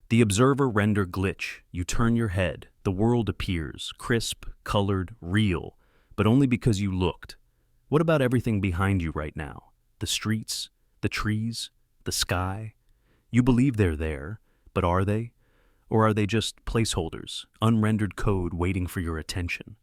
The observer render glitch. You turn your head. The world appears, crisp, colored, real, but only because you looked. What about everything behind you right now? The streets, the trees, the sky? You believe they're there, but are they? Or are they just placeholders, unrendered code waiting for your attention?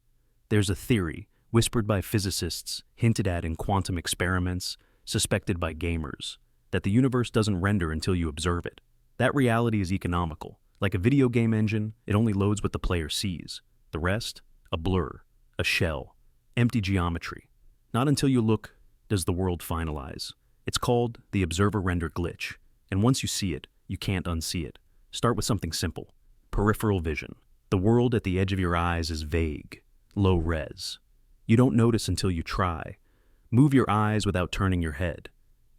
There's a theory, whispered by physicists, hinted at in quantum experiments, suspected by gamers, that the universe doesn't render until you observe it. That reality is economical. Like a video game engine, it only loads what the player sees. The rest? A blur, a shell, empty geometry. Not until you look does the world finalize. It's called the observer render glitch, and once you see it, you can't unsee it. Start with something simple. Peripheral vision. The world at the edge of your eyes is vague, low res. You don't notice until you try. Move your eyes without turning your head.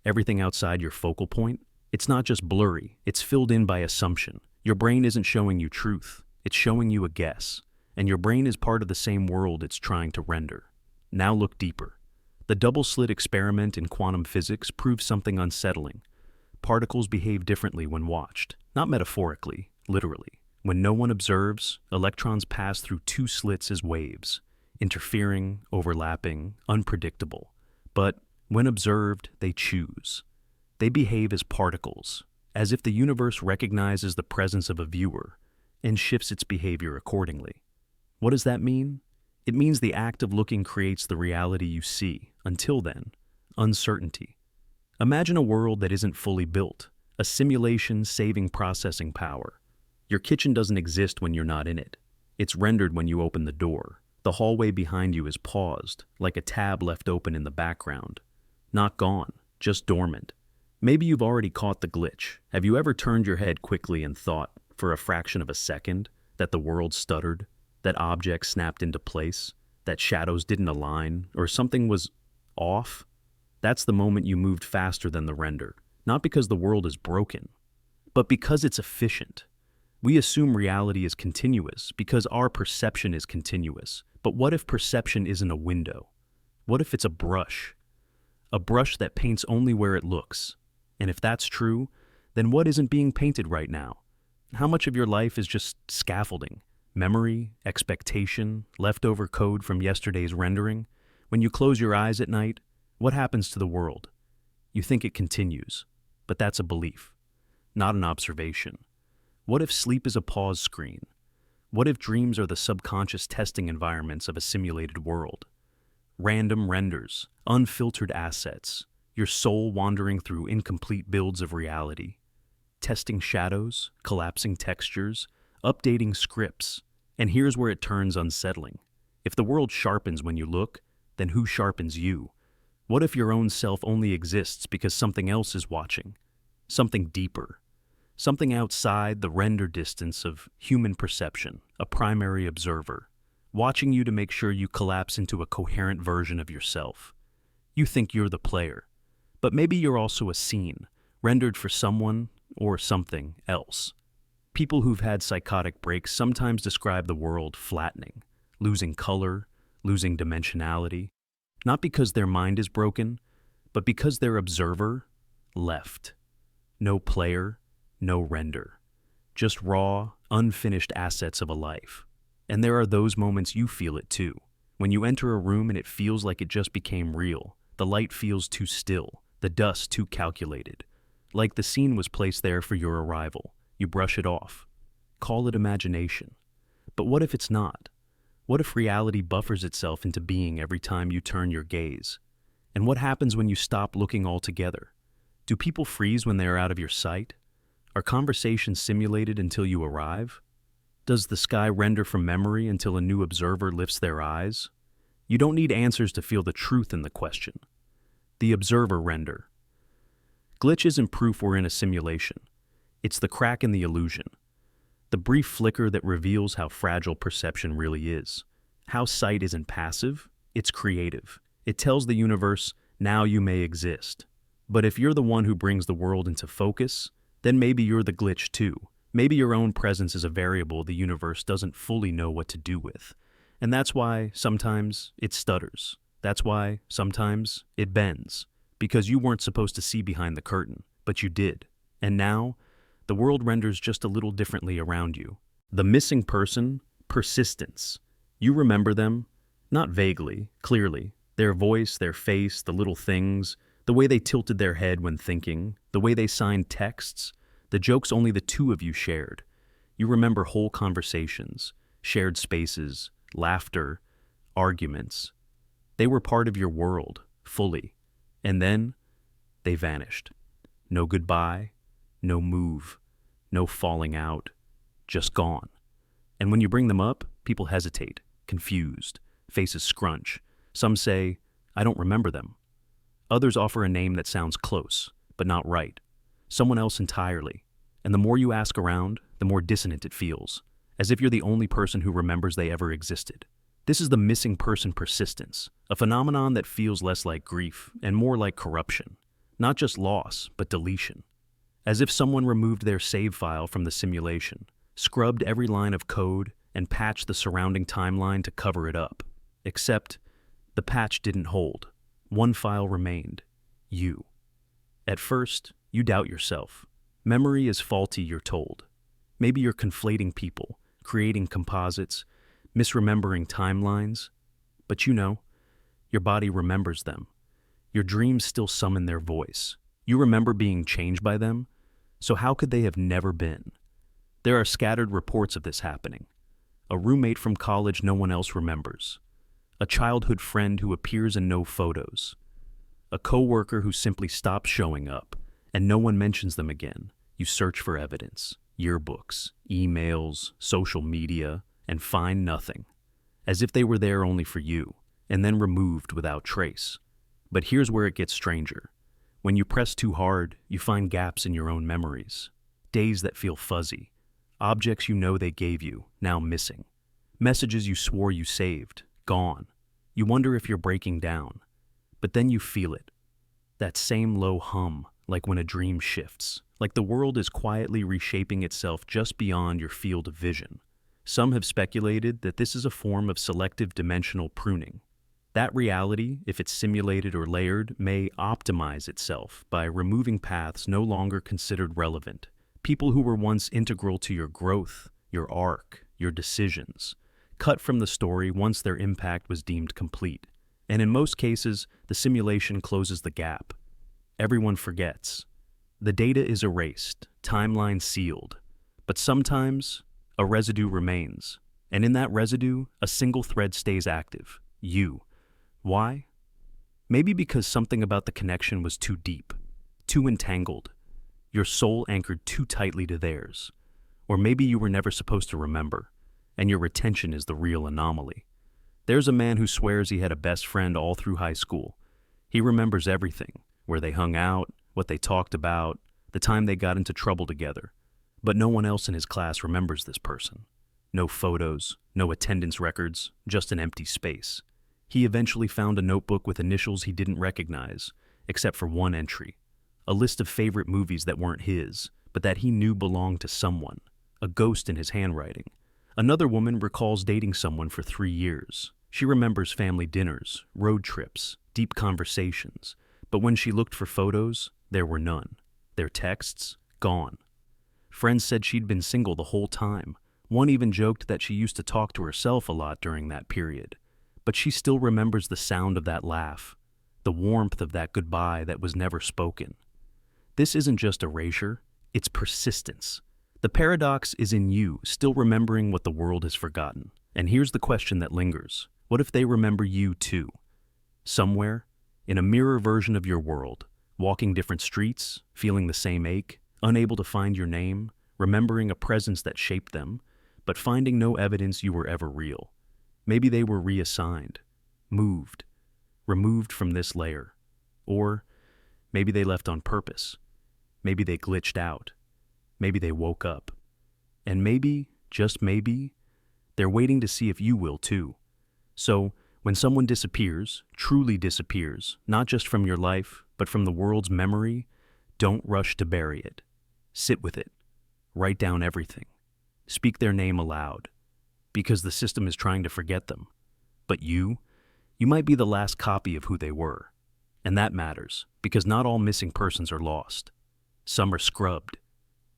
Everything outside your focal point? It's not just blurry, it's filled in by assumption. Your brain isn't showing you truth, it's showing you a guess. And your brain is part of the same world it's trying to render. Now look deeper. The double-slit experiment in quantum physics proves something unsettling. Particles behave differently when watched, not metaphorically, literally. When no one observes, electrons pass through two slits as waves, interfering, overlapping, unpredictable. But when observed, they choose. They behave as particles, as if the universe recognizes the presence of a viewer and shifts its behavior accordingly. What does that mean? It means the act of looking creates the reality you see. Until then, uncertainty. Imagine a world that isn't fully built, a simulation saving processing power. Your kitchen doesn't exist when you're not in it. It's rendered when you open the door. The hallway behind you is paused, like a tab left open in the background. Not gone, just dormant. Maybe you've already caught the glitch. Have you ever turned your head quickly and thought, for a fraction of a second, that the world stuttered, that objects snapped into place, that shadows didn't align, or something was off? That's the moment you moved faster than the render, not because the world is broken, but because it's efficient. We assume reality is continuous because our perception is continuous. But what if perception isn't a window? What if it's a brush? A brush that paints only where it looks. And if that's true, then what isn't being painted right now? How much of your life is just scaffolding? Memory, expectation, leftover code from yesterday's rendering? When you close your eyes at night, what happens to the world? You think it continues, but that's a belief, not an observation. What if sleep is a pause screen? What if dreams are the subconscious testing environments of a simulated world? Random renders, unfiltered assets, your soul wandering through incomplete builds of reality, testing shadows, collapsing textures, updating scripts. And here's where it turns unsettling. If the world sharpens when you look, then who sharpens you? What if your own self only exists because something else is watching? Something deeper. Something outside the render distance of human perception, a primary observer, watching you to make sure you collapse into a coherent version of yourself. You think you're the player, but maybe you're also a scene, rendered for someone or something else. People who've had psychotic breaks sometimes describe the world flattening, losing color, losing dimensionality, not because their mind is broken, but because their observer left. No player, no render, just raw, unfinished assets of a life. And there are those moments you feel it too. When you enter a room and it feels like it just became real, the light feels too still, the dust too calculated. Like the scene was placed there for your arrival. You brush it off. Call it imagination. But what if it's not? What if reality buffers itself into being every time you turn your gaze? And what happens when you stop looking altogether? Do people freeze when they are out of your sight? Are conversations simulated until you arrive? Does the sky render from memory until a new observer lifts their eyes? You don't need answers to feel the truth in the question. The observer render. Glitch isn't proof we're in a simulation. It's the crack in the illusion. The brief flicker that reveals how fragile perception really is. How sight isn't passive, it's creative. It tells the universe, now you may exist. But if you're the one who brings the world into focus, then maybe you're the glitch too. Maybe your own presence is a variable the universe doesn't fully know what to do with. And that's why sometimes it stutters. That's why sometimes it bends. Because you weren't supposed to see behind the curtain, but you did. And now, The world renders just a little differently around you. The missing person, persistence. You remember them, not vaguely, clearly. Their voice, their face, the little things, the way they tilted their head when thinking, the way they signed texts, the jokes only the two of you shared. You remember whole conversations, shared spaces, laughter, arguments. They were part of your world, fully. And then, they vanished. No goodbye, no move, no falling out, just gone. And when you bring them up, people hesitate, confused, faces scrunch. Some say, I don't remember them. Others offer a name that sounds close, but not right. Someone else entirely. And the more you ask around, the more dissonant it feels, as if you're the only person who remembers they ever existed. This is the missing person persistence, a phenomenon that feels less like grief and more like corruption. Not just loss, but deletion. As if someone removed their save file from the simulation, scrubbed every line of code, and patched the surrounding timeline to cover it up. Except, the patch didn't hold. One file remained. You. At first, you doubt yourself. Memory is faulty, you're told. Maybe you're conflating people, creating composites, misremembering timelines. But you know, your body remembers them. Your dreams still summon their voice. You remember being changed by them, so how could they have never been? There are scattered reports of this happening. A roommate from college no one else remembers. A childhood friend who appears in no photos. A coworker who simply stops showing up, and no one mentions them again. You search for evidence, yearbooks, emails, social media, and find nothing. As if they were there only for you, and then removed without trace. But here's where it gets stranger. When you press too hard, you find gaps in your own memories. Days that feel fuzzy. Objects you know they gave you, now missing. Messages you swore you saved, gone. You wonder if you're breaking down. But then you feel it. That same low hum, like when a dream shifts. Like the world is quietly reshaping itself just beyond your field of vision. Some have speculated that this is a form of selective dimensional pruning. That reality, if it's simulated or layered, may optimize itself by removing paths no longer considered relevant. People who were once integral to your growth, your arc, your decisions, cut from the story once their impact was deemed complete. And in most cases, the simulation closes the gap. Everyone forgets. The data is erased, timeline sealed. But sometimes, a residue remains. And in that residue, a single thread stays active. You. Why? Maybe because something about the connection was too deep, too entangled. Your soul anchored too tightly to theirs. Or maybe you were never supposed to remember, and your retention is the real anomaly. There's a man who swears he had a best friend all through high school. He remembers everything, where they hung out, what they talked about, the time they got into trouble together. But no one else in his class remembers this person. No photos, no attendance records, just an empty space. He eventually found a notebook with initials he didn't recognize, except for one entry. A list of favorite movies that weren't his, but that he knew belonged to someone. A ghost in his handwriting. Another woman recalls dating someone for 3 years. She remembers family dinners, road trips, deep conversations. But when she looked for photos, there were none. Their texts, gone. Friends said she'd been single the whole time. One even joked that she used to talk to herself a lot during that period. But she still remembers the sound of that laugh, the warmth of that goodbye that was never spoken. This isn't just erasure, it's persistence. The paradox is in you still remembering what the world has forgotten. And here's the question that lingers. What if they remember you too? Somewhere, in a mirror version of your world, walking different streets, feeling the same ache, unable to find your name, remembering a presence that shaped them, but finding no evidence you were ever real. Maybe they were reassigned, moved, removed from this layer. Or maybe they left on purpose. Maybe they glitched out. Maybe they woke up. And maybe, just maybe, they're waiting to see if you will too. So, when someone disappears, truly disappears, not just from your life, but from the world's memory, don't rush to bury it. Sit with it. Write down everything. Speak their name aloud. Because the system is trying to forget them. But you might be the last copy of who they were. And that matters, because not all missing persons are lost. Some are scrubbed.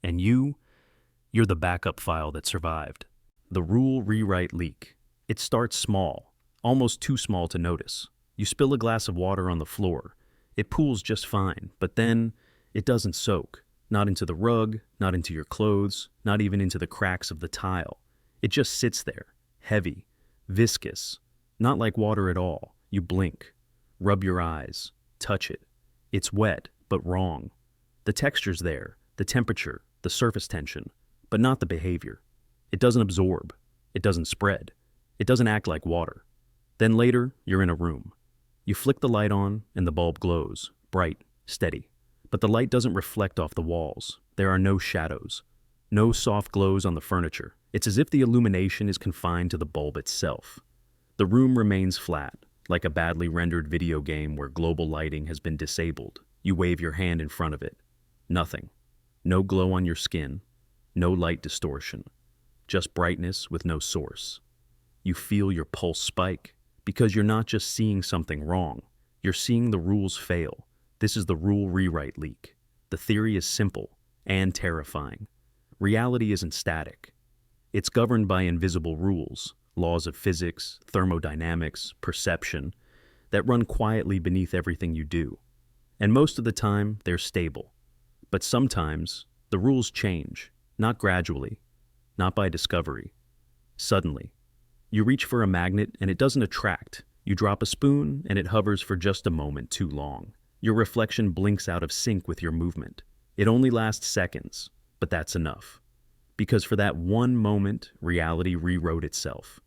And you're the backup file that survived. The rule rewrite leak. It starts small, almost too small to notice. You spill a glass of water on the floor. It pools just fine, but then it doesn't soak. Not into the rug, not into your clothes, not even into the cracks of the tile. It just sits there, heavy, viscous, not like water at all. You blink, rub your eyes, touch it. It's wet, but wrong. The texture's there, the temperature, the surface tension, but not the behavior. It doesn't absorb. It doesn't spread. It doesn't act like water. Then later, you're in a room. You flick the light on, and the bulb glows, bright, steady. But the light doesn't reflect off the walls. There are no shadows. No soft glows on the furniture. It's as if the illumination is confined to the bulb itself. The room remains flat, like a badly rendered video game where global lighting has been disabled. You wave your hand in front of it. Nothing. No glow on your skin. No light distortion. Just brightness with no source. You feel your pulse spike, because you're not just seeing something wrong. You're seeing the rules fail. This is the rule rewrite leak. The theory is simple and terrifying. Reality isn't static. It's governed by invisible rules, laws of physics, thermodynamics, perception, that run quietly beneath everything you do. And most of the time, they're stable. But sometimes, the rules change, not gradually, not by discovery. Suddenly, you reach for a magnet and it doesn't attract. You drop a spoon and it hovers for just a moment too long. Your reflection blinks out of sync with your movement. It only lasts seconds, but that's enough. Because for that one moment, reality rewrote itself,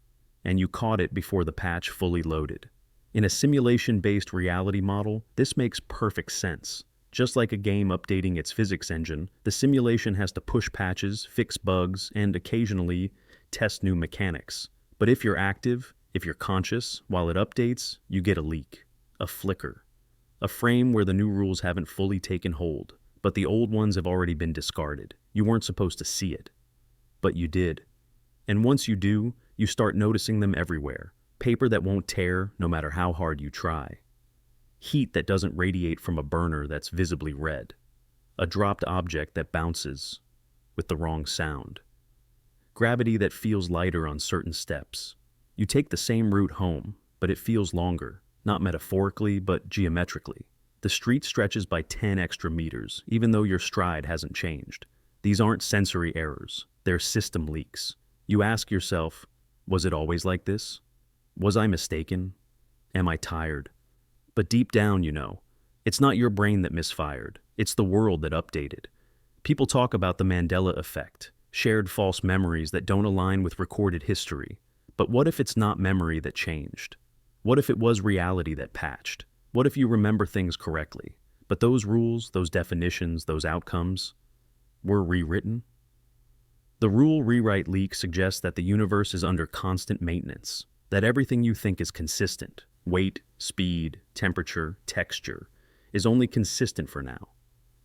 and you caught it before the patch fully loaded. In a simulation-based reality model, this makes perfect sense. Just like a game updating its physics engine, the simulation has to push patches, fix bugs, and occasionally test new mechanics. But if you're active, if you're conscious, while it updates, you get a leak, a flicker. A frame where the new rules haven't fully taken hold, but the old ones have already been discarded. You weren't supposed to see it, but you did. And once you do, you start noticing them everywhere. Paper that won't tear no matter how hard you try. Heat that doesn't radiate from a burner that's visibly red. A dropped object that bounces with the wrong sound. Gravity that feels lighter on certain steps. You take the same route home, but it feels longer. Not metaphorically, but geometrically. The street stretches by 10 extra meters, even though your stride hasn't changed. These aren't sensory errors, they're system leaks. You ask yourself, was it always like this? Was I mistaken? Am I tired? But deep down, you know, it's not your brain that misfired, it's the world that updated. People talk about the Mandela effect, shared false memories that don't align with recorded history. But what if it's not memory that changed? What if it was reality that patched? What if you remember things correctly, but those rules, those definitions, those outcomes were rewritten? The rule rewrite leak suggests that the universe is under constant maintenance, that everything you think is consistent, weight, speed, temperature, texture, is only consistent for now,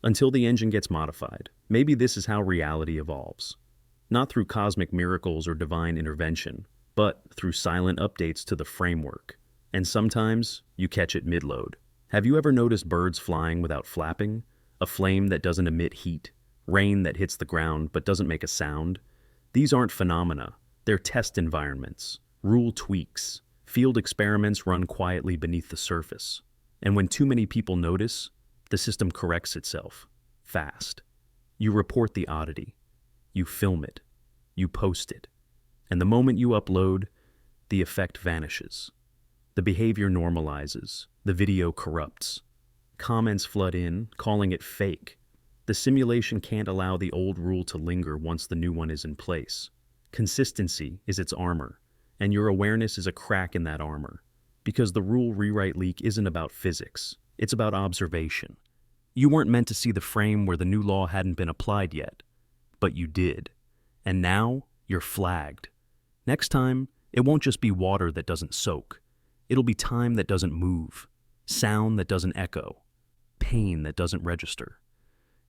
until the engine gets modified. Maybe this is how reality evolves. Not through cosmic miracles or divine intervention, but through silent updates to the framework. And sometimes, you catch it mid-load. Have you ever noticed birds flying without flapping? A flame that doesn't emit heat? Rain that hits the ground but doesn't make a sound? These aren't phenomena. They're test environments, rule tweaks, field experiments run quietly beneath the surface. And when too many people notice, the system corrects itself, fast. You report the oddity. You film it. You post it. And the moment you upload, the effect vanishes. The behavior normalizes. The video corrupts. Comments flood in, calling it fake. The simulation can't allow the old rule to linger once the new one is in place. Consistency is its armor, and your awareness is a crack in that armor. Because the rule rewrite leak isn't about physics, it's about observation. You weren't meant to see the frame where the new law hadn't been applied yet, but you did. And now, you're flagged. Next time, it won't just be water that doesn't soak. It'll be time that doesn't move, sound that doesn't echo, pain that doesn't register.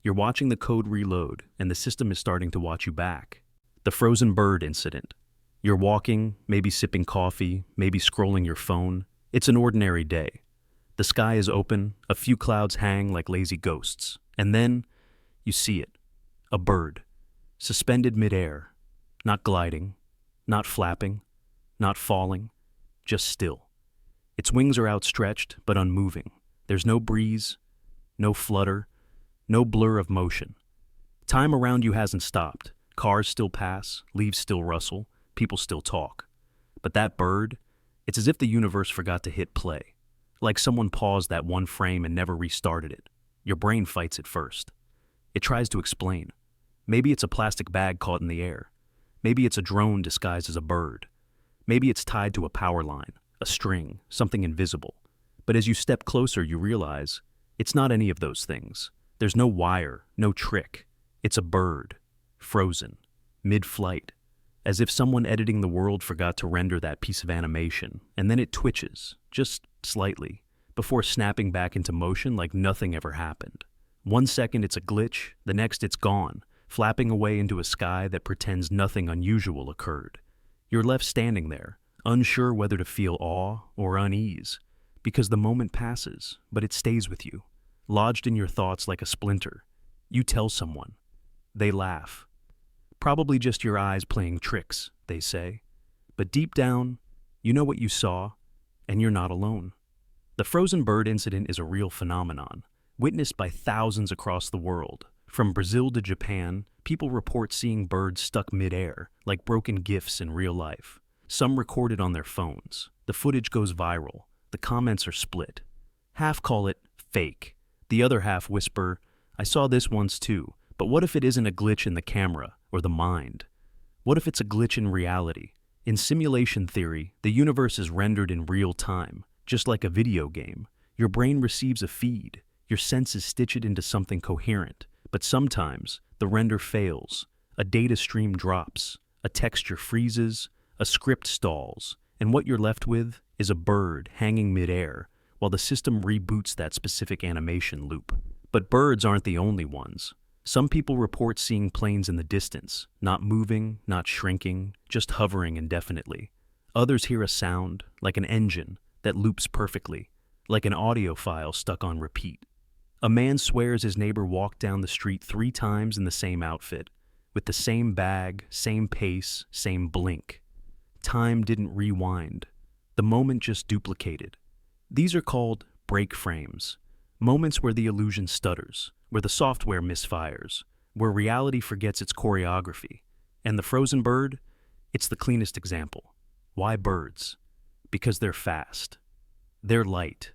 You're watching the code reload, and the system is starting to watch you back. The frozen bird incident. You're walking, maybe sipping coffee, maybe scrolling your phone. It's an ordinary day. The sky is open, a few clouds hang like lazy ghosts, and then you see it. A bird, suspended midair, not gliding, not flapping, not falling, just still. Its wings are outstretched but unmoving. There's no breeze, no flutter, no blur of motion. Time around you hasn't stopped. Cars still pass, leaves still rustle, people still talk. But that bird, it's as if the universe forgot to hit play. Like someone paused that one frame and never restarted it. Your brain fights it first. It tries to explain. Maybe it's a plastic bag caught in the air. Maybe it's a drone disguised as a bird. Maybe it's tied to a power line, a string, something invisible. But as you step closer, you realize it's not any of those things. There's no wire, no trick. It's a bird, frozen, mid-flight, as if someone editing the world forgot to render that piece of animation, and then it twitches, just slightly, before snapping back into motion like nothing ever happened. 1 second it's a glitch, the next it's gone, flapping away into a sky that pretends nothing unusual occurred. You're left standing there, unsure whether to feel awe or unease, because the moment passes, but it stays with you, lodged in your thoughts like a splinter. You tell someone. They laugh. Probably just your eyes playing tricks, they say. But deep down, you know what you saw, and you're not alone. The frozen bird incident is a real phenomenon, witnessed by thousands across the world. From Brazil to Japan, people report seeing birds stuck mid-air, like broken GIFs in real life. Some record it on their phones. The footage goes viral. The comments are split. Half call it fake. The other half whisper, "I saw this once too, but what if it isn't a glitch in the camera or the mind? What if it's a glitch in reality?" In simulation theory, the universe is rendered in real time, just like a video game. Your brain receives a feed. Your senses stitch it into something coherent. But sometimes, the render fails. A data stream drops. A texture freezes. A script stalls. And what you're left with is a bird hanging midair, while the system reboots that specific animation loop. But birds aren't the only ones. Some people report seeing planes in the distance, not moving, not shrinking, just hovering indefinitely. Others hear a sound, like an engine, that loops perfectly, like an audio file stuck on repeat. A man swears his neighbor walked down the street 3 times in the same outfit, with the same bag, same pace, same blink. Time didn't rewind. The moment just duplicated. These are called break frames, moments where the illusion stutters, where the software misfires, where reality forgets its choreography. And the frozen bird? It's the cleanest example. Why birds? Because they're fast. They're light.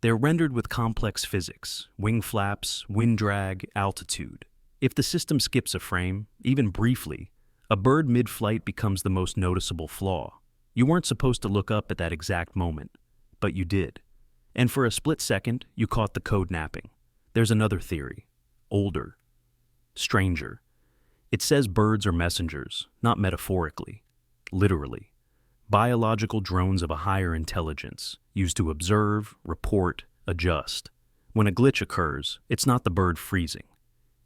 They're rendered with complex physics, wing flaps, wind drag, altitude. If the system skips a frame, even briefly, a bird mid-flight becomes the most noticeable flaw. You weren't supposed to look up at that exact moment, but you did. And for a split second, you caught the code napping. There's another theory. Older. Stranger. It says birds are messengers, not metaphorically. Literally. Biological drones of a higher intelligence, used to observe, report, adjust. When a glitch occurs, it's not the bird freezing.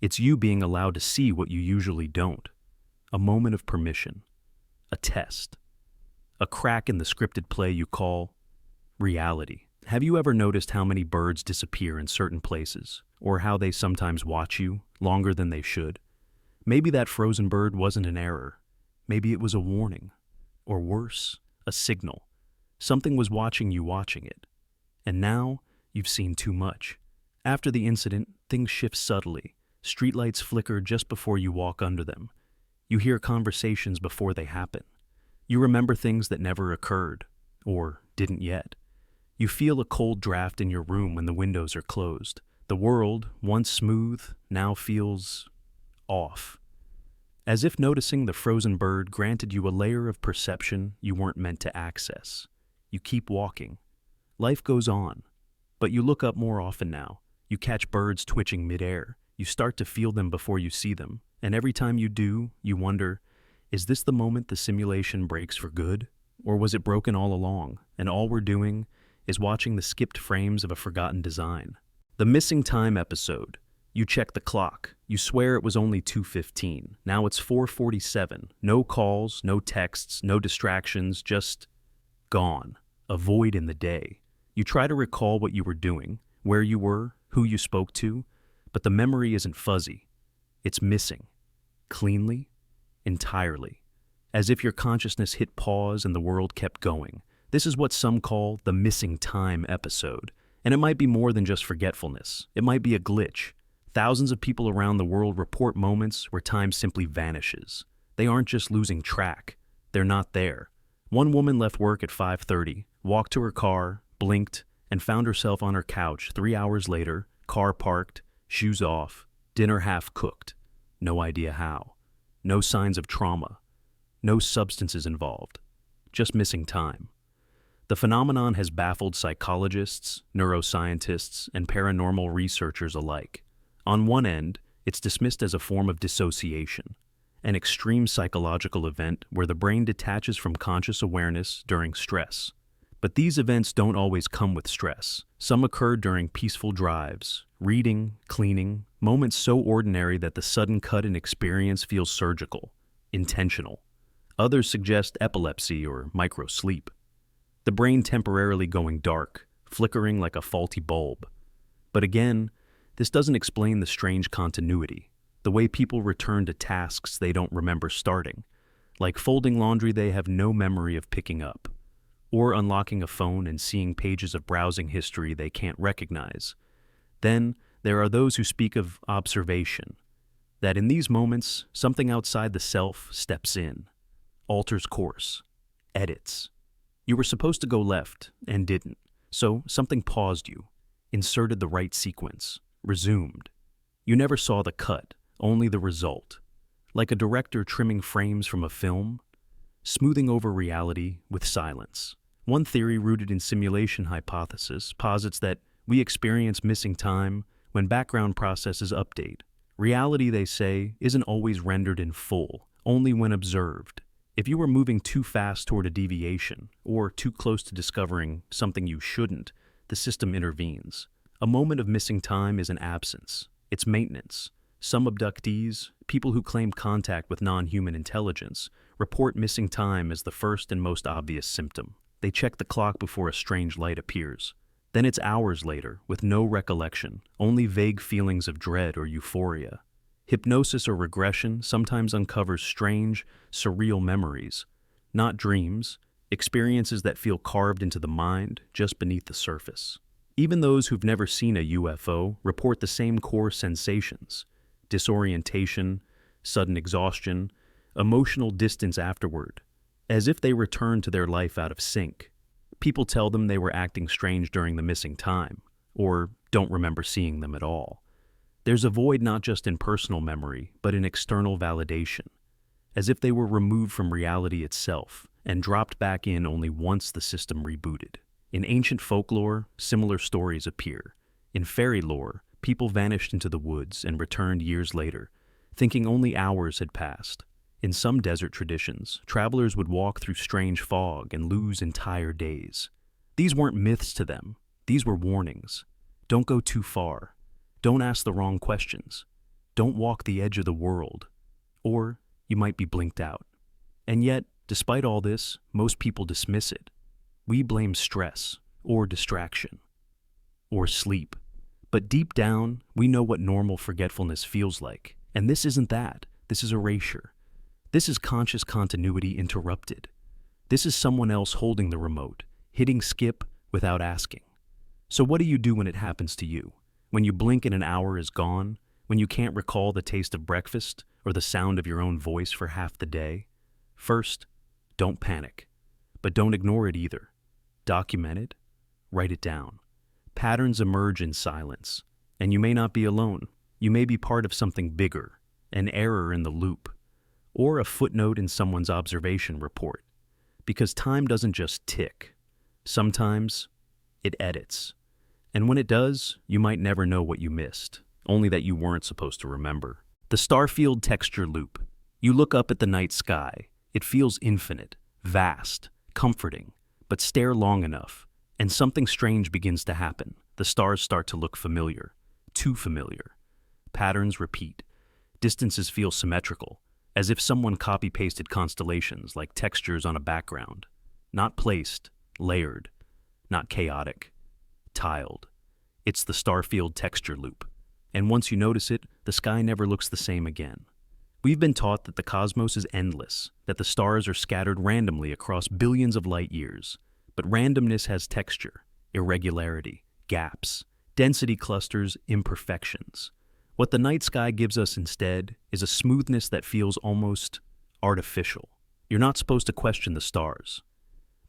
It's you being allowed to see what you usually don't. A moment of permission. A test. A crack in the scripted play you call reality. Have you ever noticed how many birds disappear in certain places, or how they sometimes watch you longer than they should? Maybe that frozen bird wasn't an error. Maybe it was a warning. Or worse, a signal. Something was watching you watching it. And now, you've seen too much. After the incident, things shift subtly. Streetlights flicker just before you walk under them. You hear conversations before they happen. You remember things that never occurred, or didn't yet. You feel a cold draft in your room when the windows are closed. The world, once smooth, now feels off. As if noticing the frozen bird granted you a layer of perception you weren't meant to access. You keep walking. Life goes on. But you look up more often now. You catch birds twitching midair. You start to feel them before you see them. And every time you do, you wonder, is this the moment the simulation breaks for good? Or was it broken all along, and all we're doing is watching the skipped frames of a forgotten design? The missing time episode. You check the clock. You swear it was only 2:15. Now it's 4:47. No calls, no texts, no distractions, just gone. A void in the day. You try to recall what you were doing, where you were, who you spoke to, but the memory isn't fuzzy. It's missing. Cleanly. Entirely. As if your consciousness hit pause and the world kept going. This is what some call the missing time episode. And it might be more than just forgetfulness. It might be a glitch. Thousands of people around the world report moments where time simply vanishes. They aren't just losing track. They're not there. One woman left work at 5:30, walked to her car, blinked, and found herself on her couch 3 hours later, car parked, shoes off, dinner half cooked. No idea how. No signs of trauma. No substances involved. Just missing time. The phenomenon has baffled psychologists, neuroscientists, and paranormal researchers alike. On one end, it's dismissed as a form of dissociation, an extreme psychological event where the brain detaches from conscious awareness during stress. But these events don't always come with stress. Some occur during peaceful drives, reading, cleaning, moments so ordinary that the sudden cut in experience feels surgical, intentional. Others suggest epilepsy or microsleep. The brain temporarily going dark, flickering like a faulty bulb. But again, this doesn't explain the strange continuity, the way people return to tasks they don't remember starting, like folding laundry they have no memory of picking up, or unlocking a phone and seeing pages of browsing history they can't recognize. Then, there are those who speak of observation, that in these moments, something outside the self steps in, alters course, edits. You were supposed to go left and didn't, so something paused you, inserted the right sequence, resumed. You never saw the cut, only the result. Like a director trimming frames from a film, smoothing over reality with silence. One theory rooted in simulation hypothesis posits that we experience missing time when background processes update. Reality, they say, isn't always rendered in full, only when observed. If you were moving too fast toward a deviation, or too close to discovering something you shouldn't, the system intervenes. A moment of missing time is an absence. It's maintenance. Some abductees, people who claim contact with non-human intelligence, report missing time as the first and most obvious symptom. They check the clock before a strange light appears. Then it's hours later, with no recollection, only vague feelings of dread or euphoria. Hypnosis or regression sometimes uncovers strange, surreal memories. Not dreams, experiences that feel carved into the mind just beneath the surface. Even those who've never seen a UFO report the same core sensations: disorientation, sudden exhaustion, emotional distance afterward, as if they returned to their life out of sync. People tell them they were acting strange during the missing time, or don't remember seeing them at all. There's a void not just in personal memory, but in external validation, as if they were removed from reality itself and dropped back in only once the system rebooted. In ancient folklore, similar stories appear. In fairy lore, people vanished into the woods and returned years later, thinking only hours had passed. In some desert traditions, travelers would walk through strange fog and lose entire days. These weren't myths to them. These were warnings. Don't go too far. Don't ask the wrong questions. Don't walk the edge of the world. Or you might be blinked out. And yet, despite all this, most people dismiss it. We blame stress, or distraction, or sleep. But deep down, we know what normal forgetfulness feels like. And this isn't that. This is erasure. This is conscious continuity interrupted. This is someone else holding the remote, hitting skip without asking. So what do you do when it happens to you? When you blink and an hour is gone? When you can't recall the taste of breakfast or the sound of your own voice for half the day? First, don't panic. But don't ignore it either. Document it. Write it down. Patterns emerge in silence. And you may not be alone. You may be part of something bigger, an error in the loop, or a footnote in someone's observation report. Because time doesn't just tick. Sometimes it edits. And when it does, you might never know what you missed, only that you weren't supposed to remember. The Starfield texture loop. You look up at the night sky. It feels infinite, vast, comforting, but stare long enough, and something strange begins to happen. The stars start to look familiar, too familiar. Patterns repeat. Distances feel symmetrical, as if someone copy-pasted constellations like textures on a background. Not placed, layered, not chaotic, tiled. It's the Starfield texture loop, And once you notice it, the sky never looks the same again. We've been taught that the cosmos is endless, that the stars are scattered randomly across billions of light years. But randomness has texture, irregularity, gaps, density clusters, imperfections. What the night sky gives us instead is a smoothness that feels almost artificial. You're not supposed to question the stars.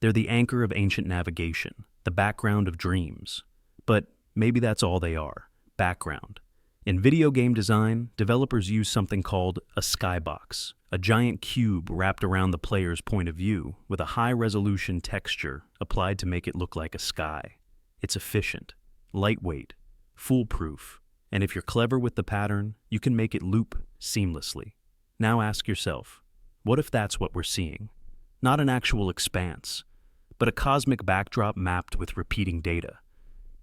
They're the anchor of ancient navigation, the background of dreams. But maybe that's all they are, background. In video game design, developers use something called a skybox, a giant cube wrapped around the player's point of view with a high-resolution texture applied to make it look like a sky. It's efficient, lightweight, foolproof, and if you're clever with the pattern, you can make it loop seamlessly. Now ask yourself, what if that's what we're seeing? Not an actual expanse, but a cosmic backdrop mapped with repeating data.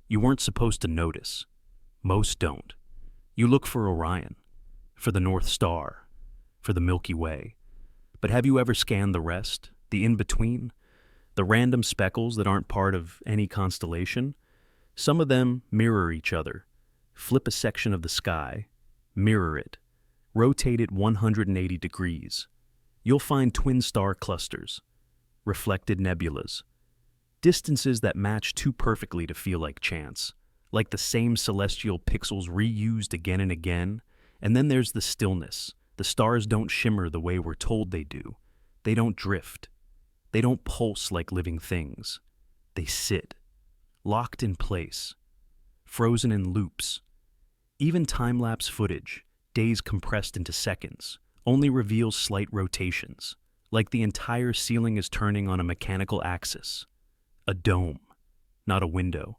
You weren't supposed to notice. Most don't. You look for Orion, for the North Star, for the Milky Way. But have you ever scanned the rest, the in-between? The random speckles that aren't part of any constellation? Some of them mirror each other. Flip a section of the sky, mirror it, rotate it 180 degrees. You'll find twin star clusters, reflected nebulas, distances that match too perfectly to feel like chance, like the same celestial pixels reused again and again. And then there's the stillness. The stars don't shimmer the way we're told they do. They don't drift. They don't pulse like living things. They sit, locked in place, frozen in loops. Even time-lapse footage, days compressed into seconds, only reveals slight rotations, like the entire ceiling is turning on a mechanical axis. A dome, not a window.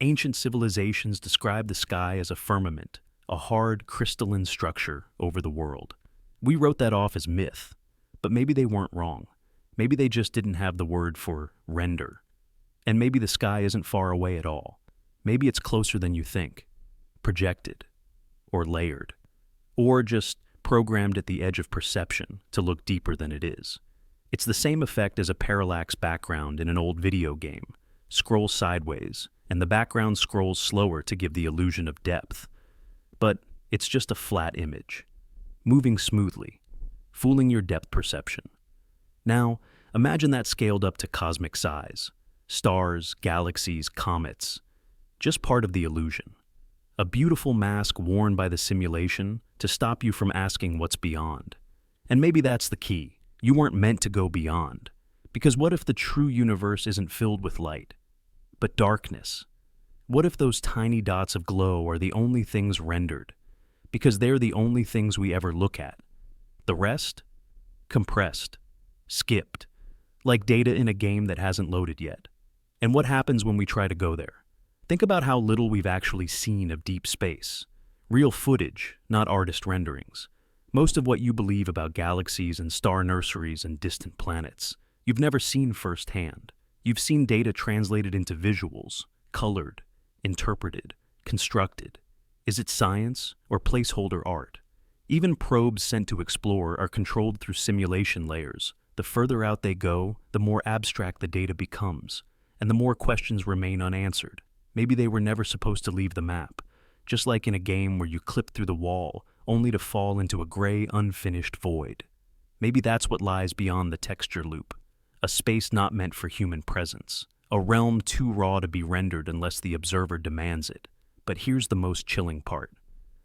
Ancient civilizations describe the sky as a firmament, a hard, crystalline structure over the world. We wrote that off as myth, but maybe they weren't wrong. Maybe they just didn't have the word for render. And maybe the sky isn't far away at all. Maybe it's closer than you think, projected, or layered, or just programmed at the edge of perception to look deeper than it is. It's the same effect as a parallax background in an old video game. Scroll sideways, and the background scrolls slower to give the illusion of depth. But it's just a flat image, moving smoothly, fooling your depth perception. Now, imagine that scaled up to cosmic size. Stars, galaxies, comets. Just part of the illusion. A beautiful mask worn by the simulation to stop you from asking what's beyond. And maybe that's the key. You weren't meant to go beyond. Because what if the true universe isn't filled with light, but darkness? What if those tiny dots of glow are the only things rendered? Because they're the only things we ever look at. The rest? Compressed. Skipped. Like data in a game that hasn't loaded yet. And what happens when we try to go there? Think about how little we've actually seen of deep space. Real footage, not artist renderings. Most of what you believe about galaxies and star nurseries and distant planets, you've never seen firsthand. You've seen data translated into visuals, colored, interpreted, constructed. Is it science or placeholder art? Even probes sent to explore are controlled through simulation layers. The further out they go, the more abstract the data becomes, and the more questions remain unanswered. Maybe they were never supposed to leave the map, just like in a game where you clip through the wall only to fall into a gray, unfinished void. Maybe that's what lies beyond the texture loop, a space not meant for human presence, a realm too raw to be rendered unless the observer demands it. But here's the most chilling part.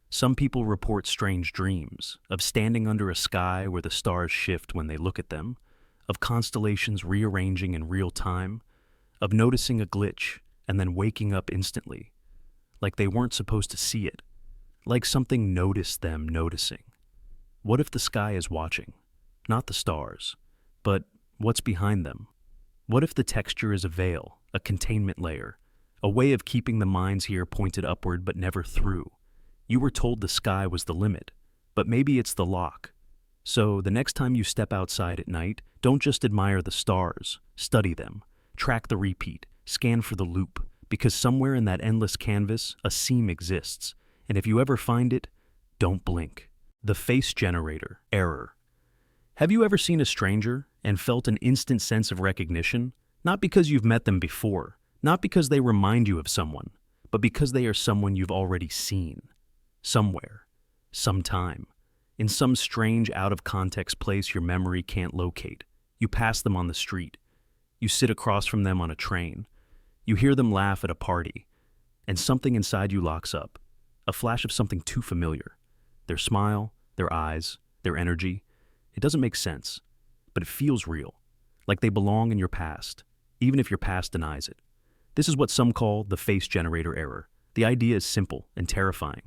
Some people report strange dreams, of standing under a sky where the stars shift when they look at them, of constellations rearranging in real time, of noticing a glitch and then waking up instantly, like they weren't supposed to see it, like something noticed them noticing. What if the sky is watching? Not the stars, but what's behind them? What if the texture is a veil, a containment layer, a way of keeping the mind's here pointed upward but never through? You were told the sky was the limit, but maybe it's the lock. So the next time you step outside at night, don't just admire the stars, study them, track the repeat, scan for the loop, because somewhere in that endless canvas, a seam exists, and if you ever find it, don't blink. The face generator, error. Have you ever seen a stranger and felt an instant sense of recognition? Not because you've met them before, not because they remind you of someone, but because they are someone you've already seen. somewhere, sometime, in some strange out-of-context place your memory can't locate. You pass them on the street. You sit across from them on a train. You hear them laugh at a party, and something inside you locks up. A flash of something too familiar. Their smile, their eyes, their energy. It doesn't make sense, but it feels real, like they belong in your past, even if your past denies it. This is what some call the face generator error. The idea is simple and terrifying.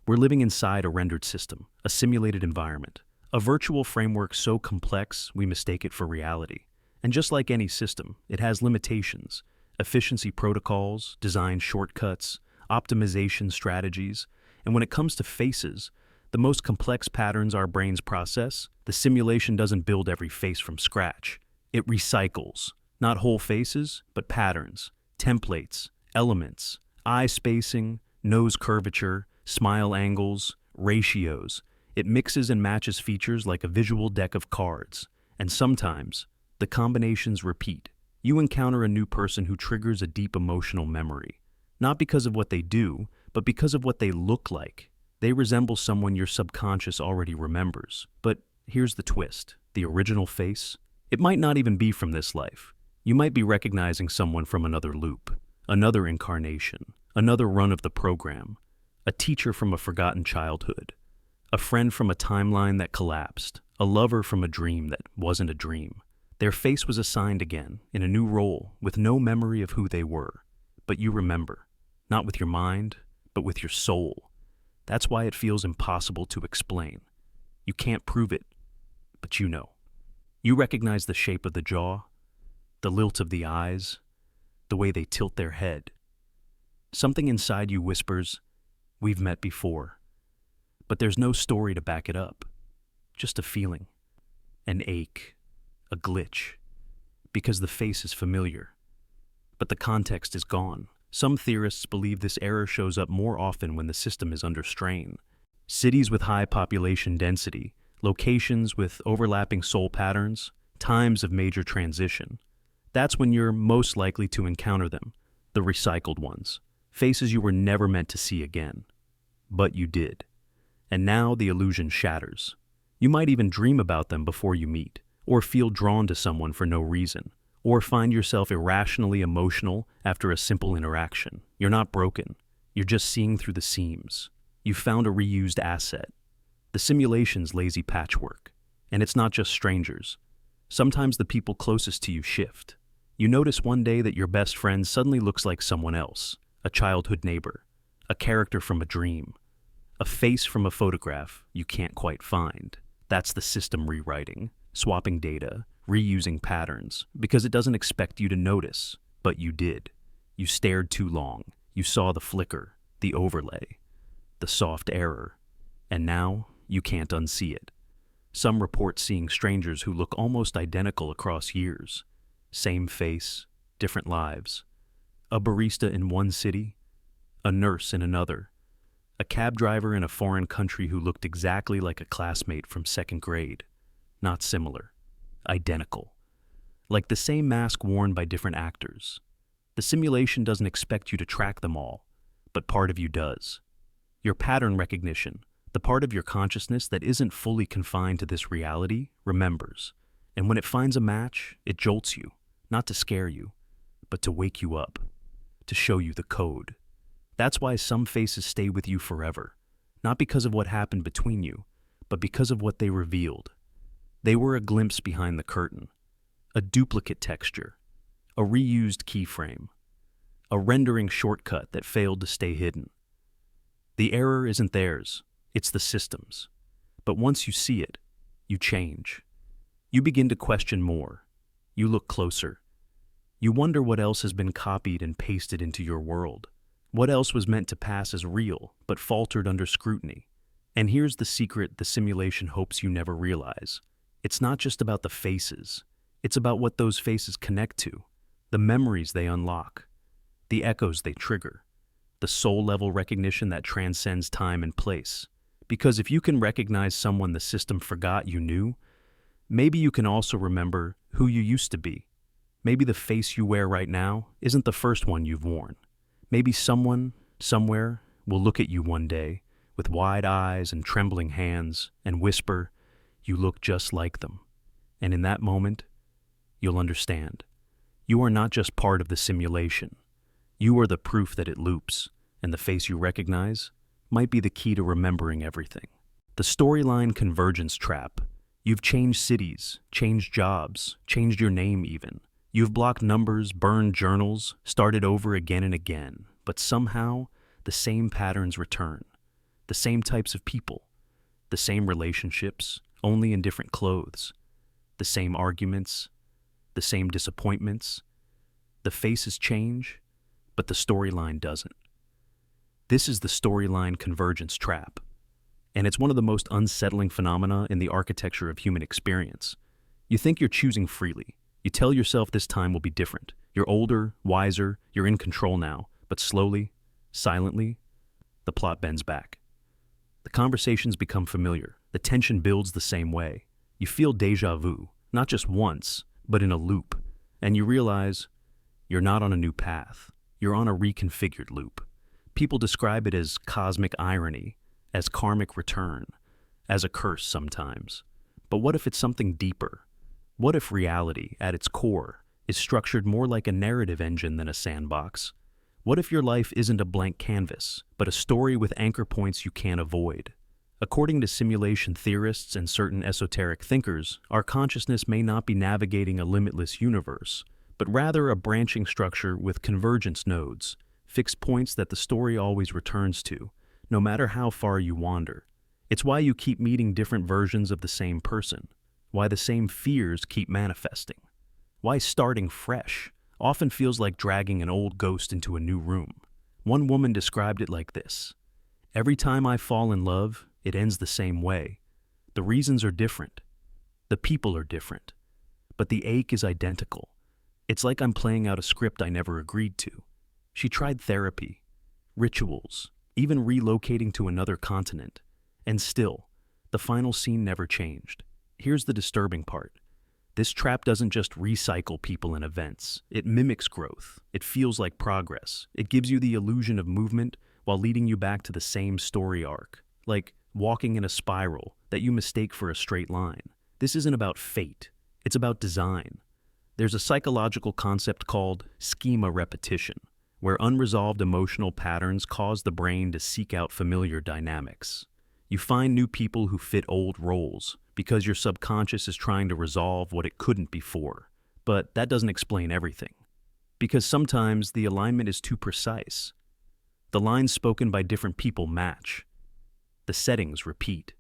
We're living inside a rendered system, a simulated environment, a virtual framework so complex we mistake it for reality. And just like any system, it has limitations, efficiency protocols, design shortcuts, optimization strategies, and when it comes to faces, the most complex patterns our brains process, the simulation doesn't build every face from scratch. It recycles, not whole faces, but patterns, templates, elements, eye spacing, nose curvature, smile angles, ratios. It mixes and matches features like a visual deck of cards, and sometimes the combinations repeat. You encounter a new person who triggers a deep emotional memory, not because of what they do, but because of what they look like. They resemble someone your subconscious already remembers. But here's the twist. The original face? It might not even be from this life. You might be recognizing someone from another loop, another incarnation, another run of the program, a teacher from a forgotten childhood, a friend from a timeline that collapsed, a lover from a dream that wasn't a dream. Their face was assigned again, in a new role, with no memory of who they were. But you remember, not with your mind, but with your soul. That's why it feels impossible to explain. You can't prove it, but you know. You recognize the shape of the jaw, the lilt of the eyes, the way they tilt their head. Something inside you whispers, "We've met before." But there's no story to back it up. Just a feeling, an ache, a glitch, because the face is familiar. But the context is gone. Some theorists believe this error shows up more often when the system is under strain. Cities with high population density, locations with overlapping soul patterns, times of major transition. That's when you're most likely to encounter them, the recycled ones, faces you were never meant to see again. But you did. And now the illusion shatters. You might even dream about them before you meet, or feel drawn to someone for no reason, or find yourself irrationally emotional after a simple interaction. You're not broken. You're just seeing through the seams. You've found a reused asset. The simulation's lazy patchwork. And it's not just strangers. Sometimes the people closest to you shift. You notice one day that your best friend suddenly looks like someone else, a childhood neighbor, a character from a dream, a face from a photograph you can't quite find. That's the system rewriting, swapping data, reusing patterns, because it doesn't expect you to notice, but you did. You stared too long. You saw the flicker, the overlay, the soft error, and now you can't unsee it. Some report seeing strangers who look almost identical across years. Same face, different lives. A barista in one city, a nurse in another, a cab driver in a foreign country who looked exactly like a classmate from second grade. Not similar, identical. Like the same mask worn by different actors. The simulation doesn't expect you to track them all, but part of you does. Your pattern recognition, the part of your consciousness that isn't fully confined to this reality, remembers. And when it finds a match, it jolts you, not to scare you, but to wake you up, to show you the code. That's why some faces stay with you forever, not because of what happened between you, but because of what they revealed. They were a glimpse behind the curtain, a duplicate texture, a reused keyframe, a rendering shortcut that failed to stay hidden. The error isn't theirs, it's the system's. But once you see it, you change. You begin to question more. You look closer. You wonder what else has been copied and pasted into your world. What else was meant to pass as real, but faltered under scrutiny? And here's the secret the simulation hopes you never realize. It's not just about the faces. It's about what those faces connect to, the memories they unlock, the echoes they trigger, the soul-level recognition that transcends time and place. Because if you can recognize someone the system forgot you knew, maybe you can also remember who you used to be. Maybe the face you wear right now isn't the first one you've worn. Maybe someone, somewhere, will look at you one day with wide eyes and trembling hands, and whisper, "You look just like them." And in that moment, you'll understand. You are not just part of the simulation. You are the proof that it loops, and the face you recognize might be the key to remembering everything. The storyline Convergence trap. You've changed cities, changed jobs, changed your name even. You've blocked numbers, burned journals, started over again and again, but somehow the same patterns return. The same types of people, the same relationships, only in different clothes. The same arguments, the same disappointments. The faces change, but the storyline doesn't. This is the storyline Convergence trap, and it's one of the most unsettling phenomena in the architecture of human experience. You think you're choosing freely. You tell yourself this time will be different. You're older, wiser, you're in control now, but slowly, silently, the plot bends back. The conversations become familiar. The tension builds the same way. You feel déjà vu, not just once, but in a loop, and you realize you're not on a new path. You're on a reconfigured loop. People describe it as cosmic irony, as karmic return, as a curse sometimes. But what if it's something deeper? What if reality, at its core, is structured more like a narrative engine than a sandbox? What if your life isn't a blank canvas, but a story with anchor points you can't avoid? According to simulation theorists and certain esoteric thinkers, our consciousness may not be navigating a limitless universe, but rather a branching structure with convergence nodes, fixed points that the story always returns to, no matter how far you wander. It's why you keep meeting different versions of the same person, why the same fears keep manifesting, why starting fresh often feels like dragging an old ghost into a new room. One woman described it like this: "Every time I fall in love, it ends the same way. The reasons are different. The people are different. But the ache is identical. It's like I'm playing out a script I never agreed to." She tried therapy, rituals, even relocating to another continent. And still, the final scene never changed. Here's the disturbing part. This trap doesn't just recycle people and events. It mimics growth. It feels like progress. It gives you the illusion of movement while leading you back to the same story arc, like walking in a spiral that you mistake for a straight line. This isn't about fate. It's about design. There's a psychological concept called schema repetition, where unresolved emotional patterns cause the brain to seek out familiar dynamics. You find new people who fit old roles because your subconscious is trying to resolve what it couldn't before. But that doesn't explain everything, because sometimes the alignment is too precise. The lines spoken by different people match. The settings repeat.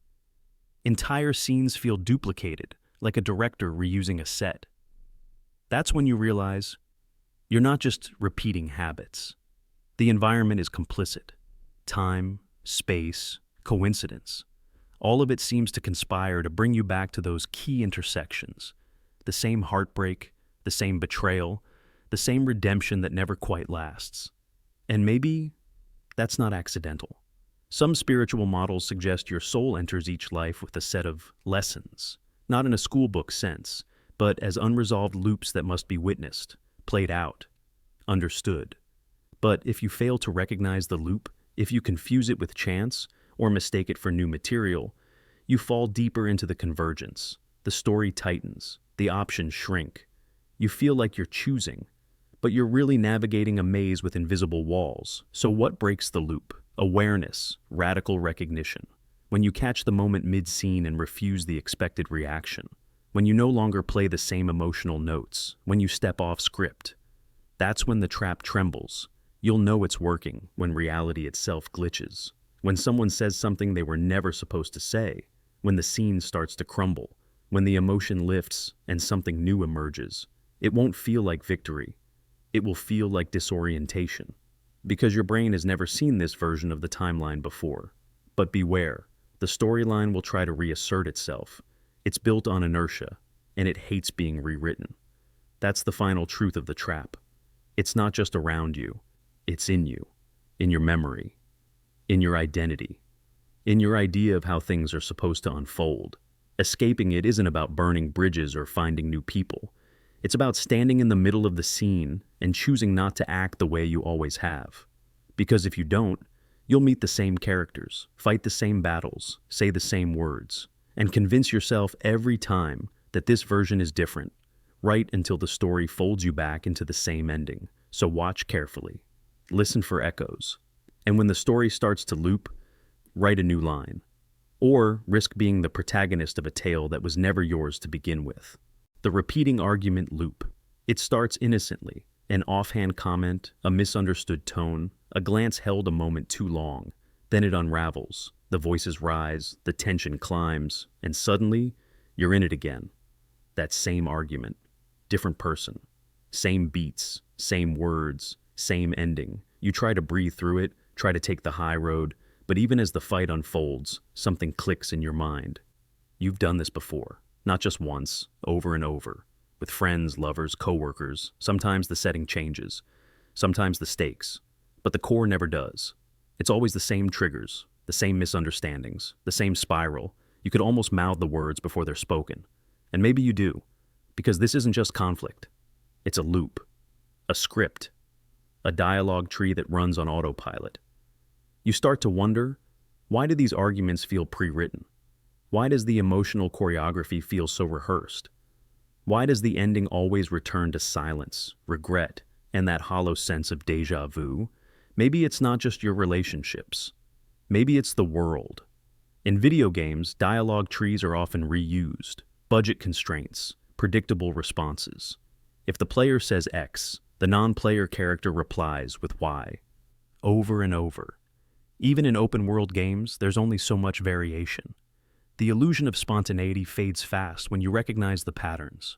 Entire scenes feel duplicated, like a director reusing a set. That's when you realize you're not just repeating habits. The environment is complicit. Time, space, coincidence. All of it seems to conspire to bring you back to those key intersections. The same heartbreak, the same betrayal, the same redemption that never quite lasts. And maybe that's not accidental. Some spiritual models suggest your soul enters each life with a set of lessons, not in a schoolbook sense, but as unresolved loops that must be witnessed, played out, understood. But if you fail to recognize the loop, if you confuse it with chance, or mistake it for new material, you fall deeper into the convergence. The story tightens, the options shrink. You feel like you're choosing, but you're really navigating a maze with invisible walls. So what breaks the loop? Awareness, radical recognition. When you catch the moment mid-scene and refuse the expected reaction. When you no longer play the same emotional notes. When you step off script. That's when the trap trembles. You'll know it's working when reality itself glitches. When someone says something they were never supposed to say. When the scene starts to crumble. When the emotion lifts and something new emerges. It won't feel like victory. It will feel like disorientation. Because your brain has never seen this version of the timeline before. But beware, the storyline will try to reassert itself. It's built on inertia, and it hates being rewritten. That's the final truth of the trap. It's not just around you. It's in you, in your memory, in your identity, in your idea of how things are supposed to unfold. Escaping it isn't about burning bridges or finding new people. It's about standing in the middle of the scene and choosing not to act the way you always have. Because if you don't, You'll meet the same characters, fight the same battles, say the same words, and convince yourself every time that this version is different, right until the story folds you back into the same ending. So watch carefully. Listen for echoes. And when the story starts to loop, write a new line. Or risk being the protagonist of a tale that was never yours to begin with. The repeating argument loop. It starts innocently. An offhand comment, a misunderstood tone, a glance held a moment too long. Then it unravels. The voices rise, the tension climbs, and suddenly, you're in it again. That same argument. Different person. Same beats, same words, same ending. You try to breathe through it, try to take the high road, but even as the fight unfolds, something clicks in your mind. You've done this before, not just once, over and over. With friends, lovers, coworkers, sometimes the setting changes, sometimes the stakes, but the core never does. It's always the same triggers, the same misunderstandings, the same spiral. You could almost mouth the words before they're spoken. And maybe you do, because this isn't just conflict. It's a loop, a script, a dialogue tree that runs on autopilot. You start to wonder, why do these arguments feel pre-written? Why does the emotional choreography feel so rehearsed? Why does the ending always return to silence, regret, and that hollow sense of déjà vu? Maybe it's not just your relationships. Maybe it's the world. In video games, dialogue trees are often reused. Budget constraints, predictable responses. If the player says X, the non-player character replies with Y. Over and over. Even in open-world games, there's only so much variation. The illusion of spontaneity fades fast when you recognize the patterns.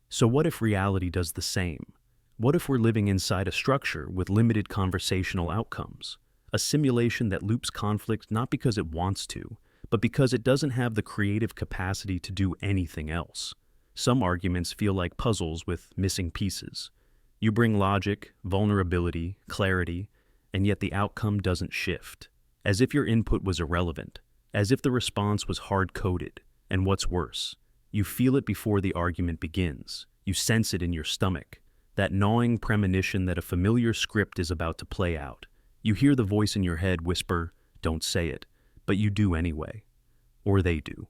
So what if reality does the same? What if we're living inside a structure with limited conversational outcomes? A simulation that loops conflict not because it wants to, but because it doesn't have the creative capacity to do anything else. Some arguments feel like puzzles with missing pieces. You bring logic, vulnerability, clarity, and yet the outcome doesn't shift. As if your input was irrelevant. As if the response was hard-coded. And what's worse, you feel it before the argument begins. You sense it in your stomach. That gnawing premonition that a familiar script is about to play out. You hear the voice in your head whisper, "Don't say it," but you do anyway. Or they do.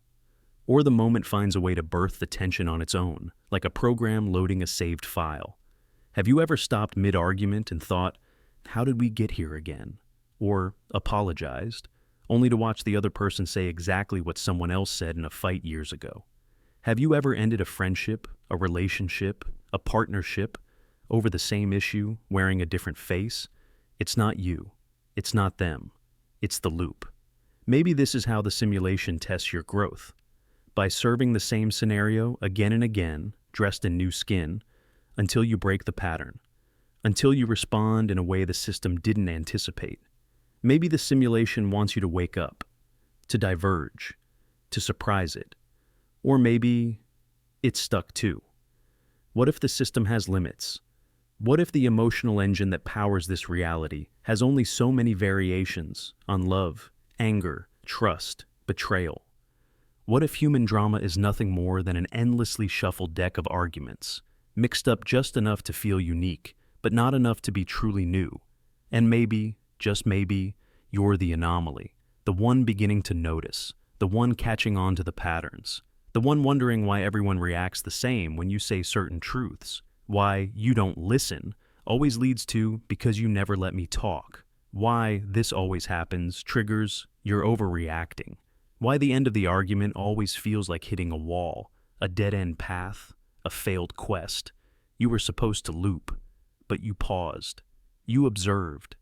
Or the moment finds a way to birth the tension on its own, like a program loading a saved file. Have you ever stopped mid-argument and thought, "How did we get here again?" Or apologized, only to watch the other person say exactly what someone else said in a fight years ago? Have you ever ended a friendship, a relationship, a partnership over the same issue, wearing a different face? It's not you. It's not them. It's the loop. Maybe this is how the simulation tests your growth. By serving the same scenario again and again, dressed in new skin, until you break the pattern. Until you respond in a way the system didn't anticipate. Maybe the simulation wants you to wake up, to diverge, to surprise it. Or maybe it's stuck too. What if the system has limits? What if the emotional engine that powers this reality has only so many variations on love, anger, trust, betrayal? What if human drama is nothing more than an endlessly shuffled deck of arguments, mixed up just enough to feel unique, but not enough to be truly new? And maybe, just maybe, you're the anomaly, the one beginning to notice, the one catching on to the patterns, the one wondering why everyone reacts the same when you say certain truths, why you don't listen always leads to "because you never let me talk," why this always happens triggers "you're overreacting," why the end of the argument always feels like hitting a wall, a dead-end path, a failed quest. You were supposed to loop, but you paused, you observed.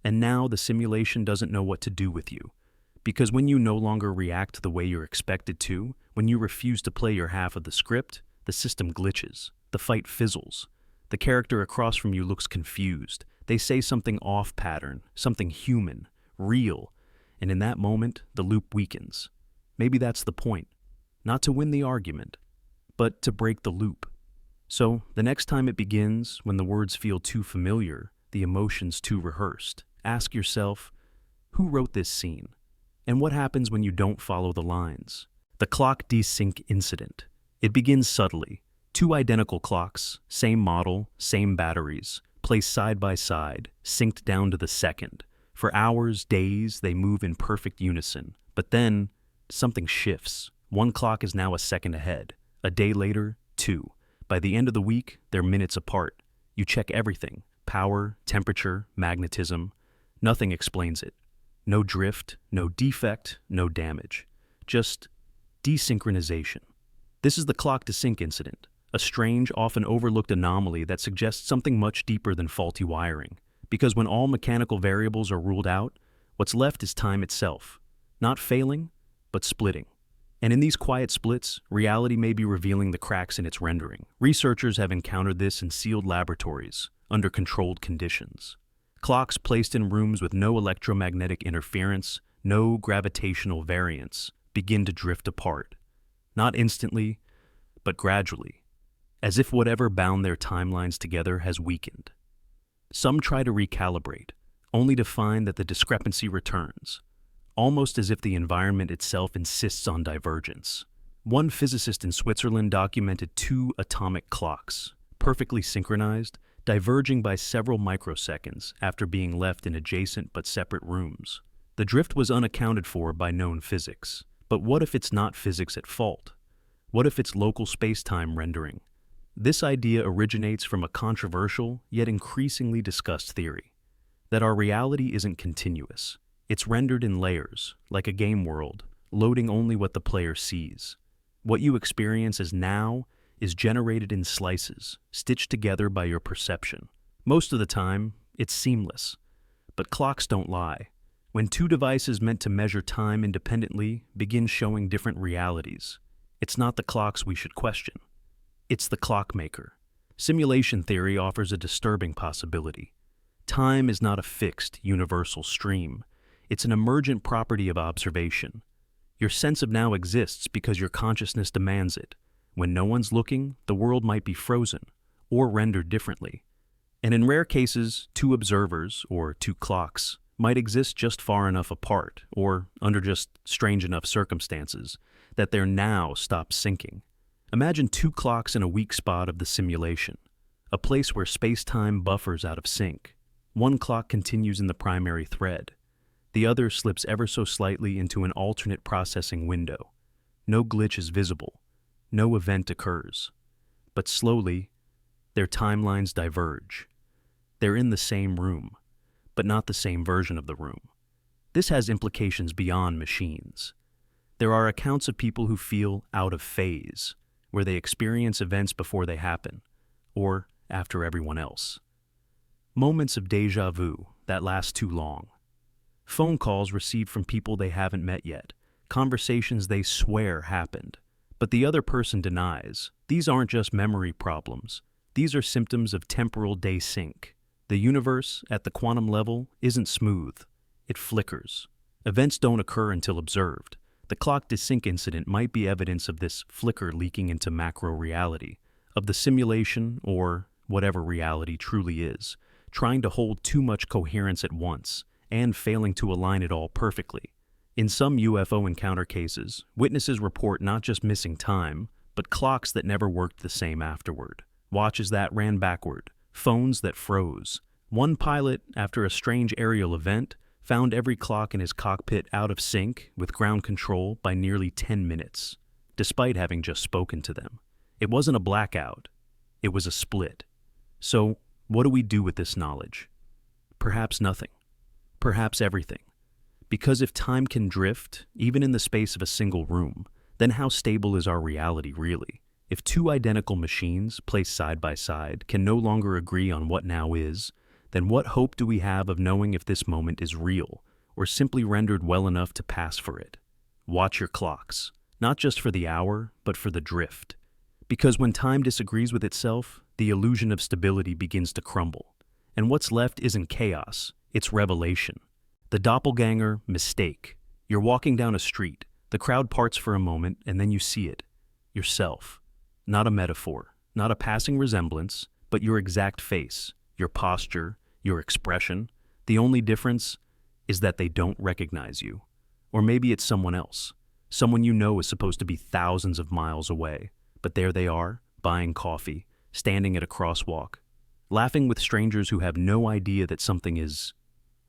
And now the simulation doesn't know what to do with you. Because when you no longer react the way you're expected to, when you refuse to play your half of the script, the system glitches, the fight fizzles. The character across from you looks confused. They say something off-pattern, something human, real, and in that moment, the loop weakens. Maybe that's the point. Not to win the argument, but to break the loop. So, the next time it begins, when the words feel too familiar, the emotions too rehearsed, ask yourself, who wrote this scene? And what happens when you don't follow the lines? The clock desync incident. It begins subtly. Two identical clocks, same model, same batteries, placed side by side, synced down to the second. For hours, days, they move in perfect unison. But then, something shifts. One clock is now a second ahead. A day later, two. By the end of the week, they're minutes apart. You check everything: power, temperature, magnetism. Nothing explains it. No drift, no defect, no damage. Just desynchronization. This is the clock desync incident, a strange, often overlooked anomaly that suggests something much deeper than faulty wiring. Because when all mechanical variables are ruled out, what's left is time itself. Not failing, but splitting. And in these quiet splits, reality may be revealing the cracks in its rendering. Researchers have encountered this in sealed laboratories, under controlled conditions. Clocks placed in rooms with no electromagnetic interference, no gravitational variance, begin to drift apart. Not instantly, but gradually, as if whatever bound their timelines together has weakened. Some try to recalibrate, only to find that the discrepancy returns, almost as if the environment itself insists on divergence. One physicist in Switzerland documented two atomic clocks, perfectly synchronized, diverging by several microseconds after being left in adjacent but separate rooms. The drift was unaccounted for by known physics. But what if it's not physics at fault? What if it's local space-time rendering? This idea originates from a controversial, yet increasingly discussed theory, that our reality isn't continuous. It's rendered in layers, like a game world, loading only what the player sees. What you experience as now is generated in slices, stitched together by your perception. Most of the time, it's seamless. But clocks don't lie. When two devices meant to measure time independently begin showing different realities, it's not the clocks we should question. It's the clockmaker. Simulation theory offers a disturbing possibility. Time is not a fixed, universal stream. It's an emergent property of observation. Your sense of now exists because your consciousness demands it. When no one's looking, the world might be frozen, or rendered differently. And in rare cases, two observers, or two clocks, might exist just far enough apart, or under just strange enough circumstances, that their now stops syncing. Imagine two clocks in a weak spot of the simulation, a place where space-time buffers out of sync. One clock continues in the primary thread. The other slips ever so slightly into an alternate processing window. No glitch is visible. No event occurs. But slowly, their timelines diverge. They're in the same room, but not the same version of the room. This has implications beyond machines. There are accounts of people who feel out of phase, where they experience events before they happen, or after everyone else. Moments of déjà vu that last too long. Phone calls received from people they haven't met yet, conversations they swear happened, but the other person denies. These aren't just memory problems. These are symptoms of temporal desync. The universe, at the quantum level, isn't smooth. It flickers. Events don't occur until observed. The clock desync incident might be evidence of this flicker leaking into macro reality, of the simulation, or whatever reality truly is, trying to hold too much coherence at once, and failing to align it all perfectly. In some UFO encounter cases, witnesses report not just missing time, but clocks that never worked the same afterward, watches that ran backward, phones that froze. One pilot, after a strange aerial event, found every clock in his cockpit out of sync with ground control by nearly 10 minutes, despite having just spoken to them. It wasn't a blackout. It was a split. So, what do we do with this knowledge? Perhaps nothing. Perhaps everything. Because if time can drift, even in the space of a single room, then how stable is our reality really? If two identical machines, placed side by side, can no longer agree on what now is, then what hope do we have of knowing if this moment is real, or simply rendered well enough to pass for it? Watch your clocks, not just for the hour, but for the drift. Because when time disagrees with itself, the illusion of stability begins to crumble. And what's left isn't chaos, it's revelation. The Doppelgänger Mistake. You're walking down a street, the crowd parts for a moment, and then you see it. Yourself. Not a metaphor, not a passing resemblance, but your exact face, your posture, your expression. The only difference is that they don't recognize you. Or maybe it's someone else. Someone you know is supposed to be thousands of miles away. But there they are, buying coffee, standing at a crosswalk, laughing with strangers who have no idea that something is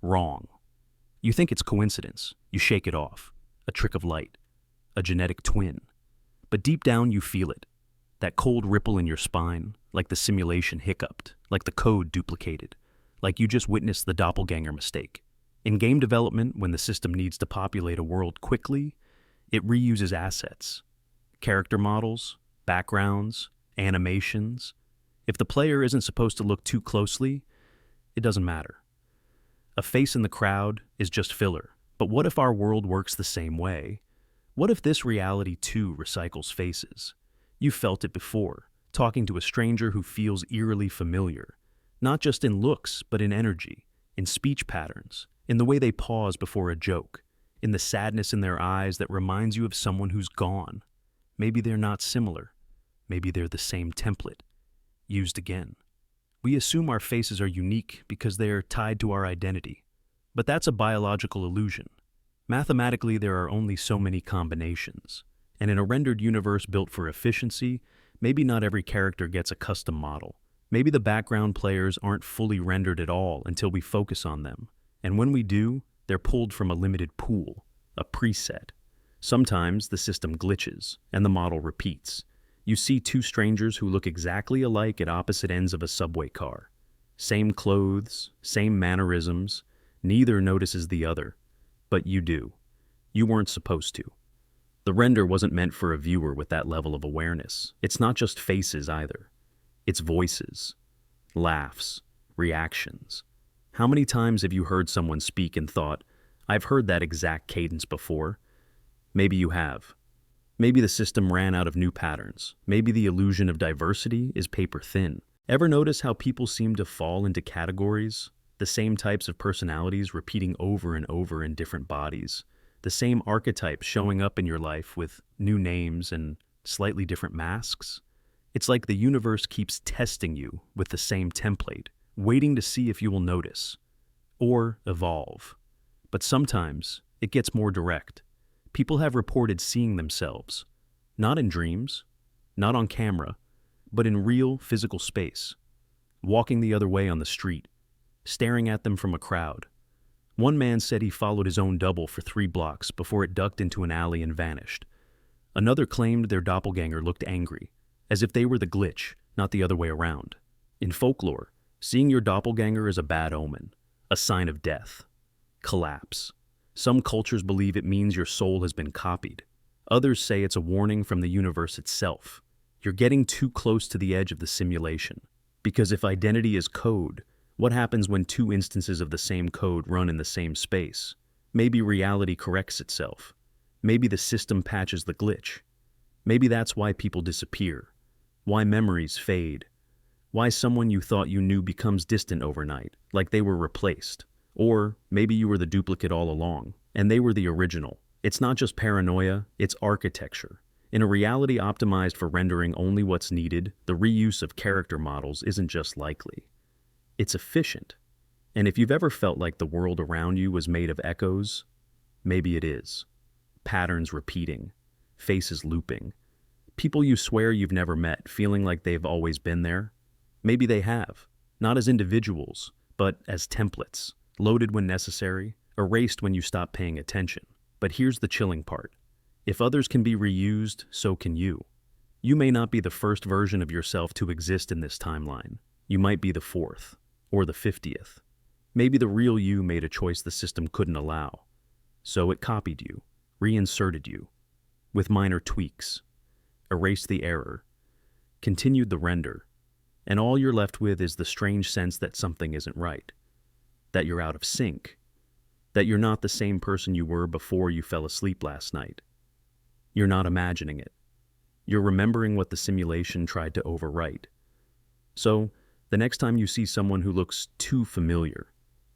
wrong. You think it's coincidence. You shake it off. A trick of light. A genetic twin. But deep down you feel it. That cold ripple in your spine, like the simulation hiccuped, like the code duplicated, like you just witnessed the doppelganger mistake. In game development, when the system needs to populate a world quickly, it reuses assets. Character models, backgrounds, animations. If the player isn't supposed to look too closely, it doesn't matter. A face in the crowd is just filler. But what if our world works the same way? What if this reality too recycles faces? You've felt it before, talking to a stranger who feels eerily familiar, not just in looks, but in energy, in speech patterns, in the way they pause before a joke, in the sadness in their eyes that reminds you of someone who's gone. Maybe they're not similar. Maybe they're the same template, used again. We assume our faces are unique because they are tied to our identity. But that's a biological illusion. Mathematically, there are only so many combinations. And in a rendered universe built for efficiency, maybe not every character gets a custom model. Maybe the background players aren't fully rendered at all until we focus on them. And when we do, they're pulled from a limited pool, a preset. Sometimes the system glitches, and the model repeats. You see two strangers who look exactly alike at opposite ends of a subway car. Same clothes, same mannerisms, neither notices the other. But you do. You weren't supposed to. The render wasn't meant for a viewer with that level of awareness. It's not just faces either. It's voices, laughs, reactions. How many times have you heard someone speak and thought, I've heard that exact cadence before? Maybe you have. Maybe the system ran out of new patterns. Maybe the illusion of diversity is paper thin. Ever notice how people seem to fall into categories? The same types of personalities repeating over and over in different bodies. The same archetypes showing up in your life with new names and slightly different masks. It's like the universe keeps testing you with the same template, waiting to see if you will notice or evolve. But sometimes it gets more direct. People have reported seeing themselves, not in dreams, not on camera, but in real physical space, walking the other way on the street, staring at them from a crowd. One man said he followed his own double for 3 blocks before it ducked into an alley and vanished. Another claimed their doppelganger looked angry, as if they were the glitch, not the other way around. In folklore, seeing your doppelganger is a bad omen, a sign of death, collapse. Some cultures believe it means your soul has been copied. Others say it's a warning from the universe itself. You're getting too close to the edge of the simulation. Because if identity is code, what happens when 2 instances of the same code run in the same space? Maybe reality corrects itself. Maybe the system patches the glitch. Maybe that's why people disappear. Why memories fade. Why someone you thought you knew becomes distant overnight, like they were replaced. Or maybe you were the duplicate all along, and they were the original. It's not just paranoia, it's architecture. In a reality optimized for rendering only what's needed, the reuse of character models isn't just likely. It's efficient. And if you've ever felt like the world around you was made of echoes, maybe it is. Patterns repeating, faces looping. People you swear you've never met feeling like they've always been there. Maybe they have, not as individuals, but as templates, loaded when necessary, erased when you stop paying attention. But here's the chilling part. If others can be reused, so can you. You may not be the first version of yourself to exist in this timeline. You might be the 4th, or the 50th. Maybe the real you made a choice the system couldn't allow. So it copied you, reinserted you, with minor tweaks, erased the error, continued the render, and all you're left with is the strange sense that something isn't right, that you're out of sync, that you're not the same person you were before you fell asleep last night. You're not imagining it. You're remembering what the simulation tried to overwrite. So, the next time you see someone who looks too familiar,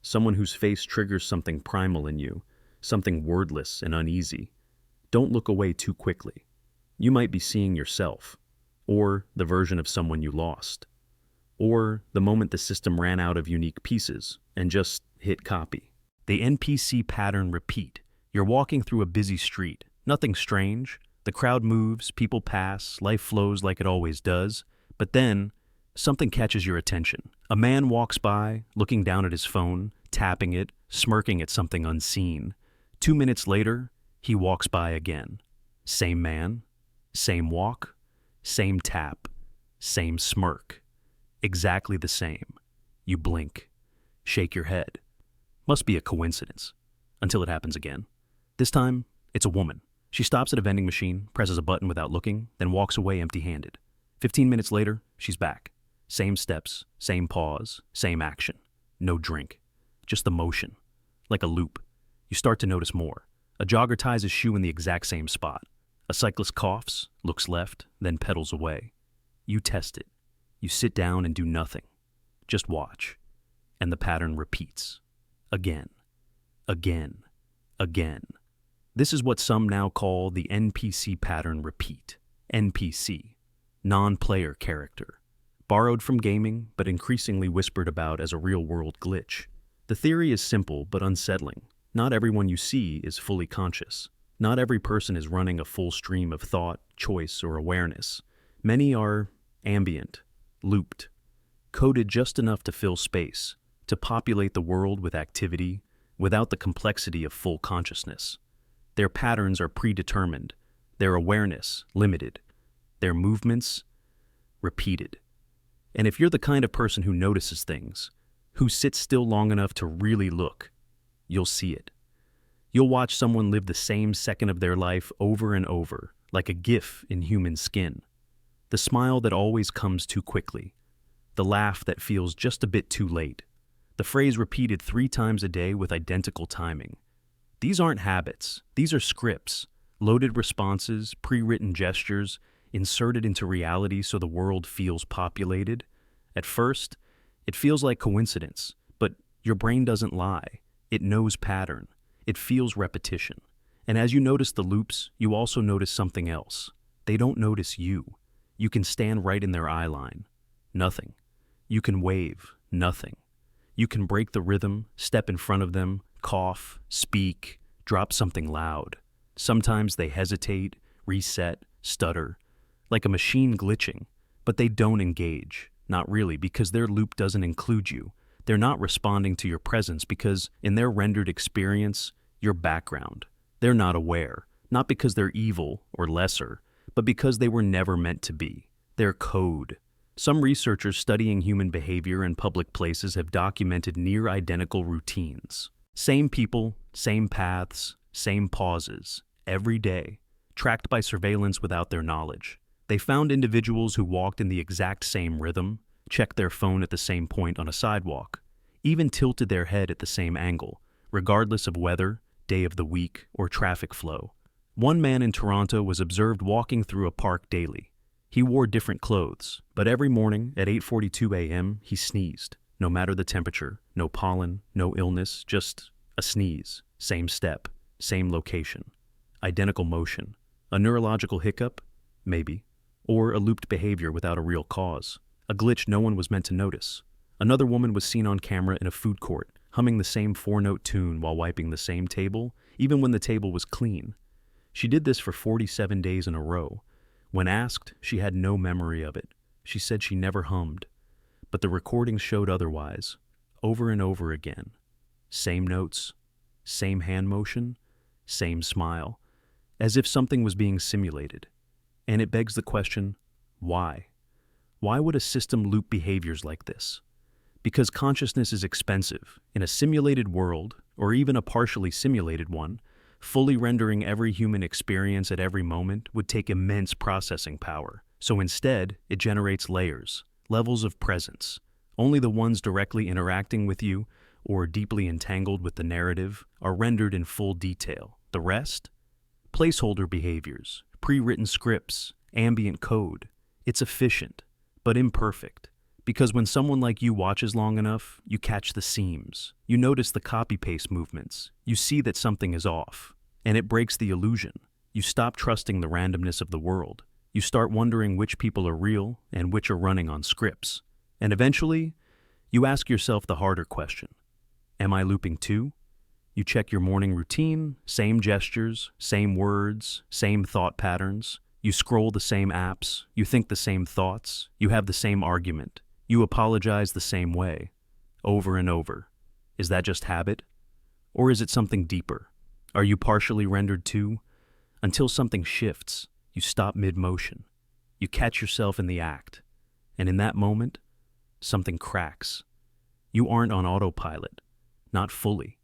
someone whose face triggers something primal in you, something wordless and uneasy, don't look away too quickly. You might be seeing yourself, or the version of someone you lost, or the moment the system ran out of unique pieces and just hit copy. The NPC Pattern Repeat. You're walking through a busy street. Nothing strange. The crowd moves, people pass, life flows like it always does. But then, something catches your attention. A man walks by, looking down at his phone, tapping it, smirking at something unseen. 2 minutes later, he walks by again. Same man, same walk, same tap, same smirk. Exactly the same. You blink, shake your head. Must be a coincidence. Until it happens again. This time, it's a woman. She stops at a vending machine, presses a button without looking, then walks away empty-handed. 15 minutes later, she's back. Same steps, same pause, same action. No drink. Just the motion. Like a loop. You start to notice more. A jogger ties his shoe in the exact same spot. A cyclist coughs, looks left, then pedals away. You test it. You sit down and do nothing. Just watch. And the pattern repeats. Again. Again. Again. This is what some now call the NPC Pattern Repeat. NPC. Non-player character. Borrowed from gaming, but increasingly whispered about as a real-world glitch. The theory is simple but unsettling. Not everyone you see is fully conscious. Not every person is running a full stream of thought, choice, or awareness. Many are ambient, looped, coded just enough to fill space, to populate the world with activity, without the complexity of full consciousness. Their patterns are predetermined, their awareness limited, their movements repeated. And if you're the kind of person who notices things, who sits still long enough to really look, you'll see it. You'll watch someone live the same second of their life over and over, like a GIF in human skin. The smile that always comes too quickly. The laugh that feels just a bit too late. The phrase repeated 3 times a day with identical timing. These aren't habits. These are scripts, loaded responses, pre-written gestures, inserted into reality so the world feels populated. At first, it feels like coincidence, but your brain doesn't lie. It knows pattern. It feels repetition. And as you notice the loops, you also notice something else. They don't notice you. You can stand right in their eye line. Nothing. You can wave. Nothing. You can break the rhythm, step in front of them, cough, speak, drop something loud. Sometimes they hesitate, reset, stutter, like a machine glitching, but they don't engage. Not really, because their loop doesn't include you. They're not responding to your presence because, in their rendered experience, you're background. They're not aware, not because they're evil or lesser, but because they were never meant to be. They're code. Some researchers studying human behavior in public places have documented near-identical routines. Same people, same paths, same pauses, every day, tracked by surveillance without their knowledge. They found individuals who walked in the exact same rhythm, checked their phone at the same point on a sidewalk, even tilted their head at the same angle, regardless of weather, day of the week, or traffic flow. One man in Toronto was observed walking through a park daily. He wore different clothes, but every morning at 8:42 a.m. he sneezed. No matter the temperature, no pollen, no illness, just a sneeze. Same step, same location. Identical motion. A neurological hiccup? Maybe. Or a looped behavior without a real cause. A glitch no one was meant to notice. Another woman was seen on camera in a food court, humming the same 4-note tune while wiping the same table, even when the table was clean. She did this for 47 days in a row. When asked, she had no memory of it. She said she never hummed. But the recordings showed otherwise, over and over again. Same notes, same hand motion, same smile, as if something was being simulated. And it begs the question, why? Why would a system loop behaviors like this? Because consciousness is expensive. In a simulated world, or even a partially simulated one, fully rendering every human experience at every moment would take immense processing power. So instead, it generates layers, levels of presence. Only the ones directly interacting with you, or deeply entangled with the narrative, are rendered in full detail. The rest? Placeholder behaviors, pre-written scripts, ambient code. It's efficient, but imperfect. Because when someone like you watches long enough, you catch the seams. You notice the copy-paste movements. You see that something is off. And it breaks the illusion. You stop trusting the randomness of the world. You start wondering which people are real and which are running on scripts. And eventually, you ask yourself the harder question. Am I looping too? You check your morning routine, same gestures, same words, same thought patterns. You scroll the same apps, you think the same thoughts, you have the same argument. You apologize the same way, over and over. Is that just habit? Or is it something deeper? Are you partially rendered too? Until something shifts, you stop mid-motion. You catch yourself in the act. And in that moment, something cracks. You aren't on autopilot. Not fully.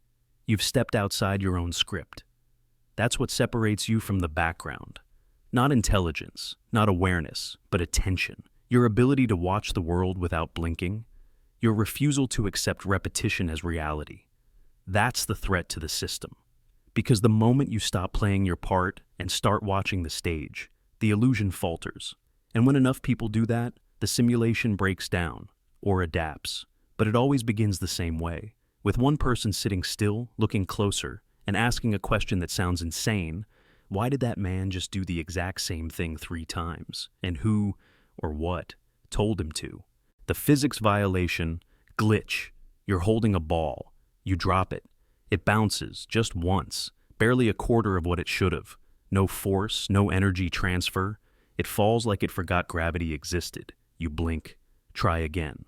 You've stepped outside your own script. That's what separates you from the background. Not intelligence, not awareness, but attention. Your ability to watch the world without blinking. Your refusal to accept repetition as reality. That's the threat to the system. Because the moment you stop playing your part and start watching the stage, the illusion falters. And when enough people do that, the simulation breaks down, or adapts. But it always begins the same way, with one person sitting still, looking closer, and asking a question that sounds insane. Why did that man just do the exact same thing 3 times? And who, or what, told him to? The physics violation, glitch. You're holding a ball. You drop it. It bounces, just once, barely a quarter of what it should have. No force, no energy transfer. It falls like it forgot gravity existed. You blink. Try again.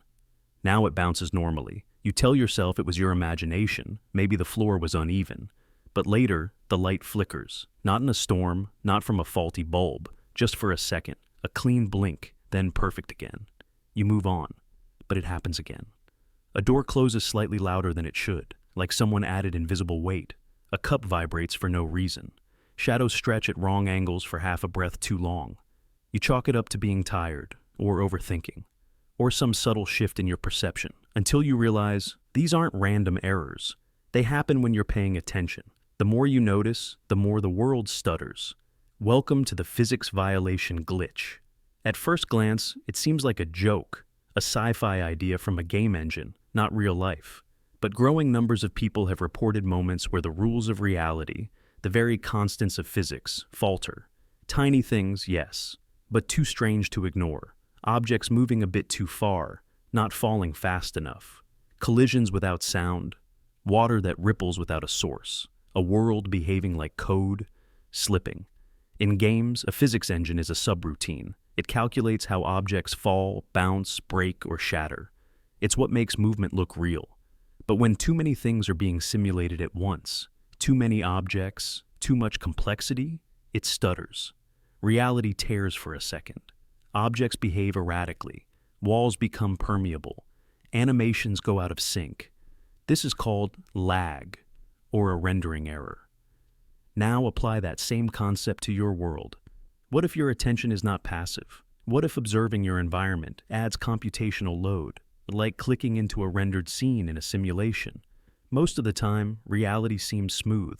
Now it bounces normally. You tell yourself it was your imagination, maybe the floor was uneven. But later, the light flickers. Not in a storm, not from a faulty bulb. Just for a second. A clean blink, then perfect again. You move on. But it happens again. A door closes slightly louder than it should. Like someone added invisible weight. A cup vibrates for no reason. Shadows stretch at wrong angles for half a breath too long. You chalk it up to being tired, or overthinking, or some subtle shift in your perception, until you realize these aren't random errors. They happen when you're paying attention. The more you notice, the more the world stutters. Welcome to the physics violation glitch. At first glance, it seems like a joke, a sci-fi idea from a game engine, not real life. But growing numbers of people have reported moments where the rules of reality, the very constants of physics, falter. Tiny things, yes, but too strange to ignore. Objects moving a bit too far, not falling fast enough. Collisions without sound. Water that ripples without a source. A world behaving like code, slipping. In games, a physics engine is a subroutine. It calculates how objects fall, bounce, break, or shatter. It's what makes movement look real. But when too many things are being simulated at once, too many objects, too much complexity, it stutters. Reality tears for a second. Objects behave erratically. Walls become permeable. Animations go out of sync. This is called lag, or a rendering error. Now apply that same concept to your world. What if your attention is not passive? What if observing your environment adds computational load? Like clicking into a rendered scene in a simulation. Most of the time, reality seems smooth.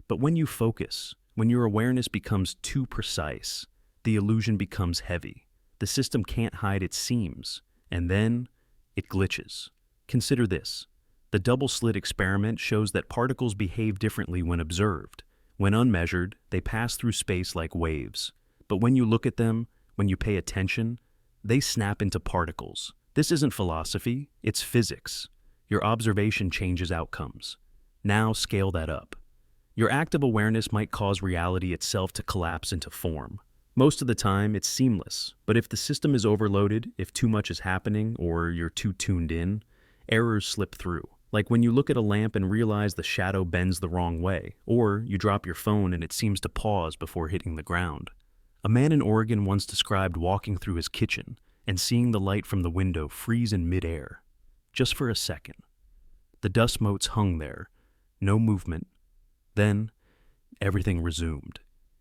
But when you focus, when your awareness becomes too precise, the illusion becomes heavy. The system can't hide its seams, and then it glitches. Consider this. The double-slit experiment shows that particles behave differently when observed. When unmeasured, they pass through space like waves. But when you look at them, when you pay attention, they snap into particles. This isn't philosophy, it's physics. Your observation changes outcomes. Now scale that up. Your active awareness might cause reality itself to collapse into form. Most of the time, it's seamless, but if the system is overloaded, if too much is happening, or you're too tuned in, errors slip through. Like when you look at a lamp and realize the shadow bends the wrong way, or you drop your phone and it seems to pause before hitting the ground. A man in Oregon once described walking through his kitchen and seeing the light from the window freeze in midair, just for a second. The dust motes hung there, no movement. Then, everything resumed.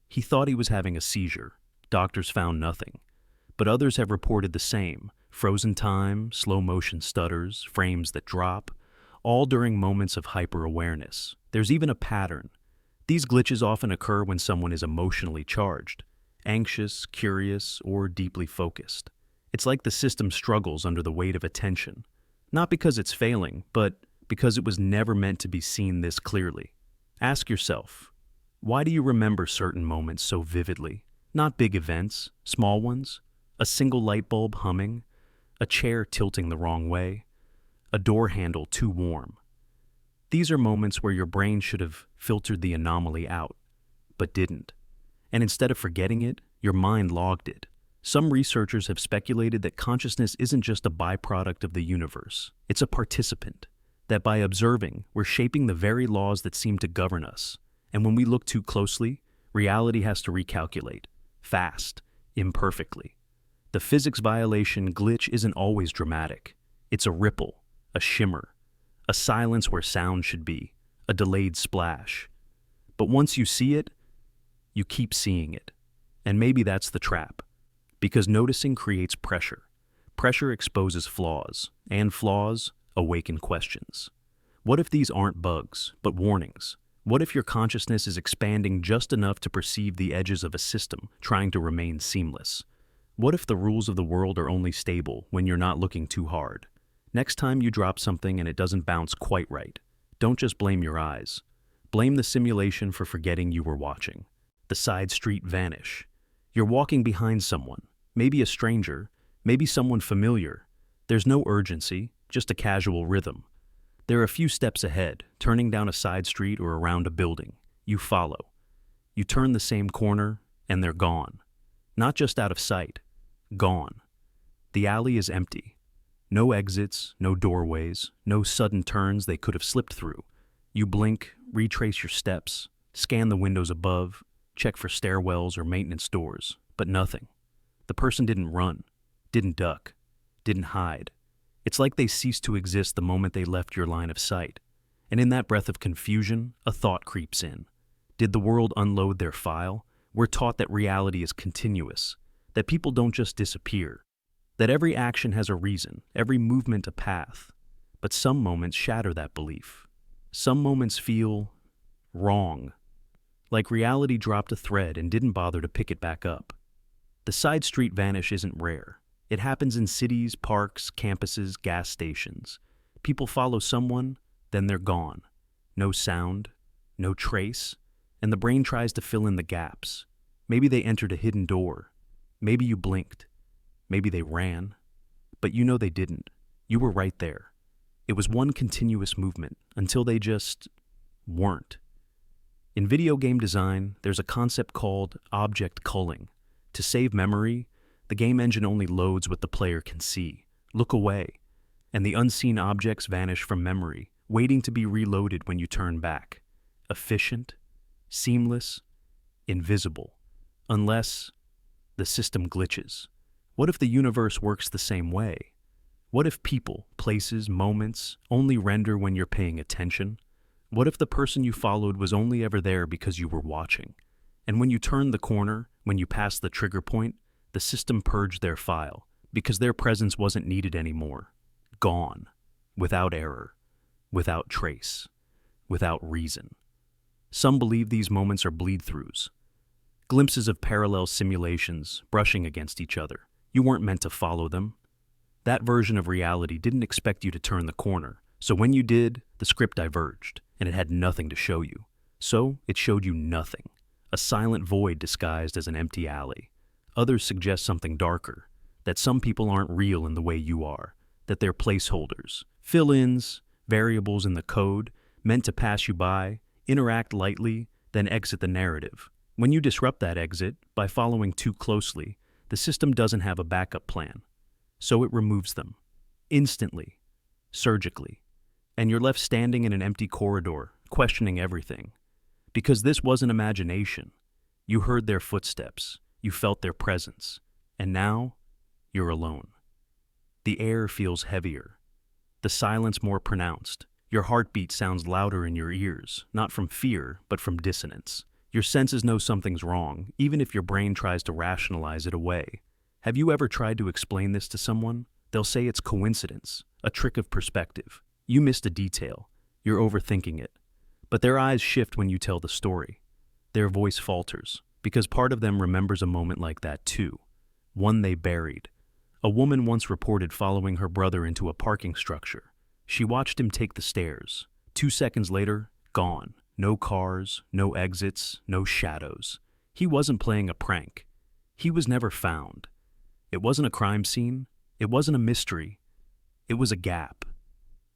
He thought he was having a seizure. Doctors found nothing. But others have reported the same. Frozen time, slow motion stutters, frames that drop, all during moments of hyper-awareness. There's even a pattern. These glitches often occur when someone is emotionally charged, anxious, curious, or deeply focused. It's like the system struggles under the weight of attention. Not because it's failing, but because it was never meant to be seen this clearly. Ask yourself, why do you remember certain moments so vividly? Not big events, small ones, a single light bulb humming, a chair tilting the wrong way, a door handle too warm. These are moments where your brain should have filtered the anomaly out, but didn't. And instead of forgetting it, your mind logged it. Some researchers have speculated that consciousness isn't just a byproduct of the universe, it's a participant. That by observing, we're shaping the very laws that seem to govern us. And when we look too closely, reality has to recalculate. Fast, imperfectly. The physics violation glitch isn't always dramatic. It's a ripple, a shimmer, a silence where sound should be, a delayed splash. But once you see it, you keep seeing it. And maybe that's the trap. Because noticing creates pressure. Pressure exposes flaws, and flaws awaken questions. What if these aren't bugs, but warnings? What if your consciousness is expanding just enough to perceive the edges of a system trying to remain seamless? What if the rules of the world are only stable when you're not looking too hard? Next time you drop something and it doesn't bounce quite right, don't just blame your eyes. Blame the simulation for forgetting you were watching. The side street vanish. You're walking behind someone, maybe a stranger, maybe someone familiar. There's no urgency, just a casual rhythm. They're a few steps ahead, turning down a side street or around a building. You follow. You turn the same corner, and they're gone. Not just out of sight, gone. The alley is empty. No exits, no doorways, no sudden turns they could have slipped through. You blink, retrace your steps, scan the windows above, check for stairwells or maintenance doors, but nothing. The person didn't run, didn't duck, didn't hide. It's like they ceased to exist the moment they left your line of sight. And in that breath of confusion, a thought creeps in. Did the world unload their file? We're taught that reality is continuous, that people don't just disappear, that every action has a reason, every movement a path. But some moments shatter that belief. Some moments feel wrong, like reality dropped a thread and didn't bother to pick it back up. The side street vanish isn't rare. It happens in cities, parks, campuses, gas stations. People follow someone, then they're gone. No sound, no trace, and the brain tries to fill in the gaps. Maybe they entered a hidden door. Maybe you blinked. Maybe they ran. But you know they didn't. You were right there. It was one continuous movement until they just weren't. In video game design, there's a concept called object culling. To save memory, the game engine only loads what the player can see. Look away, and the unseen objects vanish from memory, waiting to be reloaded when you turn back. Efficient, seamless, invisible. Unless the system glitches. What if the universe works the same way? What if people, places, moments only render when you're paying attention? What if the person you followed was only ever there because you were watching? And when you turned the corner, when you passed the trigger point, the system purged their file because their presence wasn't needed anymore. Gone. Without error. Without trace. Without reason. Some believe these moments are bleed-throughs. Glimpses of parallel simulations brushing against each other. You weren't meant to follow them. That version of reality didn't expect you to turn the corner. So when you did, the script diverged, and it had nothing to show you. So it showed you nothing. A silent void disguised as an empty alley. Others suggest something darker, that some people aren't real in the way you are, that they're placeholders, fill-ins, variables in the code, meant to pass you by, interact lightly, then exit the narrative. When you disrupt that exit by following too closely, the system doesn't have a backup plan. So it removes them. Instantly. Surgically. And you're left standing in an empty corridor, questioning everything. Because this wasn't imagination. You heard their footsteps. You felt their presence. And now, you're alone. The air feels heavier. The silence more pronounced. Your heartbeat sounds louder in your ears, not from fear, but from dissonance. Your senses know something's wrong, even if your brain tries to rationalize it away. Have you ever tried to explain this to someone? They'll say it's coincidence, a trick of perspective. You missed a detail. You're overthinking it. But their eyes shift when you tell the story. Their voice falters, because part of them remembers a moment like that too. One they buried. A woman once reported following her brother into a parking structure. She watched him take the stairs. 2 seconds later, gone. No cars, no exits, no shadows. He wasn't playing a prank. He was never found. It wasn't a crime scene. It wasn't a mystery. It was a gap.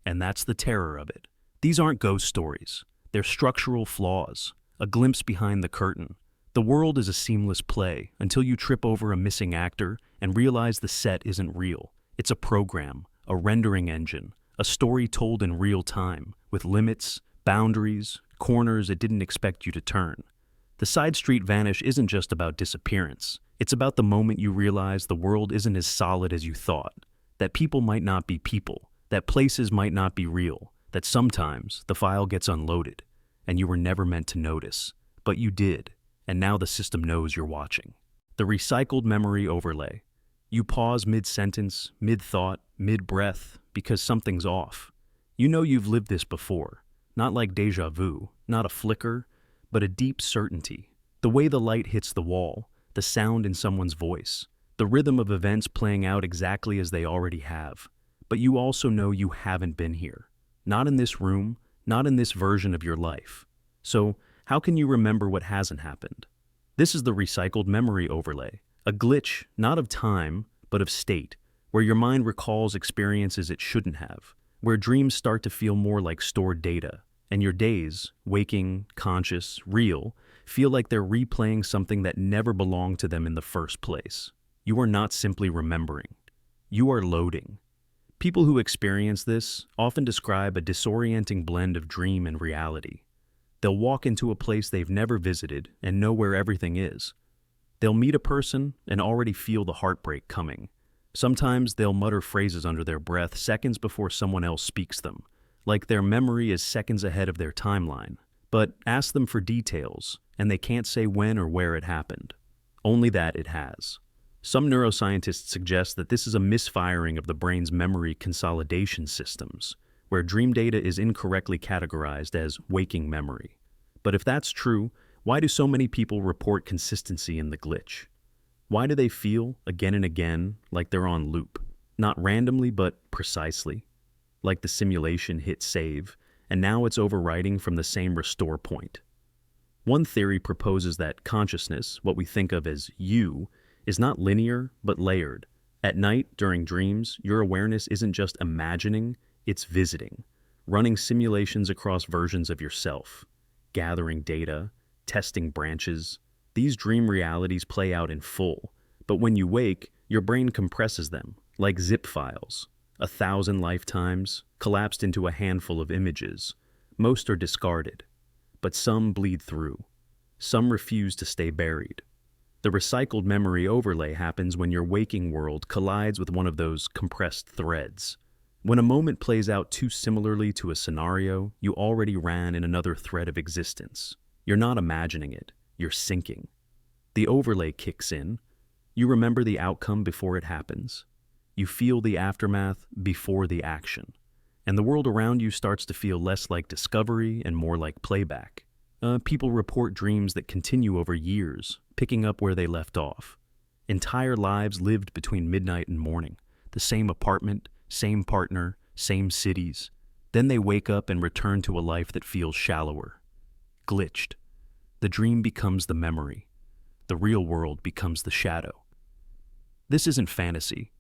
And that's the terror of it. These aren't ghost stories. They're structural flaws, a glimpse behind the curtain. The world is a seamless play until you trip over a missing actor and realize the set isn't real. It's a program, a rendering engine, a story told in real time, with limits, boundaries, corners it didn't expect you to turn. The side street vanish isn't just about disappearance. It's about the moment you realize the world isn't as solid as you thought, that people might not be people, that places might not be real, that sometimes the file gets unloaded, and you were never meant to notice. But you did, and now the system knows you're watching. The recycled memory overlay. You pause mid-sentence, mid-thought, mid-breath, because something's off. You know you've lived this before, not like déjà vu, not a flicker, but a deep certainty. The way the light hits the wall, the sound in someone's voice, the rhythm of events playing out exactly as they already have. But you also know you haven't been here. Not in this room, not in this version of your life. So, how can you remember what hasn't happened? This is the recycled memory overlay, a glitch not of time, but of state, where your mind recalls experiences it shouldn't have, where dreams start to feel more like stored data, and your days, waking, conscious, real, feel like they're replaying something that never belonged to them in the first place. You are not simply remembering. You are loading. People who experience this often describe a disorienting blend of dream and reality. They'll walk into a place they've never visited and know where everything is. They'll meet a person and already feel the heartbreak coming. Sometimes they'll mutter phrases under their breath seconds before someone else speaks them, like their memory is seconds ahead of their timeline. But ask them for details, and they can't say when or where it happened. Only that it has. Some neuroscientists suggest that this is a misfiring of the brain's memory consolidation systems, where dream data is incorrectly categorized as waking memory. But if that's true, why do so many people report consistency in the glitch? Why do they feel, again and again, like they're on loop? Not randomly, but precisely. Like the simulation hit save, and now it's overwriting from the same restore point. One theory proposes that consciousness, what we think of as you, is not linear, but layered. At night, during dreams, your awareness isn't just imagining, it's visiting, running simulations across versions of yourself, gathering data, testing branches. These dream realities play out in full, but when you wake, your brain compresses them, like zip files. 1,000 lifetimes, collapsed into a handful of images. Most are discarded, but some bleed through. Some refuse to stay buried. The recycled memory overlay happens when your waking world collides with one of those compressed threads. When a moment plays out too similarly to a scenario you already ran in another thread of existence. You're not imagining it, you're syncing. The overlay kicks in. You remember the outcome before it happens. You feel the aftermath before the action. And the world around you starts to feel less like discovery and more like playback. People report dreams that continue over years, picking up where they left off. Entire lives lived between midnight and morning. The same apartment, same partner, same cities. Then they wake up and return to a life that feels shallower. Glitched. The dream becomes the memory. The real world becomes the shadow. This isn't fantasy.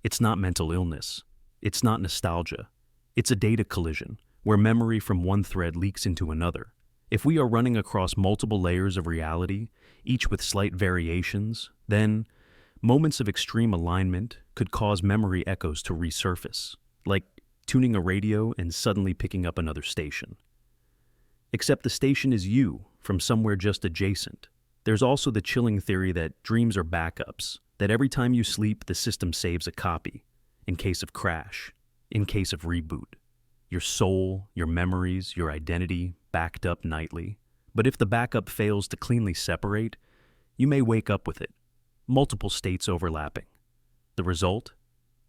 It's not mental illness. It's not nostalgia. It's a data collision, where memory from one thread leaks into another. If we are running across multiple layers of reality, each with slight variations, then moments of extreme alignment could cause memory echoes to resurface, like tuning a radio and suddenly picking up another station. Except the station is you, from somewhere just adjacent. There's also the chilling theory that dreams are backups, that every time you sleep, the system saves a copy, in case of crash, in case of reboot. Your soul, your memories, your identity, backed up nightly. But if the backup fails to cleanly separate, you may wake up with it, multiple states overlapping. The result?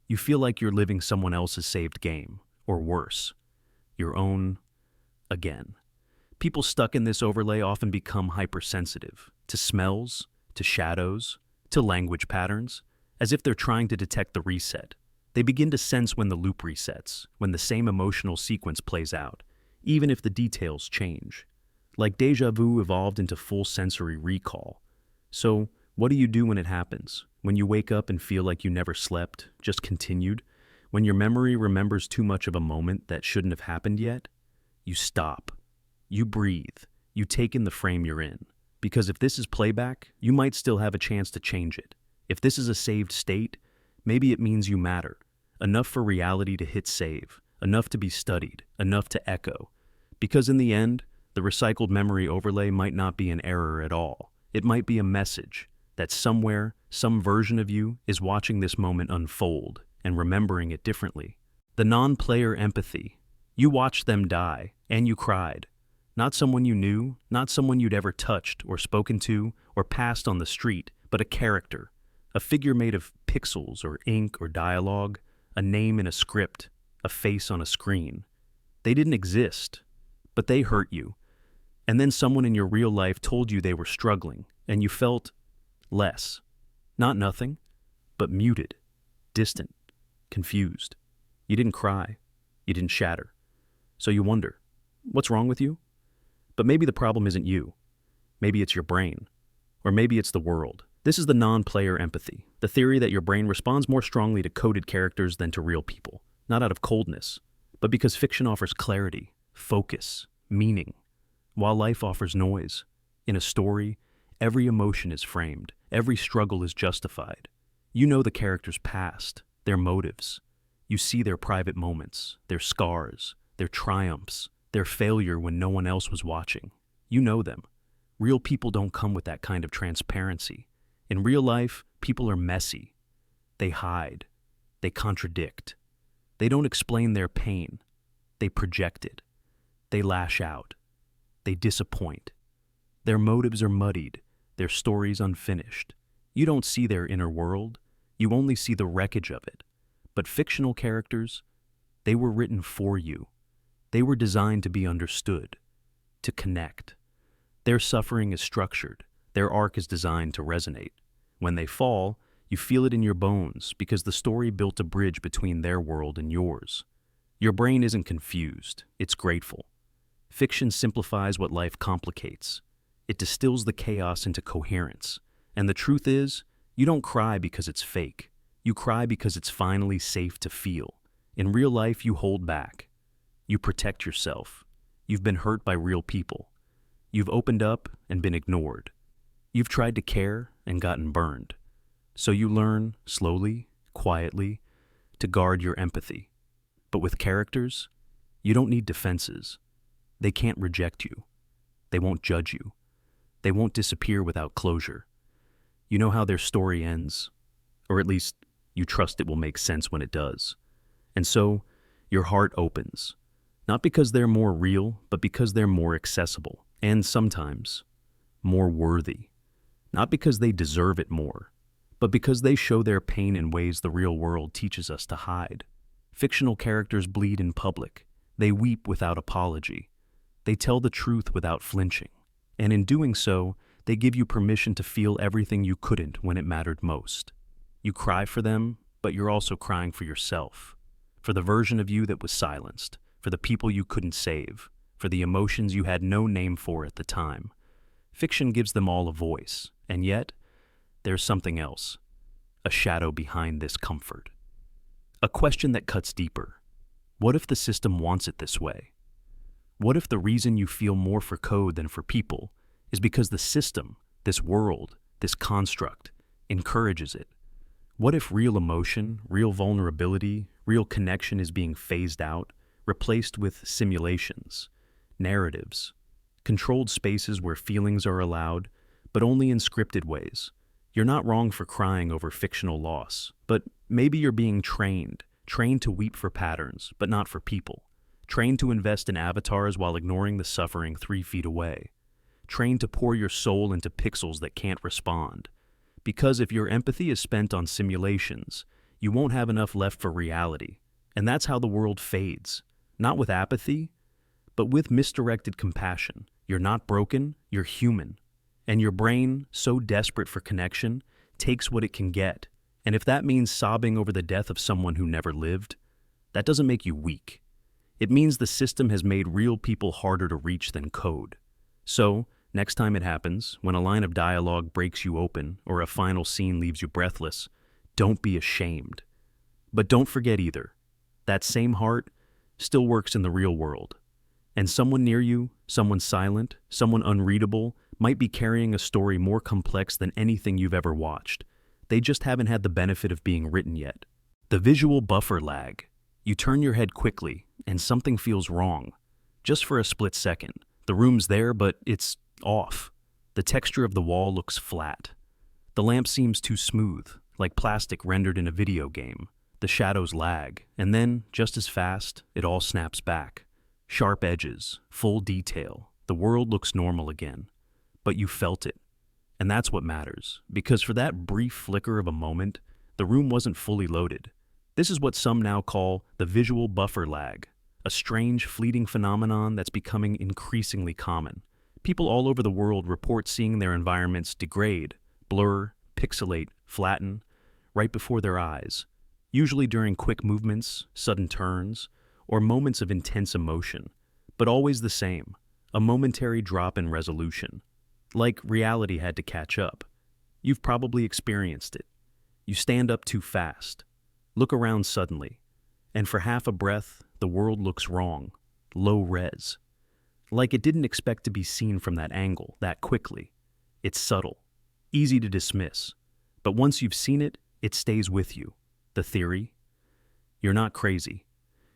You feel like you're living someone else's saved game, or worse, your own again. People stuck in this overlay often become hypersensitive to smells, to shadows, to language patterns, as if they're trying to detect the reset. They begin to sense when the loop resets, when the same emotional sequence plays out, even if the details change. Like déjà vu evolved into full sensory recall. So, what do you do when it happens? When you wake up and feel like you never slept, just continued? When your memory remembers too much of a moment that shouldn't have happened yet? You stop. You breathe. You take in the frame you're in. Because if this is playback, you might still have a chance to change it. If this is a saved state, maybe it means you matter. Enough for reality to hit save. enough to be studied, enough to echo. Because in the end, the recycled memory overlay might not be an error at all. It might be a message that somewhere, some version of you is watching this moment unfold and remembering it differently. The non-player empathy. You watched them die, and you cried. Not someone you knew, not someone you'd ever touched or spoken to or passed on the street, but a character, a figure made of pixels or ink or dialogue, a name in a script, a face on a screen. They didn't exist, but they hurt you. And then someone in your real life told you they were struggling, and you felt less. Not nothing, but muted, distant, confused. You didn't cry. You didn't shatter. So you wonder, what's wrong with you? But maybe the problem isn't you. Maybe it's your brain. Or maybe it's the world. This is the non-player empathy, the theory that your brain responds more strongly to coded characters than to real people, not out of coldness, but because fiction offers clarity, focus, meaning, while life offers noise. In a story, every emotion is framed, every struggle is justified. You know the character's past, their motives. You see their private moments, their scars, their triumphs, their failure when no one else was watching. You know them. Real people don't come with that kind of transparency. In real life, people are messy. They hide. They contradict. They don't explain their pain. They project it. They lash out. They disappoint. Their motives are muddied, their stories unfinished. You don't see their inner world. You only see the wreckage of it. But fictional characters, they were written for you. They were designed to be understood, to connect. Their suffering is structured. Their arc is designed to resonate. When they fall, you feel it in your bones because the story built a bridge between their world and yours. Your brain isn't confused, it's grateful. Fiction simplifies what life complicates. It distills the chaos into coherence. And the truth is, you don't cry because it's fake. You cry because it's finally safe to feel. In real life, you hold back. You protect yourself. You've been hurt by real people. You've opened up and been ignored. You've tried to care and gotten burned. So you learn, slowly, quietly, to guard your empathy. But with characters, you don't need defenses. They can't reject you. They won't judge you. They won't disappear without closure. You know how their story ends, or at least you trust it will make sense when it does. And so, your heart opens, not because they're more real, but because they're more accessible, and sometimes more worthy. Not because they deserve it more, but because they show their pain in ways the real world teaches us to hide. Fictional characters bleed in public. They weep without apology. They tell the truth without flinching. And in doing so, they give you permission to feel everything you couldn't when it mattered most. You cry for them, but you're also crying for yourself. For the version of you that was silenced. For the people you couldn't save. For the emotions you had no name for at the time. Fiction gives them all a voice. And yet, there's something else. A shadow behind this comfort. A question that cuts deeper. What if the system wants it this way? What if the reason you feel more for code than for people is because the system, this world, this construct, encourages it? What if real emotion, real vulnerability, real connection is being phased out, replaced with simulations, narratives, controlled spaces where feelings are allowed, but only in scripted ways? You're not wrong for crying over fictional loss, but maybe you're being trained to weep for patterns, but not for people. Trained to invest in avatars while ignoring the suffering 3 feet away. Trained to pour your soul into pixels that can't respond. Because if your empathy is spent on simulations, you won't have enough left for reality. And that's how the world fades. Not with apathy, but with misdirected compassion. You're not broken, you're human. And your brain, so desperate for connection, takes what it can get. And if that means sobbing over the death of someone who never lived, that doesn't make you weak. It means the system has made real people harder to reach than code. So, next time it happens, when a line of dialogue breaks you open or a final scene leaves you breathless, don't be ashamed. But don't forget either, that same heart still works in the real world. And someone near you, someone silent, someone unreadable, might be carrying a story more complex than anything you've ever watched. They just haven't had the benefit of being written yet. The visual buffer lag. You turn your head quickly, and something feels wrong. Just for a split second. The room's there, but it's off. The texture of the wall looks flat. The lamp seems too smooth, like plastic rendered in a video game. The shadows lag, and then, just as fast, it all snaps back. Sharp edges, full detail. The world looks normal again. But you felt it. And that's what matters, because for that brief flicker of a moment, the room wasn't fully loaded. This is what some now call the visual buffer lag, a strange, fleeting phenomenon that's becoming increasingly common. People all over the world report seeing their environments degrade, blur, pixelate, flatten, right before their eyes, usually during quick movements, sudden turns, or moments of intense emotion, but always the same, a momentary drop in resolution. Like reality had to catch up. You've probably experienced it. You stand up too fast, look around suddenly, and for half a breath, the world looks wrong, low res. Like it didn't expect to be seen from that angle, that quickly. It's subtle, easy to dismiss, but once you've seen it, it stays with you. The theory? You're not crazy.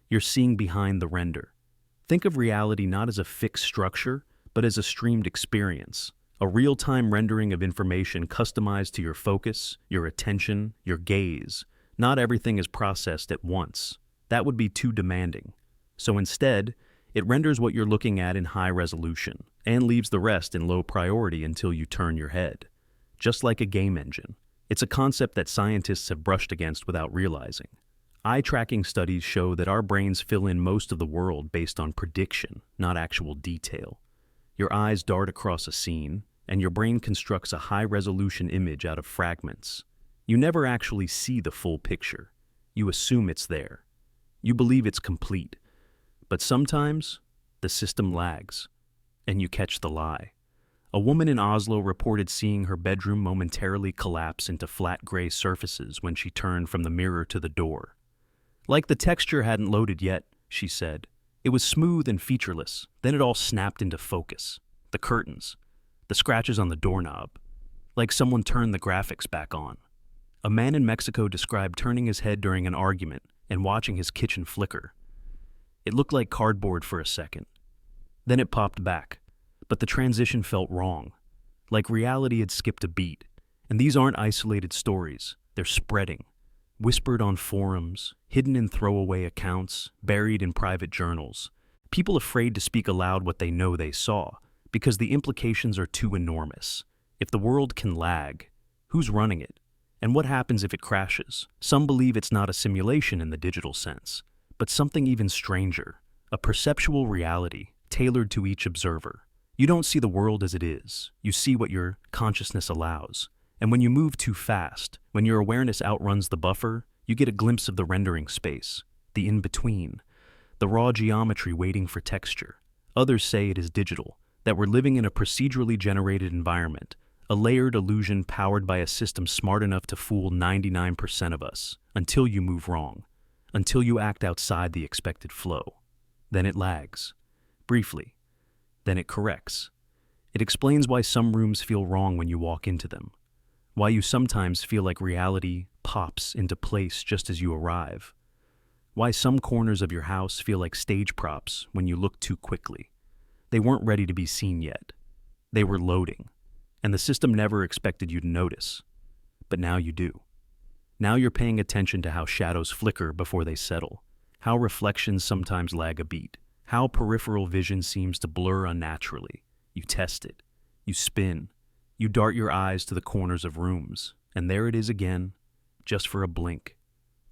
You're seeing behind the render. Think of reality not as a fixed structure, but as a streamed experience. A real-time rendering of information customized to your focus, your attention, your gaze. Not everything is processed at once. That would be too demanding. So instead, it renders what you're looking at in high resolution and leaves the rest in low priority until you turn your head. Just like a game engine. It's a concept that scientists have brushed against without realizing. Eye-tracking studies show that our brains fill in most of the world based on prediction, not actual detail. Your eyes dart across a scene, and your brain constructs a high-resolution image out of fragments. You never actually see the full picture. You assume it's there. You believe it's complete. But sometimes, the system lags, and you catch the lie. A woman in Oslo reported seeing her bedroom momentarily collapse into flat gray surfaces when she turned from the mirror to the door. Like the texture hadn't loaded yet, she said. It was smooth and featureless, then it all snapped into focus. The curtains, the scratches on the doorknob, like someone turned the graphics back on. A man in Mexico described turning his head during an argument and watching his kitchen flicker. It looked like cardboard for a second. Then it popped back, but the transition felt wrong, like reality had skipped a beat. And these aren't isolated stories, they're spreading. Whispered on forums, hidden in throwaway accounts, buried in private journals. People afraid to speak aloud what they know they saw, because the implications are too enormous. If the world can lag, who's running it? And what happens if it crashes? Some believe it's not a simulation in the digital sense, but something even stranger, a perceptual reality tailored to each observer. You don't see the world as it is, you see what your consciousness allows. And when you move too fast, when your awareness outruns the buffer, you get a glimpse of the rendering space, the in-between, the raw geometry waiting for texture. Others say it is digital, that we're living in a procedurally generated environment, a layered illusion powered by a system smart enough to fool 99% of us, until you move wrong, until you act outside the expected flow. Then it lags, briefly. Then it corrects. It explains why some rooms feel wrong when you walk into them, why you sometimes feel like reality pops into place just as you arrive, why some corners of your house feel like stage props when you look too quickly. They weren't ready to be seen yet. They were loading, and the system never expected you to notice. But now you do. Now you're paying attention to how shadows flicker before they settle, how reflections sometimes lag a beat, how peripheral vision seems to blur unnaturally. You test it. You spin. You dart your eyes to the corners of rooms, and there it is again, just for a blink.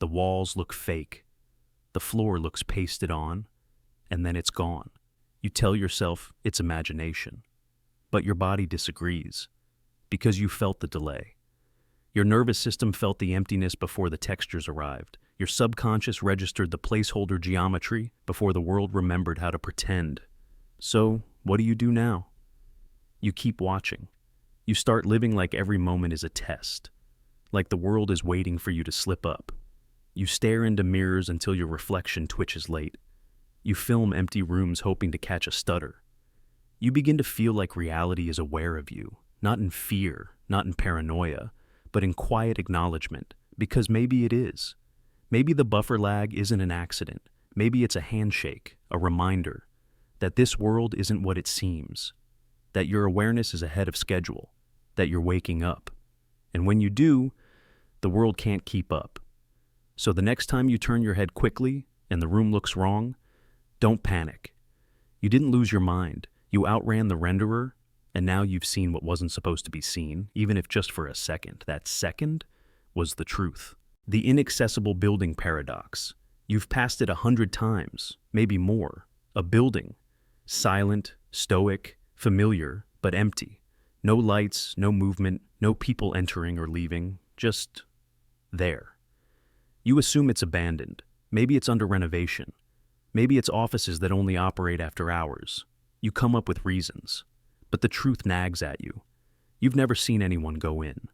The walls look fake. The floor looks pasted on, and then it's gone. You tell yourself it's imagination, but your body disagrees, because you felt the delay. Your nervous system felt the emptiness before the textures arrived. Your subconscious registered the placeholder geometry before the world remembered how to pretend. So, what do you do now? You keep watching. You start living like every moment is a test, like the world is waiting for you to slip up. You stare into mirrors until your reflection twitches late. You film empty rooms hoping to catch a stutter. You begin to feel like reality is aware of you, not in fear, not in paranoia, but in quiet acknowledgement, because maybe it is. Maybe the buffer lag isn't an accident. Maybe it's a handshake, a reminder that this world isn't what it seems, that your awareness is ahead of schedule, that you're waking up. And when you do, the world can't keep up. So the next time you turn your head quickly and the room looks wrong, don't panic. You didn't lose your mind. You outran the renderer, and now you've seen what wasn't supposed to be seen, even if just for a second. That second was the truth. The inaccessible building paradox. You've passed it 100 times, maybe more. A building, silent, stoic, familiar, but empty. No lights, no movement, no people entering or leaving, just there. You assume it's abandoned. Maybe it's under renovation. Maybe it's offices that only operate after hours. You come up with reasons. But the truth nags at you. You've never seen anyone go in.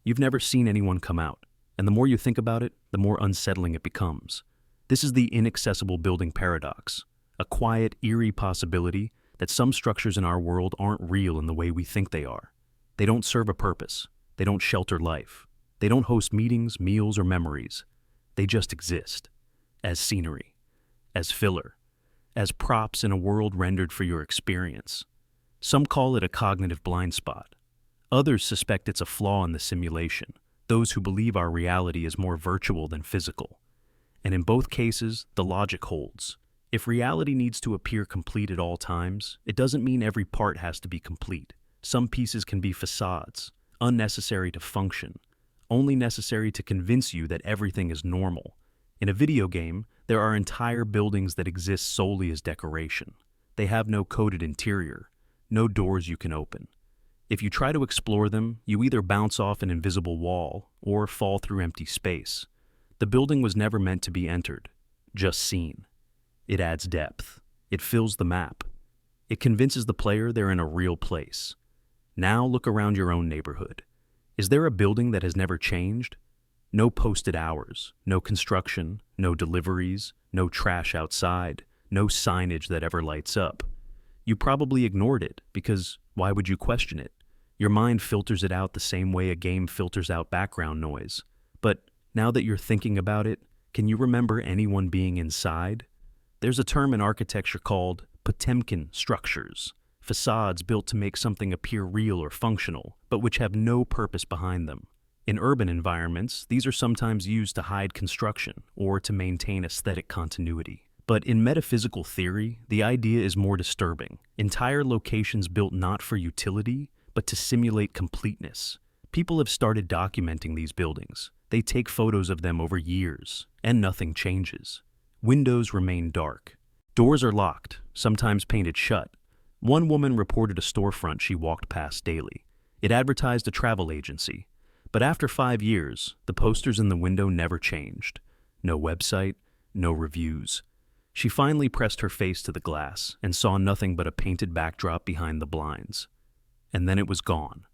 You've never seen anyone come out. And the more you think about it, the more unsettling it becomes. This is the inaccessible building paradox, a quiet, eerie possibility that some structures in our world aren't real in the way we think they are. They don't serve a purpose. They don't shelter life. They don't host meetings, meals, or memories. They just exist. As scenery. As filler. As props in a world rendered for your experience. Some call it a cognitive blind spot. Others suspect it's a flaw in the simulation, those who believe our reality is more virtual than physical. And in both cases, the logic holds. If reality needs to appear complete at all times, it doesn't mean every part has to be complete. Some pieces can be facades, unnecessary to function, only necessary to convince you that everything is normal. In a video game, there are entire buildings that exist solely as decoration. They have no coded interior, no doors you can open. If you try to explore them, you either bounce off an invisible wall or fall through empty space. The building was never meant to be entered, just seen. It adds depth. It fills the map. It convinces the player they're in a real place. Now look around your own neighborhood. Is there a building that has never changed? No posted hours, no construction, no deliveries, no trash outside, no signage that ever lights up. You probably ignored it because why would you question it? Your mind filters it out the same way a game filters out background noise. But now that you're thinking about it, can you remember anyone being inside? There's a term in architecture called Potemkin structures, facades built to make something appear real or functional, but which have no purpose behind them. In urban environments, these are sometimes used to hide construction or to maintain aesthetic continuity. But in metaphysical theory, the idea is more disturbing. Entire locations built not for utility, but to simulate completeness. People have started documenting these buildings. They take photos of them over years, and nothing changes. Windows remain dark. Doors are locked, sometimes painted shut. One woman reported a storefront she walked past daily. It advertised a travel agency. But after 5 years, the posters in the window never changed. No website, no reviews. She finally pressed her face to the glass and saw nothing but a painted backdrop behind the blinds. And then it was gone.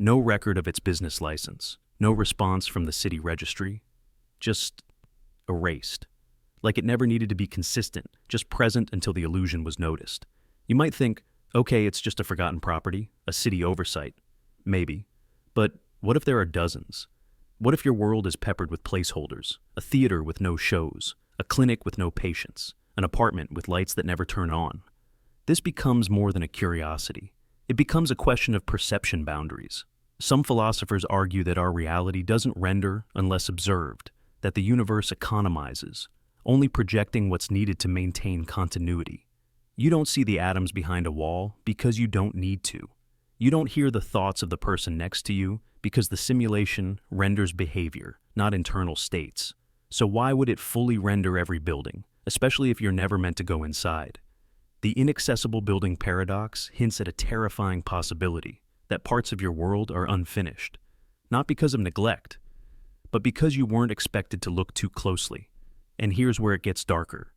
No record of its business license. No response from the city registry. Just erased. Like it never needed to be consistent, just present until the illusion was noticed. You might think, okay, it's just a forgotten property, a city oversight. Maybe. But what if there are dozens? What if your world is peppered with placeholders, a theater with no shows, a clinic with no patients, an apartment with lights that never turn on? This becomes more than a curiosity. It becomes a question of perception boundaries. Some philosophers argue that our reality doesn't render unless observed, that the universe economizes, only projecting what's needed to maintain continuity. You don't see the atoms behind a wall because you don't need to. You don't hear the thoughts of the person next to you because the simulation renders behavior, not internal states. So why would it fully render every building, especially if you're never meant to go inside? The inaccessible building paradox hints at a terrifying possibility that parts of your world are unfinished, not because of neglect, but because you weren't expected to look too closely. And here's where it gets darker.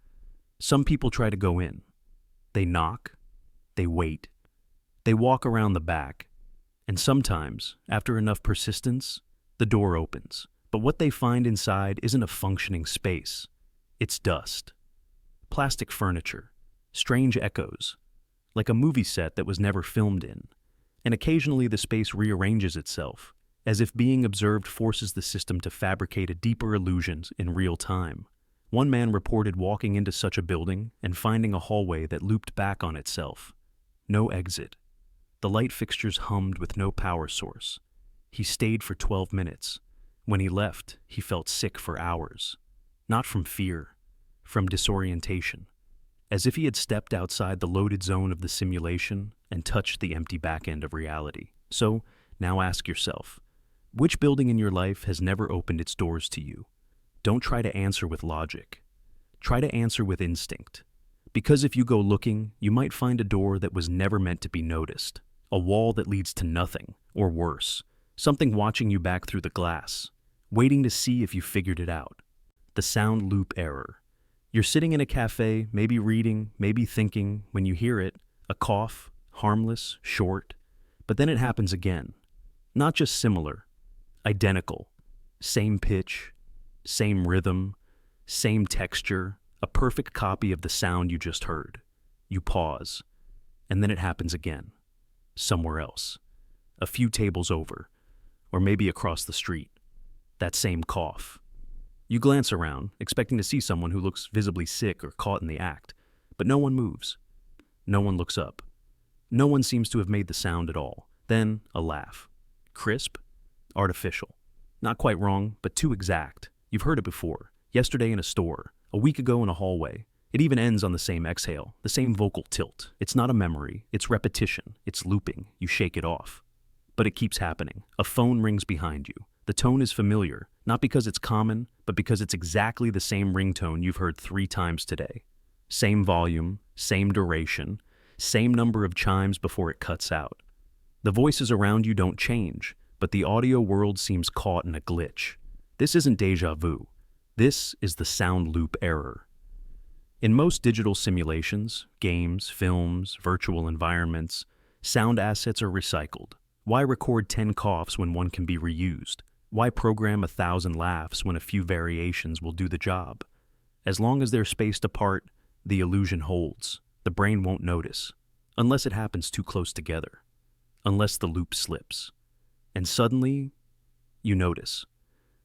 Some people try to go in. They knock, they wait, they walk around the back, and sometimes, after enough persistence, the door opens. But what they find inside isn't a functioning space. It's dust. Plastic furniture. Strange echoes. Like a movie set that was never filmed in. And occasionally the space rearranges itself, as if being observed forces the system to fabricate a deeper illusion in real time. One man reported walking into such a building and finding a hallway that looped back on itself. No exit. The light fixtures hummed with no power source. He stayed for 12 minutes. When he left, he felt sick for hours. Not from fear, from disorientation. As if he had stepped outside the loaded zone of the simulation and touched the empty back end of reality. So, now ask yourself, which building in your life has never opened its doors to you? Don't try to answer with logic. Try to answer with instinct. Because if you go looking, you might find a door that was never meant to be noticed. A wall that leads to nothing, or worse, something watching you back through the glass, waiting to see if you figured it out. The sound loop error. You're sitting in a cafe, maybe reading, maybe thinking, when you hear it, a cough, harmless, short, but then it happens again. Not just similar, identical. Same pitch, same rhythm, same texture, a perfect copy of the sound you just heard. You pause, and then it happens again. Somewhere else. A few tables over, or maybe across the street. That same cough. You glance around, expecting to see someone who looks visibly sick or caught in the act, but no one moves. No one looks up. No one seems to have made the sound at all. Then, a laugh. Crisp? Artificial. Not quite wrong, but too exact. You've heard it before. Yesterday in a store. A week ago in a hallway. It even ends on the same exhale, the same vocal tilt. It's not a memory, it's repetition, it's looping. You shake it off. But it keeps happening. A phone rings behind you. The tone is familiar, not because it's common, but because it's exactly the same ringtone you've heard 3 times today. Same volume, same duration, same number of chimes before it cuts out. The voices around you don't change, but the audio world seems caught in a glitch. This isn't déjà vu. This is the sound loop error. In most digital simulations, games, films, virtual environments, sound assets are recycled. Why record 10 coughs when one can be reused? Why program 1,000 laughs when a few variations will do the job? As long as they're spaced apart, the illusion holds. The brain won't notice, unless it happens too close together, unless the loop slips. And suddenly, you notice.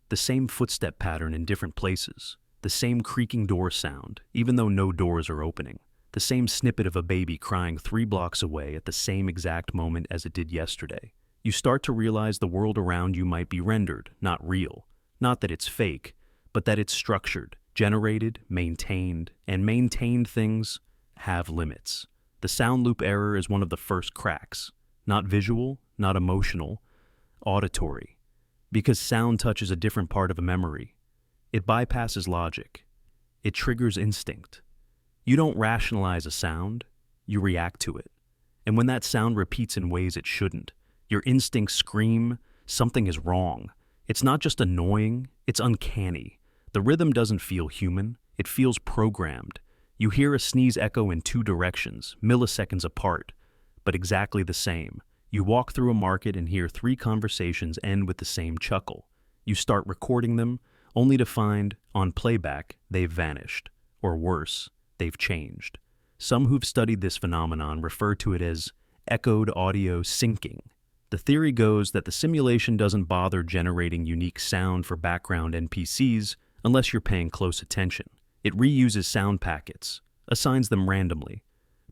The same footstep pattern in different places, the same creaking door sound, even though no doors are opening, the same snippet of a baby crying 3 blocks away at the same exact moment as it did yesterday. You start to realize the world around you might be rendered, not real. Not that it's fake, but that it's structured, generated, maintained, and maintained things have limits. The sound loop error is one of the first cracks. Not visual, not emotional, auditory. Because sound touches a different part of a memory. It bypasses logic. It triggers instinct. You don't rationalize a sound, you react to it. And when that sound repeats in ways it shouldn't, your instincts scream, something is wrong. It's not just annoying, it's uncanny. The rhythm doesn't feel human, it feels programmed. You hear a sneeze echo in 2 directions, milliseconds apart, but exactly the same. You walk through a market and hear 3 conversations end with the same chuckle. You start recording them, only to find, on playback, they've vanished. Or worse, they've changed. Some who've studied this phenomenon refer to it as echoed audio syncing. The theory goes that the simulation doesn't bother generating unique sound for background NPCs unless you're paying close attention. It reuses sound packets, assigns them randomly.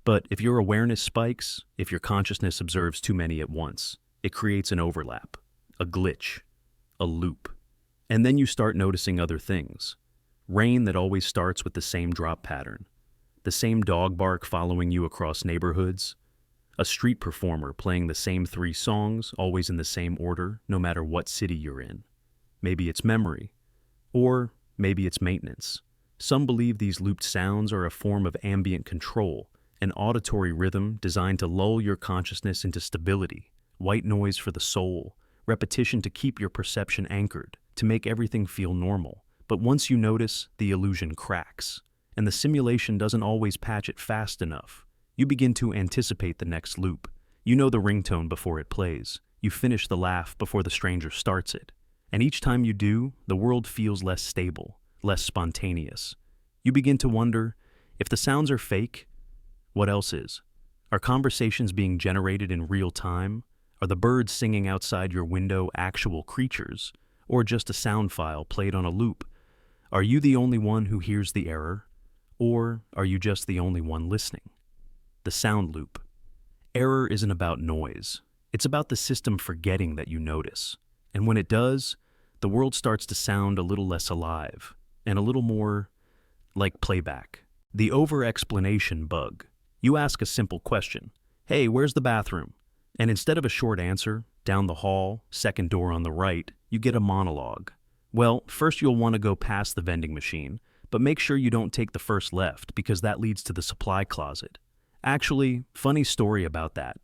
But if your awareness spikes, if your consciousness observes too many at once, it creates an overlap, a glitch, a loop. And then you start noticing other things. Rain that always starts with the same drop pattern, the same dog bark following you across neighborhoods, a street performer playing the same 3 songs, always in the same order, no matter what city you're in. Maybe it's memory, or maybe it's maintenance. Some believe these looped sounds are a form of ambient control, an auditory rhythm designed to lull your consciousness into stability, white noise for the soul, repetition to keep your perception anchored, to make everything feel normal. But once you notice, the illusion cracks, and the simulation doesn't always patch it fast enough. You begin to anticipate the next loop. You know the ringtone before it plays. You finish the laugh before the stranger starts it. And each time you do, the world feels less stable, less spontaneous. You begin to wonder, if the sounds are fake, what else is? Are conversations being generated in real time? Are the birds singing outside your window actual creatures, or just a sound file played on a loop? Are you the only one who hears the error? Or are you just the only one listening? The sound loop. Error isn't about noise. It's about the system forgetting that you notice. And when it does, the world starts to sound a little less alive and a little more like playback. The over-explanation bug. You ask a simple question. Hey, where's the bathroom? And instead of a short answer, down the hall, second door on the right, you get a monologue. Well, first you'll want to go past the vending machine, but make sure you don't take the first left because that leads to the supply closet. Actually, funny story about that.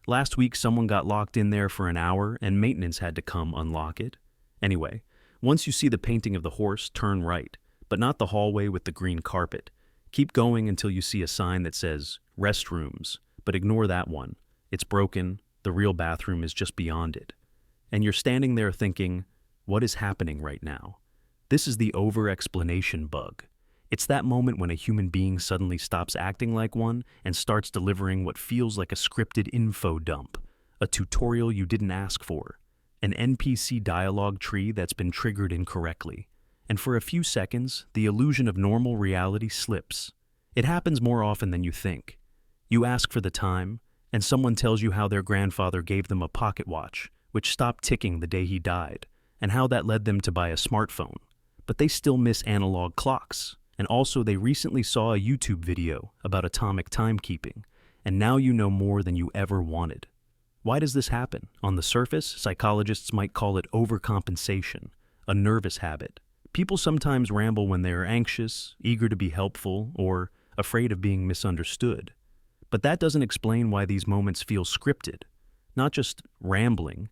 Last week someone got locked in there for an hour and maintenance had to come unlock it. Anyway, once you see the painting of the horse, turn right, but not the hallway with the green carpet. Keep going until you see a sign that says restrooms, but ignore that one. It's broken, the real bathroom is just beyond it. And you're standing there thinking, what is happening right now? This is the over-explanation bug. It's that moment when a human being suddenly stops acting like one and starts delivering what feels like a scripted info dump, a tutorial you didn't ask for, an NPC dialogue tree that's been triggered incorrectly. And for a few seconds, the illusion of normal reality slips. It happens more often than you think. You ask for the time, and someone tells you how their grandfather gave them a pocket watch, which stopped ticking the day he died, and how that led them to buy a smartphone. But they still miss analog clocks. And also they recently saw a YouTube video about atomic timekeeping, and now you know more than you ever wanted. Why does this happen? On the surface, psychologists might call it overcompensation, a nervous habit. People sometimes ramble when they are anxious, eager to be helpful, or afraid of being misunderstood. But that doesn't explain why these moments feel scripted, not just rambling,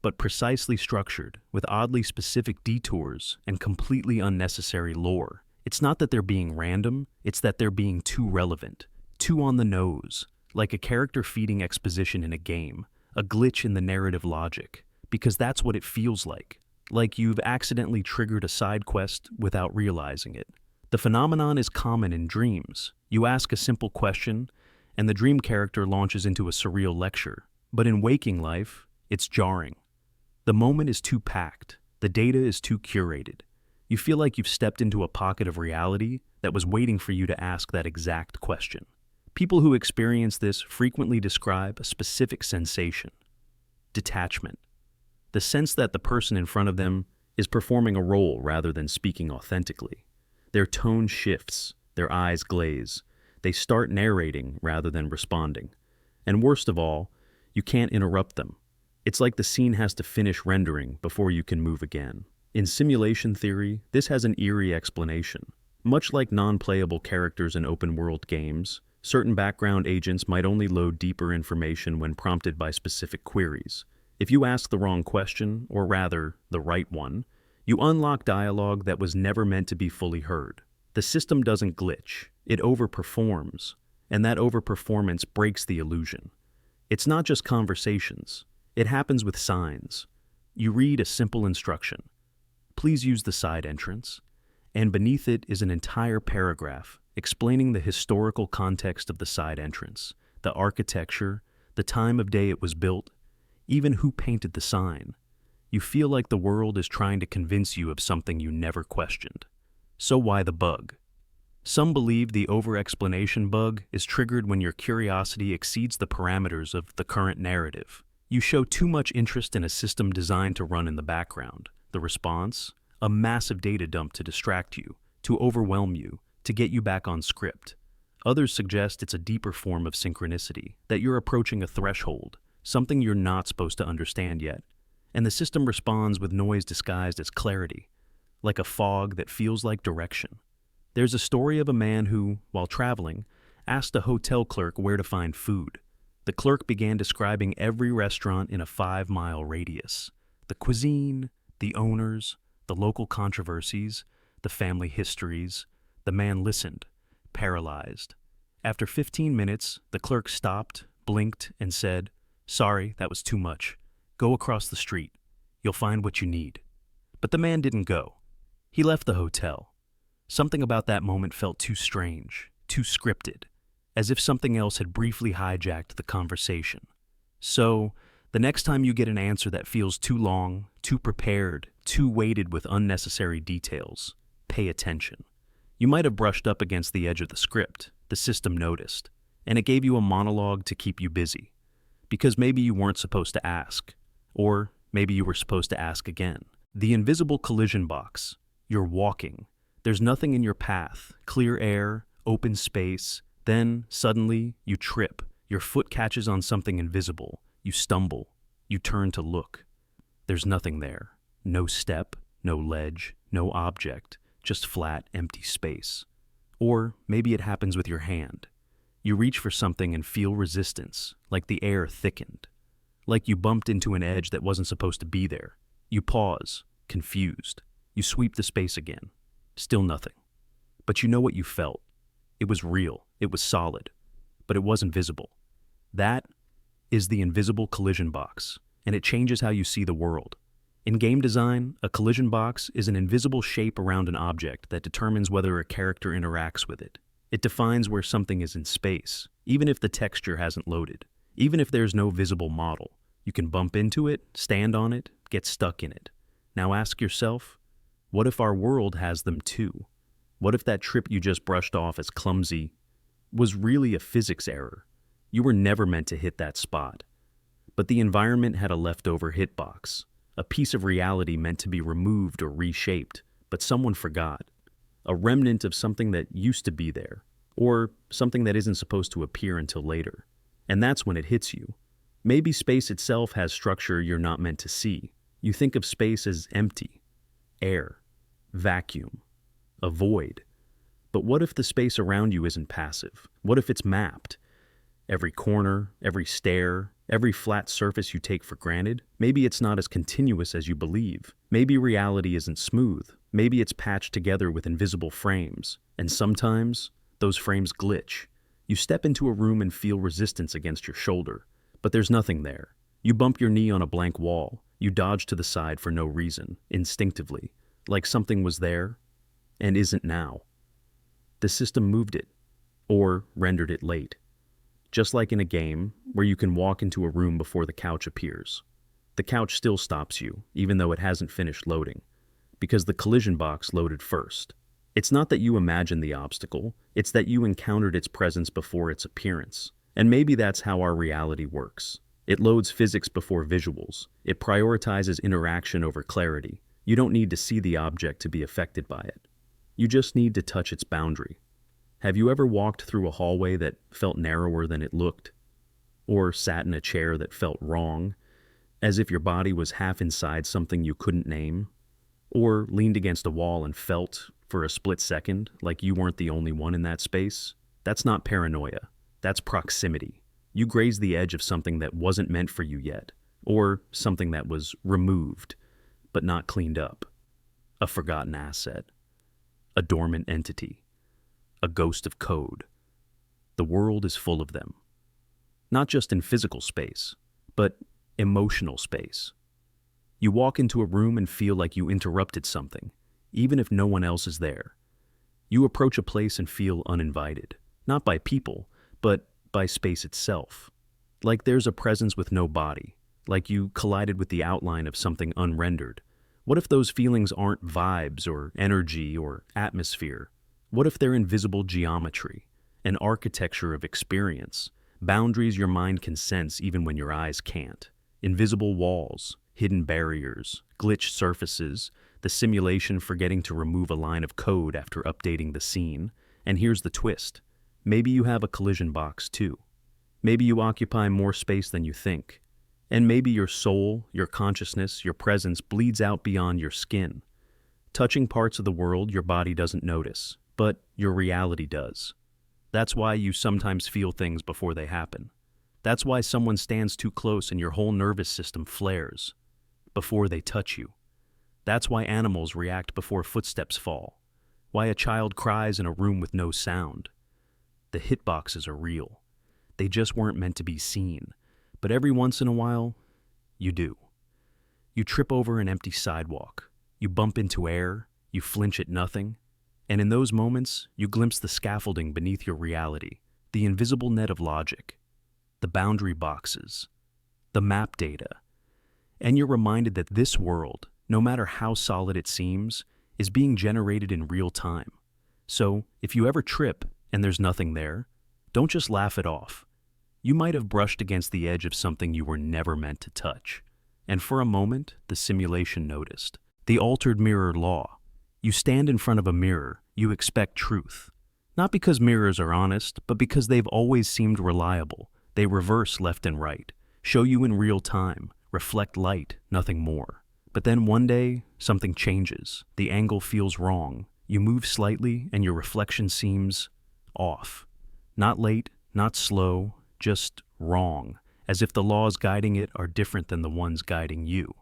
but precisely structured, with oddly specific detours and completely unnecessary lore. It's not that they're being random, it's that they're being too relevant, too on the nose, like a character feeding exposition in a game, a glitch in the narrative logic, because that's what it feels like you've accidentally triggered a side quest without realizing it. The phenomenon is common in dreams. You ask a simple question, and the dream character launches into a surreal lecture. But in waking life, it's jarring. The moment is too packed, the data is too curated. You feel like you've stepped into a pocket of reality that was waiting for you to ask that exact question. People who experience this frequently describe a specific sensation: detachment. The sense that the person in front of them is performing a role rather than speaking authentically. Their tone shifts, their eyes glaze. They start narrating rather than responding. And worst of all, you can't interrupt them. It's like the scene has to finish rendering before you can move again. In simulation theory, this has an eerie explanation. Much like non-playable characters in open-world games, certain background agents might only load deeper information when prompted by specific queries. If you ask the wrong question, or rather, the right one, you unlock dialogue that was never meant to be fully heard. The system doesn't glitch, it overperforms, and that overperformance breaks the illusion. It's not just conversations, it happens with signs. You read a simple instruction: please use the side entrance, and beneath it is an entire paragraph explaining the historical context of the side entrance, the architecture, the time of day it was built, even who painted the sign. You feel like the world is trying to convince you of something you never questioned. So why the bug? Some believe the over-explanation bug is triggered when your curiosity exceeds the parameters of the current narrative. You show too much interest in a system designed to run in the background. The response? A massive data dump to distract you, to overwhelm you, to get you back on script. Others suggest it's a deeper form of synchronicity, that you're approaching a threshold, something you're not supposed to understand yet. And the system responds with noise disguised as clarity, like a fog that feels like direction. There's a story of a man who, while traveling, asked a hotel clerk where to find food. The clerk began describing every restaurant in a 5-mile radius. The cuisine, the owners, the local controversies, the family histories. The man listened, paralyzed. After 15 minutes, the clerk stopped, blinked, and said, "Sorry, that was too much. Go across the street. You'll find what you need." But the man didn't go. He left the hotel. Something about that moment felt too strange, too scripted, as if something else had briefly hijacked the conversation. So, the next time you get an answer that feels too long, too prepared, too weighted with unnecessary details, pay attention. You might have brushed up against the edge of the script, the system noticed, and it gave you a monologue to keep you busy. Because maybe you weren't supposed to ask, or maybe you were supposed to ask again. The invisible collision box. You're walking. There's nothing in your path, clear air, open space. Then, suddenly, you trip. Your foot catches on something invisible. You stumble. You turn to look. There's nothing there. No step, no ledge, no object, just flat, empty space. Or maybe it happens with your hand. You reach for something and feel resistance, like the air thickened. Like you bumped into an edge that wasn't supposed to be there. You pause, confused. You sweep the space again. Still nothing. But you know what you felt. It was real. It was solid. But it wasn't visible. That is the invisible collision box, and it changes how you see the world. In game design, a collision box is an invisible shape around an object that determines whether a character interacts with it. It defines where something is in space, even if the texture hasn't loaded. Even if there's no visible model, you can bump into it, stand on it, get stuck in it. Now ask yourself, what if our world has them too? What if that trip you just brushed off as clumsy was really a physics error? You were never meant to hit that spot. But the environment had a leftover hitbox, a piece of reality meant to be removed or reshaped, but someone forgot. A remnant of something that used to be there, or something that isn't supposed to appear until later. And that's when it hits you. Maybe space itself has structure you're not meant to see. You think of space as empty, air, vacuum, a void. But what if the space around you isn't passive? What if it's mapped? Every corner, every stair, every flat surface you take for granted? Maybe it's not as continuous as you believe. Maybe reality isn't smooth. Maybe it's patched together with invisible frames. And sometimes, those frames glitch. You step into a room and feel resistance against your shoulder, but there's nothing there. You bump your knee on a blank wall. You dodge to the side for no reason, instinctively, like something was there and isn't now. The system moved it, or rendered it late. Just like in a game where you can walk into a room before the couch appears. The couch still stops you, even though it hasn't finished loading, because the collision box loaded first. It's not that you imagined the obstacle, it's that you encountered its presence before its appearance. And maybe that's how our reality works. It loads physics before visuals. It prioritizes interaction over clarity. You don't need to see the object to be affected by it. You just need to touch its boundary. Have you ever walked through a hallway that felt narrower than it looked? Or sat in a chair that felt wrong, as if your body was half inside something you couldn't name? Or leaned against a wall and felt, for a split second, like you weren't the only one in that space? That's not paranoia. That's proximity. You grazed the edge of something that wasn't meant for you yet, or something that was removed, but not cleaned up. A forgotten asset. A dormant entity. A ghost of code. The world is full of them. Not just in physical space, but emotional space. You walk into a room and feel like you interrupted something, even if no one else is there. You approach a place and feel uninvited, not by people, but by space itself. Like there's a presence with no body, like you collided with the outline of something unrendered. What if those feelings aren't vibes or energy or atmosphere? What if they're invisible geometry, an architecture of experience, boundaries your mind can sense even when your eyes can't? Invisible walls, hidden barriers, glitched surfaces, the simulation forgetting to remove a line of code after updating the scene. And here's the twist. Maybe you have a collision box too. Maybe you occupy more space than you think. And maybe your soul, your consciousness, your presence bleeds out beyond your skin, touching parts of the world your body doesn't notice, but your reality does. That's why you sometimes feel things before they happen. That's why someone stands too close and your whole nervous system flares before they touch you. That's why animals react before footsteps fall. Why a child cries in a room with no sound. The hitboxes are real. They just weren't meant to be seen. But every once in a while, you do. You trip over an empty sidewalk. You bump into air. You flinch at nothing. And in those moments, you glimpse the scaffolding beneath your reality, the invisible net of logic, the boundary boxes, the map data. And you're reminded that this world, no matter how solid it seems, is being generated in real time. So, if you ever trip and there's nothing there, don't just laugh it off. You might have brushed against the edge of something you were never meant to touch. And for a moment, the simulation noticed. The altered mirror law. You stand in front of a mirror, you expect truth. Not because mirrors are honest, but because they've always seemed reliable. They reverse left and right, show you in real time, reflect light, nothing more. But then one day, something changes. The angle feels wrong. You move slightly and your reflection seems off. Not late, not slow, just wrong, as if the laws guiding it are different than the ones guiding you.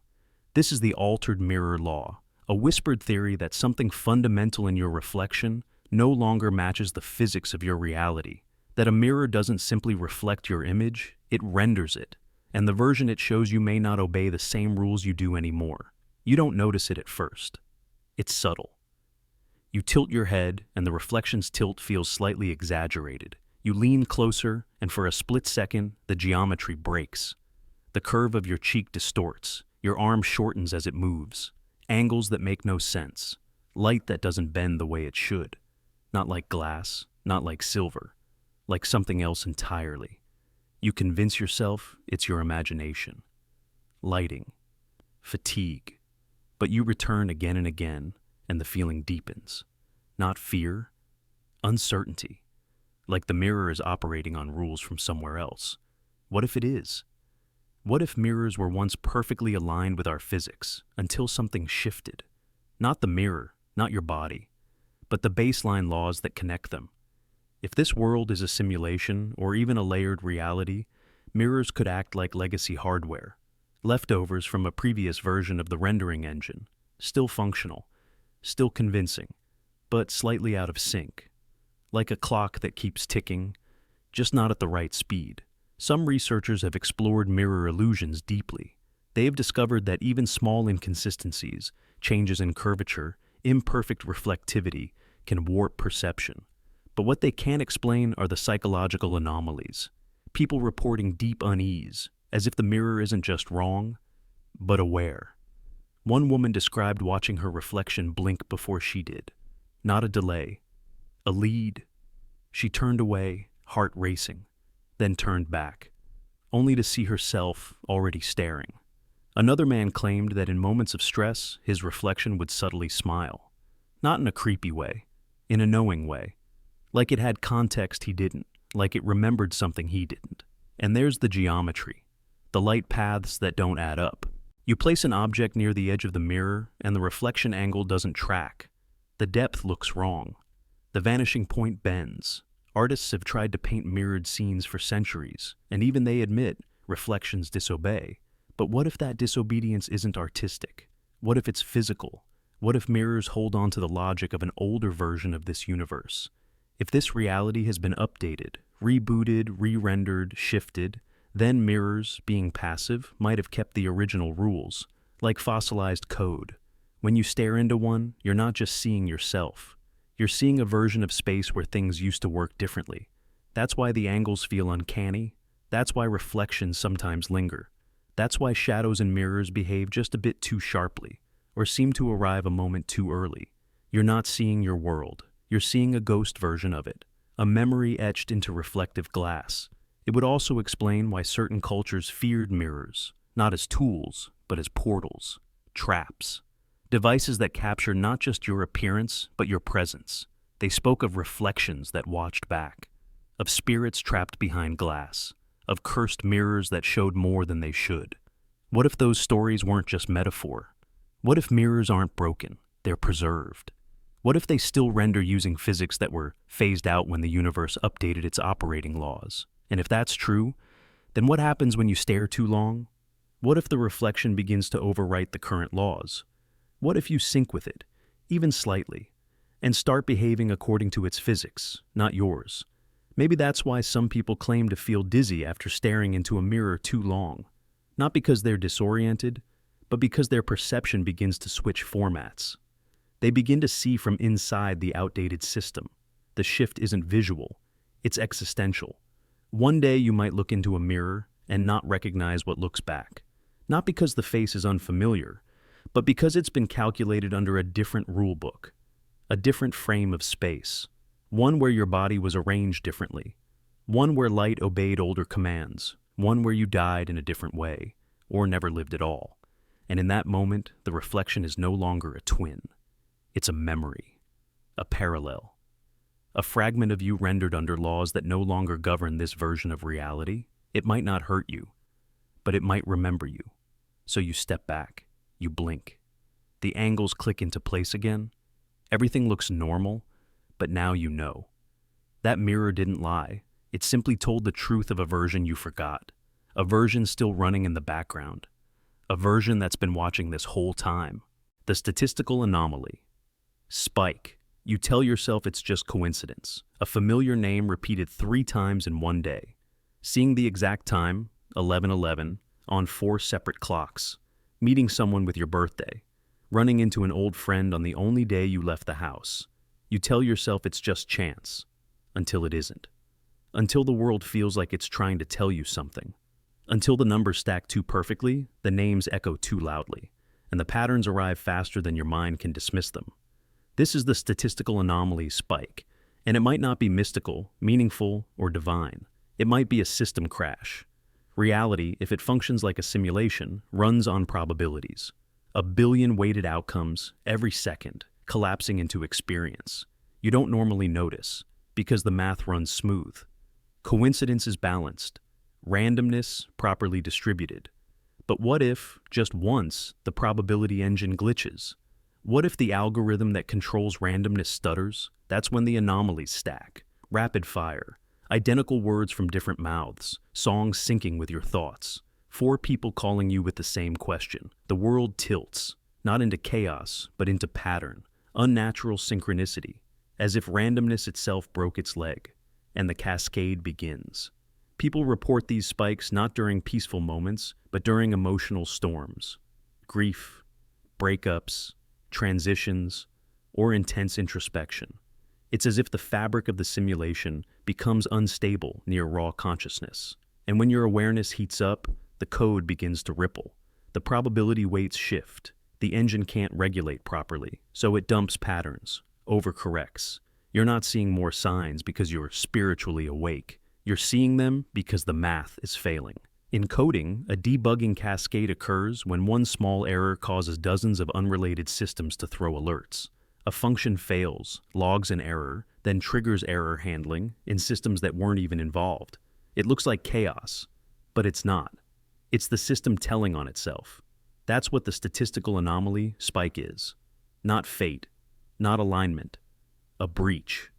This is the altered mirror law, a whispered theory that something fundamental in your reflection no longer matches the physics of your reality, that a mirror doesn't simply reflect your image, it renders it, and the version it shows you may not obey the same rules you do anymore. You don't notice it at first. It's subtle. You tilt your head, and the reflection's tilt feels slightly exaggerated. You lean closer, and for a split second, the geometry breaks. The curve of your cheek distorts. Your arm shortens as it moves. Angles that make no sense. Light that doesn't bend the way it should. Not like glass, not like silver. Like something else entirely. You convince yourself it's your imagination. Lighting. Fatigue. But you return again and again, and the feeling deepens. Not fear. Uncertainty. Like the mirror is operating on rules from somewhere else. What if it is? What if mirrors were once perfectly aligned with our physics, until something shifted? Not the mirror, not your body, but the baseline laws that connect them. If this world is a simulation, or even a layered reality, mirrors could act like legacy hardware, leftovers from a previous version of the rendering engine, still functional, still convincing, but slightly out of sync. Like a clock that keeps ticking, just not at the right speed. Some researchers have explored mirror illusions deeply. They have discovered that even small inconsistencies, changes in curvature, imperfect reflectivity, can warp perception. But what they can't explain are the psychological anomalies. People reporting deep unease, as if the mirror isn't just wrong, but aware. One woman described watching her reflection blink before she did. Not a delay. A lead. She turned away, heart racing, then turned back, only to see herself already staring. Another man claimed that in moments of stress, his reflection would subtly smile. Not in a creepy way, in a knowing way. Like it had context he didn't, like it remembered something he didn't. And there's the geometry, the light paths that don't add up. You place an object near the edge of the mirror, and the reflection angle doesn't track. The depth looks wrong. The vanishing point bends. Artists have tried to paint mirrored scenes for centuries, and even they admit reflections disobey. But what if that disobedience isn't artistic? What if it's physical? What if mirrors hold on to the logic of an older version of this universe? If this reality has been updated, rebooted, re-rendered, shifted, then mirrors, being passive, might have kept the original rules, like fossilized code. When you stare into one, you're not just seeing yourself. You're seeing a version of space where things used to work differently. That's why the angles feel uncanny. That's why reflections sometimes linger. That's why shadows in mirrors behave just a bit too sharply, or seem to arrive a moment too early. You're not seeing your world. You're seeing a ghost version of it, a memory etched into reflective glass. It would also explain why certain cultures feared mirrors, not as tools, but as portals, traps. Devices that capture not just your appearance, but your presence. They spoke of reflections that watched back, of spirits trapped behind glass, of cursed mirrors that showed more than they should. What if those stories weren't just metaphor? What if mirrors aren't broken, they're preserved? What if they still render using physics that were phased out when the universe updated its operating laws? And if that's true, then what happens when you stare too long? What if the reflection begins to overwrite the current laws? What if you sync with it, even slightly, and start behaving according to its physics, not yours? Maybe that's why some people claim to feel dizzy after staring into a mirror too long. Not because they're disoriented, but because their perception begins to switch formats. They begin to see from inside the outdated system. The shift isn't visual, it's existential. One day you might look into a mirror and not recognize what looks back. Not because the face is unfamiliar, but because it's been calculated under a different rulebook, a different frame of space, one where your body was arranged differently, one where light obeyed older commands, one where you died in a different way, or never lived at all. And in that moment, the reflection is no longer a twin. It's a memory, a parallel, a fragment of you rendered under laws that no longer govern this version of reality. It might not hurt you, but it might remember you. So you step back, you blink. The angles click into place again. Everything looks normal, but now you know. That mirror didn't lie. It simply told the truth of a version you forgot, a version still running in the background, a version that's been watching this whole time. The statistical anomaly. Spike. You tell yourself it's just coincidence, a familiar name repeated 3 times in one day. Seeing the exact time, 11:11, on 4 separate clocks. Meeting someone with your birthday. Running into an old friend on the only day you left the house. You tell yourself it's just chance, until it isn't. Until the world feels like it's trying to tell you something. Until the numbers stack too perfectly, the names echo too loudly, and the patterns arrive faster than your mind can dismiss them. This is the statistical anomaly spike, and it might not be mystical, meaningful, or divine. It might be a system crash. Reality, if it functions like a simulation, runs on probabilities. A billion weighted outcomes every second, collapsing into experience. You don't normally notice, because the math runs smooth. Coincidence is balanced. Randomness properly distributed. But what if, just once, the probability engine glitches? What if the algorithm that controls randomness stutters? That's when the anomalies stack. Rapid fire. Identical words from different mouths. Songs syncing with your thoughts. 4 people calling you with the same question. The world tilts, not into chaos, but into pattern. Unnatural synchronicity. As if randomness itself broke its leg. And the cascade begins. People report these spikes not during peaceful moments, but during emotional storms. Grief, breakups, transitions, or intense introspection. It's as if the fabric of the simulation becomes unstable near raw consciousness. And when your awareness heats up, the code begins to ripple. The probability weights shift. The engine can't regulate properly, so it dumps patterns, overcorrects. You're not seeing more signs because you're spiritually awake. You're seeing them because the math is failing. In coding, a debugging cascade occurs when one small error causes dozens of unrelated systems to throw alerts. A function fails, logs an error, then triggers error handling in systems that weren't even involved. It looks like chaos, but it's not. It's the system telling on itself. That's what the statistical anomaly spike is. Not fate, not alignment. A breach.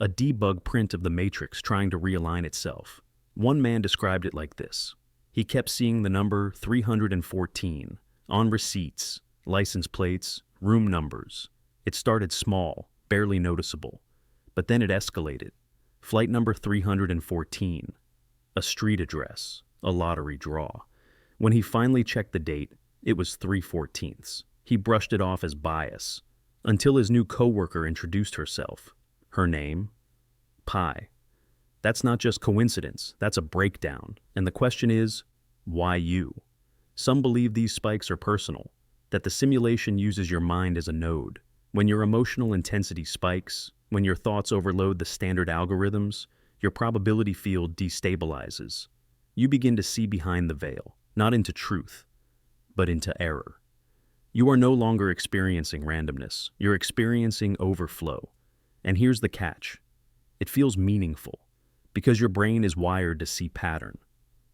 A debug print of the matrix trying to realign itself. One man described it like this. He kept seeing the number 314 on receipts, license plates, room numbers. It started small, barely noticeable, but then it escalated. Flight number 314, a street address, a lottery draw. When he finally checked the date, it was 3/14. He brushed it off as bias, until his new coworker introduced herself. Her name? Pi. That's not just coincidence, that's a breakdown. And the question is, why you? Some believe these spikes are personal, that the simulation uses your mind as a node. When your emotional intensity spikes, when your thoughts overload the standard algorithms, your probability field destabilizes. You begin to see behind the veil, not into truth, but into error. You are no longer experiencing randomness, you're experiencing overflow. And here's the catch. It feels meaningful, because your brain is wired to see pattern.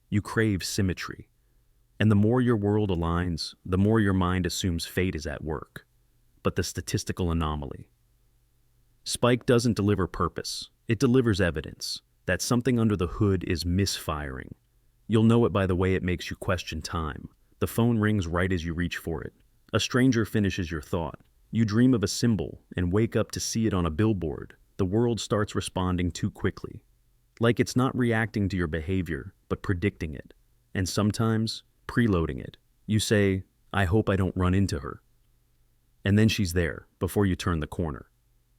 You crave symmetry. And the more your world aligns, the more your mind assumes fate is at work. But the statistical anomaly. Spike doesn't deliver purpose. It delivers evidence that something under the hood is misfiring. You'll know it by the way it makes you question time. The phone rings right as you reach for it. A stranger finishes your thought. You dream of a symbol and wake up to see it on a billboard. The world starts responding too quickly. Like it's not reacting to your behavior, but predicting it. And sometimes, preloading it. You say, I hope I don't run into her. And then she's there, before you turn the corner.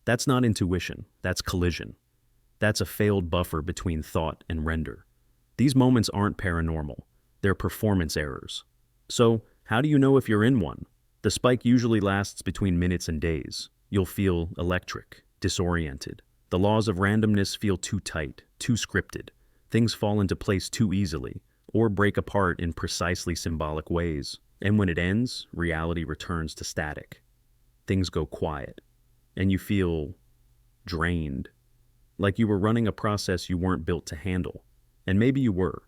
That's not intuition, that's collision. That's a failed buffer between thought and render. These moments aren't paranormal, they're performance errors. So, how do you know if you're in one? The spike usually lasts between minutes and days. You'll feel electric, disoriented. The laws of randomness feel too tight, too scripted. Things fall into place too easily, or break apart in precisely symbolic ways. And when it ends, reality returns to static. Things go quiet, and you feel drained, like you were running a process you weren't built to handle. And maybe you were.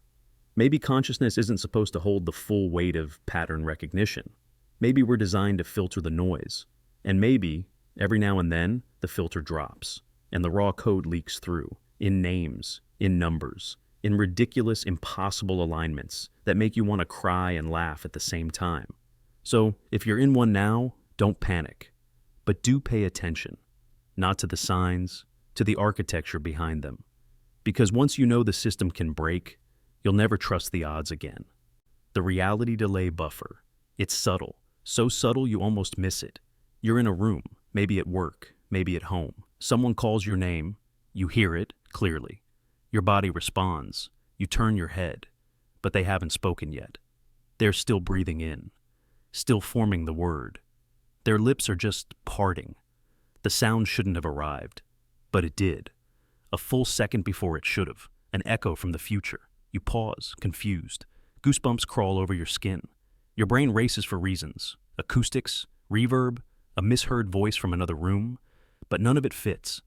Maybe consciousness isn't supposed to hold the full weight of pattern recognition. Maybe we're designed to filter the noise. And maybe, every now and then, the filter drops, and the raw code leaks through, in names, in numbers, in ridiculous, impossible alignments that make you want to cry and laugh at the same time. So, if you're in one now, don't panic. But do pay attention, not to the signs, to the architecture behind them. Because once you know the system can break, you'll never trust the odds again. The reality delay buffer. It's subtle, so subtle you almost miss it. You're in a room, maybe at work, maybe at home. Someone calls your name, you hear it clearly. Your body responds, you turn your head, but they haven't spoken yet. They're still breathing in, still forming the word. Their lips are just parting. The sound shouldn't have arrived, but it did. A full second before it should have, an echo from the future. You pause, confused. Goosebumps crawl over your skin. Your brain races for reasons. Acoustics, reverb, a misheard voice from another room. But none of it fits.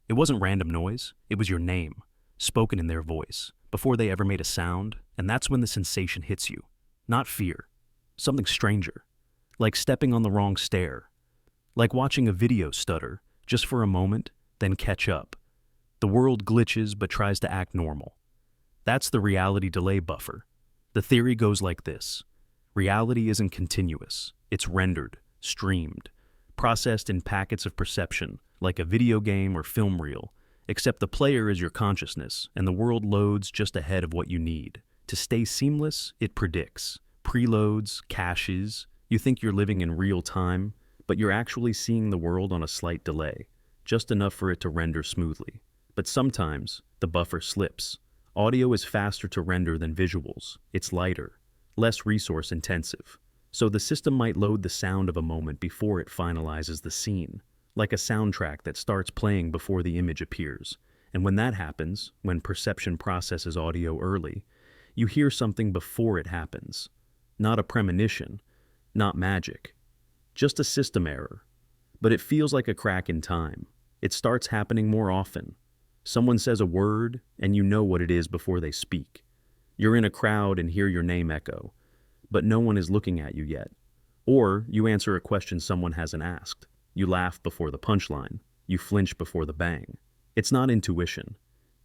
It wasn't random noise. It was your name, spoken in their voice, before they ever made a sound, and that's when the sensation hits you. Not fear. Something stranger. Like stepping on the wrong stair. Like watching a video stutter, just for a moment, then catch up. The world glitches but tries to act normal. That's the reality delay buffer. The theory goes like this. Reality isn't continuous. It's rendered, streamed, processed in packets of perception, like a video game or film reel, except the player is your consciousness, and the world loads just ahead of what you need. To stay seamless, it predicts, preloads, caches. You think you're living in real time, but you're actually seeing the world on a slight delay, just enough for it to render smoothly. But sometimes, the buffer slips. Audio is faster to render than visuals. It's lighter, less resource intensive. So the system might load the sound of a moment before it finalizes the scene, like a soundtrack that starts playing before the image appears. And when that happens, when perception processes audio early, you hear something before it happens. Not a premonition, not magic, just a system error. But it feels like a crack in time. It starts happening more often. Someone says a word, and you know what it is before they speak. You're in a crowd and hear your name echo, but no one is looking at you yet. Or you answer a question someone hasn't asked. You laugh before the punchline. You flinch before the bang. It's not intuition.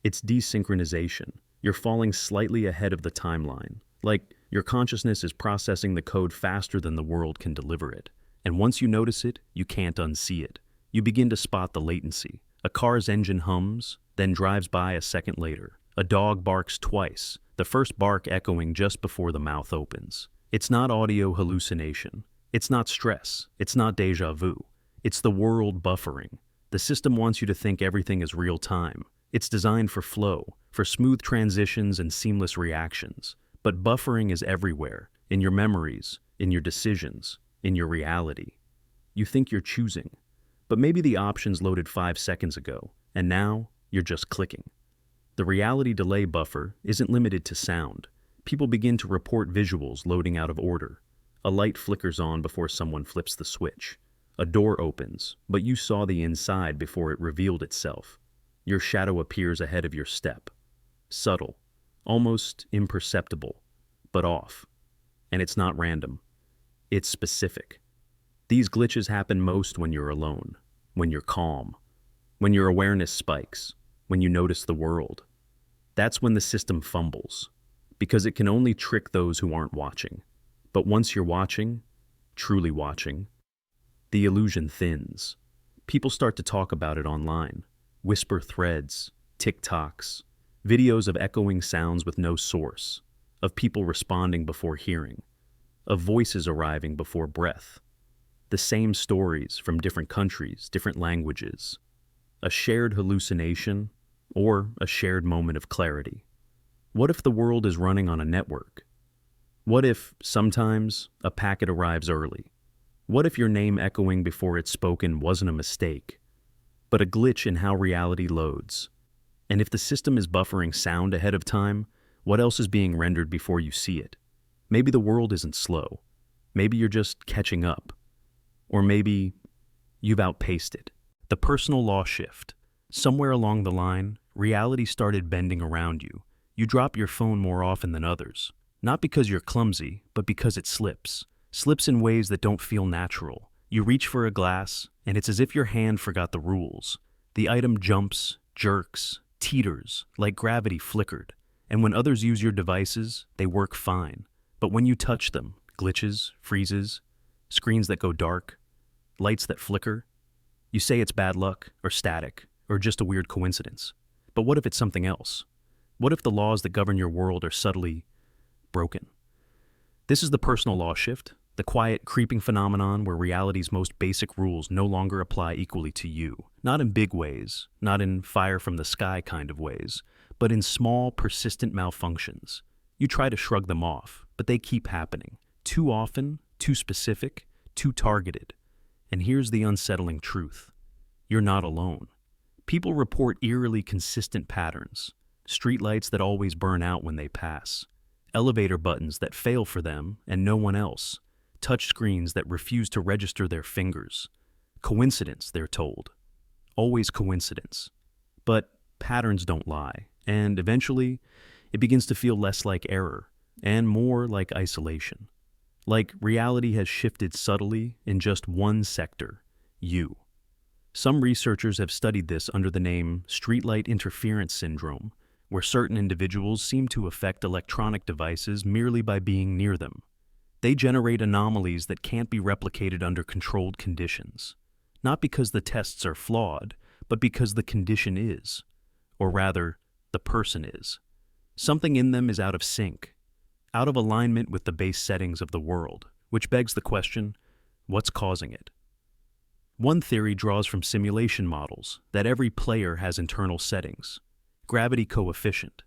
It's desynchronization. You're falling slightly ahead of the timeline. Like your consciousness is processing the code faster than the world can deliver it. And once you notice it, you can't unsee it. You begin to spot the latency. A car's engine hums, then drives by a second later. A dog barks twice, the first bark echoing just before the mouth opens. It's not audio hallucination. It's not stress. It's not déjà vu. It's the world buffering. The system wants you to think everything is real time. It's designed for flow, for smooth transitions and seamless reactions. But buffering is everywhere, in your memories, in your decisions, in your reality. You think you're choosing, but maybe the options loaded 5 seconds ago, and now you're just clicking. The reality delay buffer isn't limited to sound. People begin to report visuals loading out of order. A light flickers on before someone flips the switch. A door opens, but you saw the inside before it revealed itself. Your shadow appears ahead of your step. Subtle, almost imperceptible, but off. And it's not random. It's specific. These glitches happen most when you're alone, when you're calm, when your awareness spikes, when you notice the world. That's when the system fumbles, because it can only trick those who aren't watching. But once you're watching, truly watching, the illusion thins. People start to talk about it online. Whisper threads, TikToks, videos of echoing sounds with no source, of people responding before hearing, of voices arriving before breath. The same stories from different countries, different languages. A shared hallucination or a shared moment of clarity. What if the world is running on a network? What if, sometimes, a packet arrives early? What if your name echoing before it's spoken wasn't a mistake, but a glitch in how reality loads? And if the system is buffering sound ahead of time, what else is being rendered before you see it? Maybe the world isn't slow. Maybe you're just catching up. Or maybe you've outpaced it. The personal law shift. Somewhere along the line, reality started bending around you. You drop your phone more often than others. Not because you're clumsy, but because it slips. Slips in ways that don't feel natural. You reach for a glass, and it's as if your hand forgot the rules. The item jumps, jerks, teeters, like gravity flickered. And when others use your devices, they work fine. But when you touch them, glitches, freezes, screens that go dark, lights that flicker, you say it's bad luck, or static, or just a weird coincidence. But what if it's something else? What if the laws that govern your world are subtly broken? This is the personal law shift, the quiet, creeping phenomenon where reality's most basic rules no longer apply equally to you. Not in big ways, not in fire from the sky kind of ways, but in small, persistent malfunctions. You try to shrug them off, but they keep happening. Too often, too specific, too targeted. And here's the unsettling truth. You're not alone. People report eerily consistent patterns. Streetlights that always burn out when they pass. Elevator buttons that fail for them and no one else. Touch screens that refuse to register their fingers. Coincidence, they're told. Always coincidence. But patterns don't lie, and eventually, it begins to feel less like error and more like isolation. Like reality has shifted subtly in just one sector, you. Some researchers have studied this under the name streetlight interference syndrome, where certain individuals seem to affect electronic devices merely by being near them. They generate anomalies that can't be replicated under controlled conditions, not because the tests are flawed, but because the condition is, or rather, the person is. Something in them is out of sync, out of alignment with the base settings of the world, which begs the question, what's causing it? One theory draws from simulation models that every player has internal settings: gravity coefficient,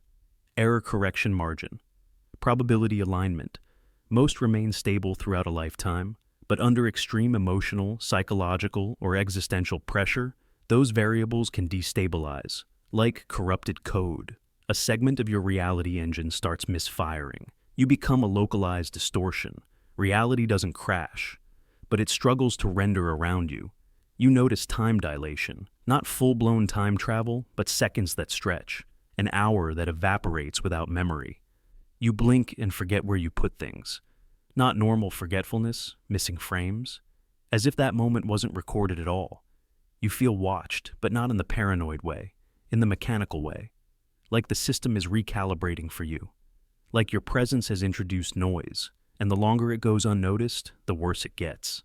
error correction margin, probability alignment. Most remain stable throughout a lifetime, but under extreme emotional, psychological, or existential pressure, those variables can destabilize. Like corrupted code, a segment of your reality engine starts misfiring. You become a localized distortion. Reality doesn't crash, but it struggles to render around you. You notice time dilation, not full-blown time travel, but seconds that stretch, an hour that evaporates without memory. You blink and forget where you put things. Not normal forgetfulness, missing frames, as if that moment wasn't recorded at all. You feel watched, but not in the paranoid way, in the mechanical way. Like the system is recalibrating for you. Like your presence has introduced noise, and the longer it goes unnoticed, the worse it gets.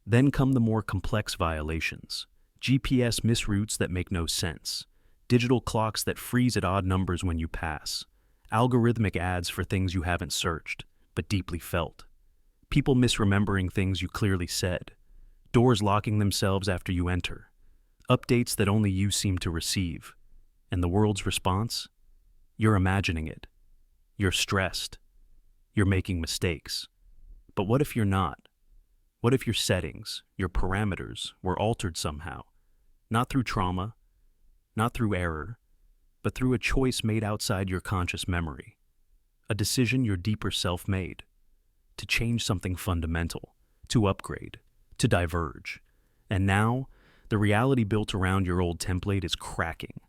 Then come the more complex violations. GPS misroutes that make no sense. Digital clocks that freeze at odd numbers when you pass. Algorithmic ads for things you haven't searched, but deeply felt. People misremembering things you clearly said. Doors locking themselves after you enter. Updates that only you seem to receive. And the world's response? You're imagining it. You're stressed. You're making mistakes. But what if you're not? What if your settings, your parameters, were altered somehow? Not through trauma, not through error, but through a choice made outside your conscious memory. A decision your deeper self made. To change something fundamental, to upgrade, to diverge. And now, the reality built around your old template is cracking.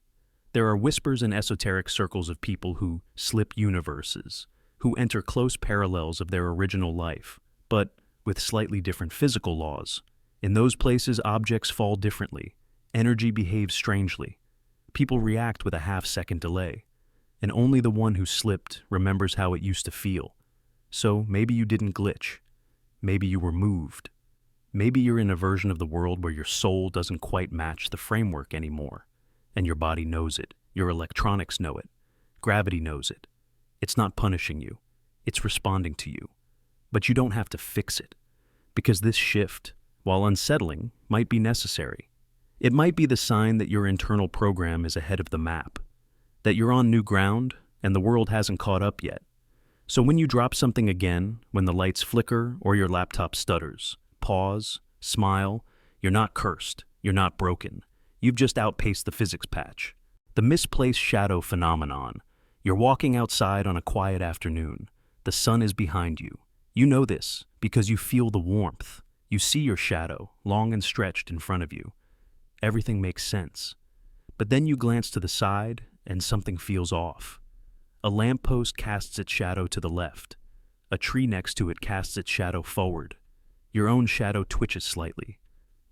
There are whispers in esoteric circles of people who slip universes, who enter close parallels of their original life, but with slightly different physical laws. In those places, objects fall differently. Energy behaves strangely. People react with a half-second delay. And only the one who slipped remembers how it used to feel. So maybe you didn't glitch. Maybe you were moved. Maybe you're in a version of the world where your soul doesn't quite match the framework anymore. And your body knows it. Your electronics know it. Gravity knows it. It's not punishing you. It's responding to you. But you don't have to fix it. Because this shift, while unsettling, might be necessary. It might be the sign that your internal program is ahead of the map. That you're on new ground, and the world hasn't caught up yet. So when you drop something again, when the lights flicker or your laptop stutters, pause, smile. You're not cursed. You're not broken. You've just outpaced the physics patch. The misplaced shadow phenomenon. You're walking outside on a quiet afternoon. The sun is behind you. You know this because you feel the warmth. You see your shadow, long and stretched in front of you. Everything makes sense. But then you glance to the side and something feels off. A lamppost casts its shadow to the left. A tree next to it casts its shadow forward. Your own shadow twitches slightly.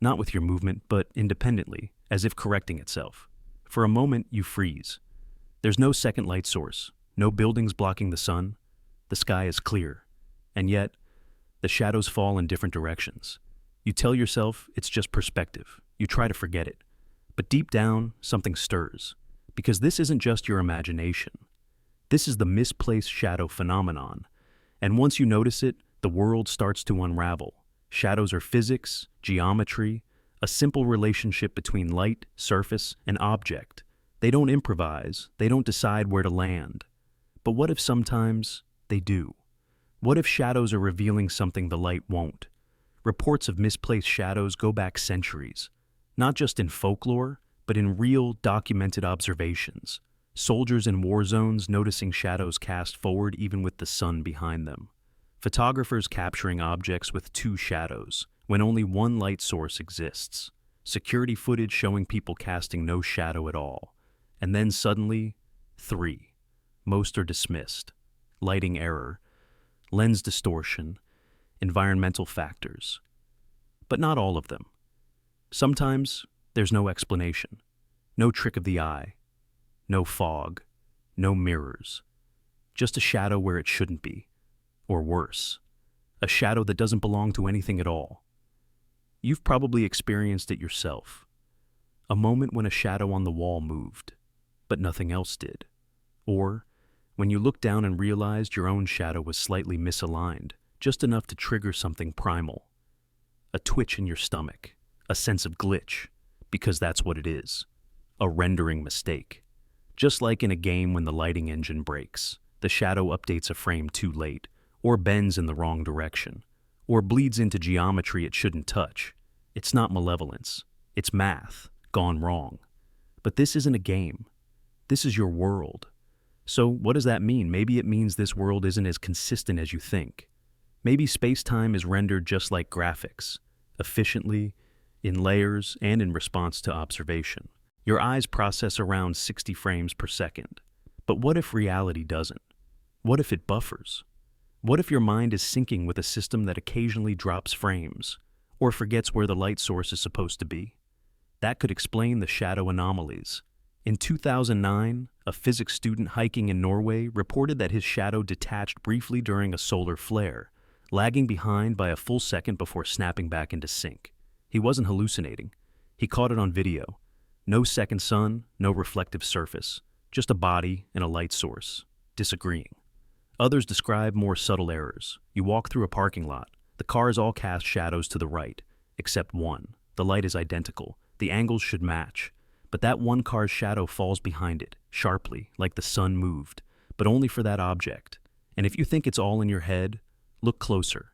Not with your movement, but independently, as if correcting itself. For a moment, you freeze. There's no second light source, no buildings blocking the sun. The sky is clear. And yet, the shadows fall in different directions. You tell yourself it's just perspective. You try to forget it. But deep down, something stirs. Because this isn't just your imagination. This is the misplaced shadow phenomenon. And once you notice it, the world starts to unravel. Shadows are physics, geometry, a simple relationship between light, surface, and object. They don't improvise, they don't decide where to land. But what if sometimes they do? What if shadows are revealing something the light won't? Reports of misplaced shadows go back centuries, not just in folklore, but in real, documented observations. Soldiers in war zones noticing shadows cast forward even with the sun behind them. Photographers capturing objects with two shadows, when only one light source exists. Security footage showing people casting no shadow at all. And then suddenly, 3. Most are dismissed. Lighting error, lens distortion, environmental factors. But not all of them. Sometimes there's no explanation, no trick of the eye, no fog, no mirrors. Just a shadow where it shouldn't be. Or worse, a shadow that doesn't belong to anything at all. You've probably experienced it yourself. A moment when a shadow on the wall moved, but nothing else did. Or when you looked down and realized your own shadow was slightly misaligned, just enough to trigger something primal. A twitch in your stomach, a sense of glitch, because that's what it is. A rendering mistake. Just like in a game when the lighting engine breaks, the shadow updates a frame too late, or bends in the wrong direction, or bleeds into geometry it shouldn't touch. It's not malevolence. It's math, gone wrong. But this isn't a game. This is your world. So what does that mean? Maybe it means this world isn't as consistent as you think. Maybe space-time is rendered just like graphics, efficiently, in layers, and in response to observation. Your eyes process around 60 frames per second. But what if reality doesn't? What if it buffers? What if your mind is syncing with a system that occasionally drops frames, or forgets where the light source is supposed to be? That could explain the shadow anomalies. In 2009, a physics student hiking in Norway reported that his shadow detached briefly during a solar flare, lagging behind by a full second before snapping back into sync. He wasn't hallucinating. He caught it on video. No second sun, no reflective surface, just a body and a light source, disagreeing. Others describe more subtle errors. You walk through a parking lot. The cars all cast shadows to the right, except one. The light is identical. The angles should match. But that one car's shadow falls behind it, sharply, like the sun moved, but only for that object. And if you think it's all in your head, look closer.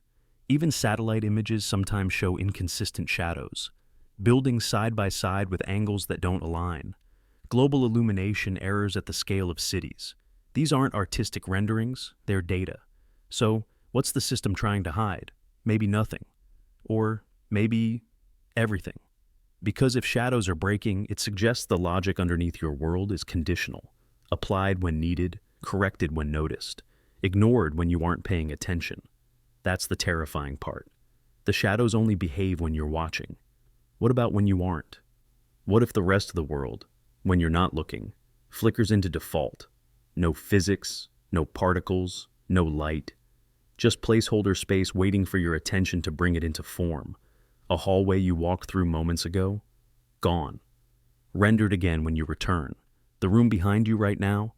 Even satellite images sometimes show inconsistent shadows. Buildings side by side with angles that don't align. Global illumination errors at the scale of cities. These aren't artistic renderings, they're data. So, what's the system trying to hide? Maybe nothing. Or maybe everything. Because if shadows are breaking, it suggests the logic underneath your world is conditional. Applied when needed, corrected when noticed, ignored when you aren't paying attention. That's the terrifying part. The shadows only behave when you're watching. What about when you aren't? What if the rest of the world, when you're not looking, flickers into default? No physics, no particles, no light. Just placeholder space waiting for your attention to bring it into form. A hallway you walked through moments ago? Gone. Rendered again when you return. The room behind you right now?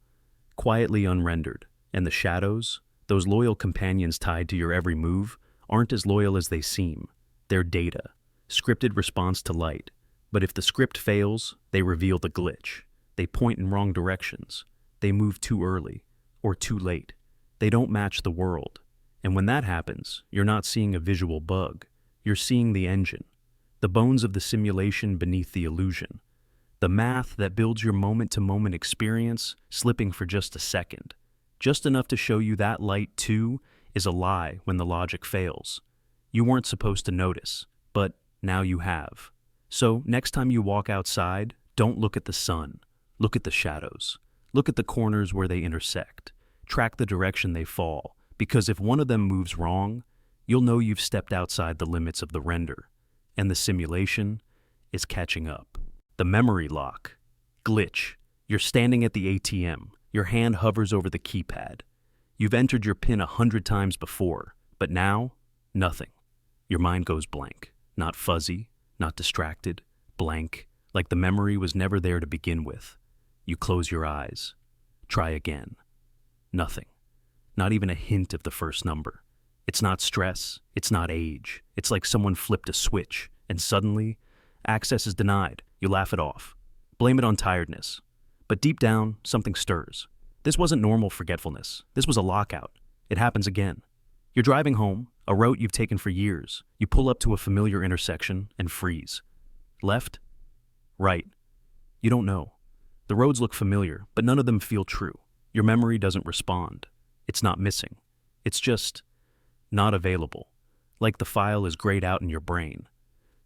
Quietly unrendered. And the shadows, those loyal companions tied to your every move, aren't as loyal as they seem. They're data. Scripted response to light. But if the script fails, they reveal the glitch. They point in wrong directions. They move too early, or too late. They don't match the world. And when that happens, you're not seeing a visual bug. You're seeing the engine, the bones of the simulation beneath the illusion, the math that builds your moment-to-moment experience slipping for just a second, just enough to show you that light, too, is a lie when the logic fails. You weren't supposed to notice, but now you have. So, next time you walk outside, don't look at the sun. Look at the shadows. Look at the corners where they intersect. Track the direction they fall, because if one of them moves wrong, you'll know you've stepped outside the limits of the render, and the simulation is catching up. The memory lock. Glitch. You're standing at the ATM. Your hand hovers over the keypad. You've entered your PIN 100 times before, but now, nothing. Your mind goes blank. Not fuzzy, not distracted, blank, like the memory was never there to begin with. You close your eyes. Try again. Nothing. Not even a hint of the first number. It's not stress, it's not age. It's like someone flipped a switch, and suddenly, access is denied. You laugh it off. Blame it on tiredness. But deep down, something stirs. This wasn't normal forgetfulness. This was a lockout. It happens again. You're driving home, a route you've taken for years. You pull up to a familiar intersection and freeze. Left? Right? You don't know. The roads look familiar, but none of them feel true. Your memory doesn't respond. It's not missing. It's just not available. Like the file is grayed out in your brain.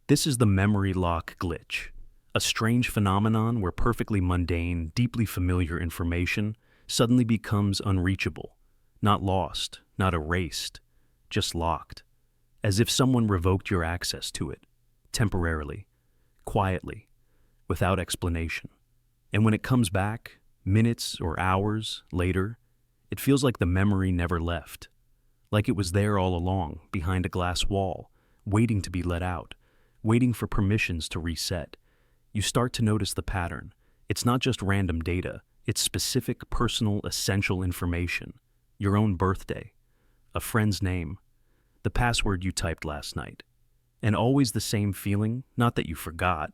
This is the memory lock glitch. A strange phenomenon where perfectly mundane, deeply familiar information suddenly becomes unreachable. Not lost, not erased, just locked. As if someone revoked your access to it, temporarily, quietly, without explanation. And when it comes back, minutes or hours later, it feels like the memory never left. Like it was there all along, behind a glass wall, waiting to be let out, waiting for permissions to reset. You start to notice the pattern. It's not just random data, it's specific, personal, essential information. Your own birthday, a friend's name, the password you typed last night. And always the same feeling, not that you forgot,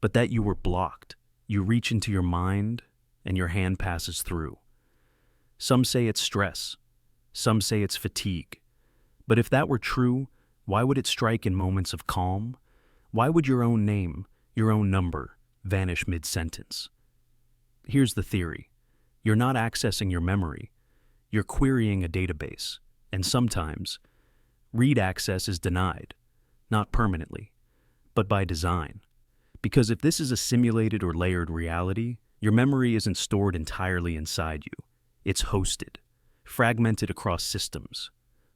but that you were blocked. You reach into your mind, and your hand passes through. Some say it's stress. Some say it's fatigue. But if that were true, why would it strike in moments of calm? Why would your own name, your own number, vanish mid-sentence? Here's the theory. You're not accessing your memory. You're querying a database. And sometimes, read access is denied. Not permanently, but by design. Because if this is a simulated or layered reality, your memory isn't stored entirely inside you. It's hosted, fragmented across systems,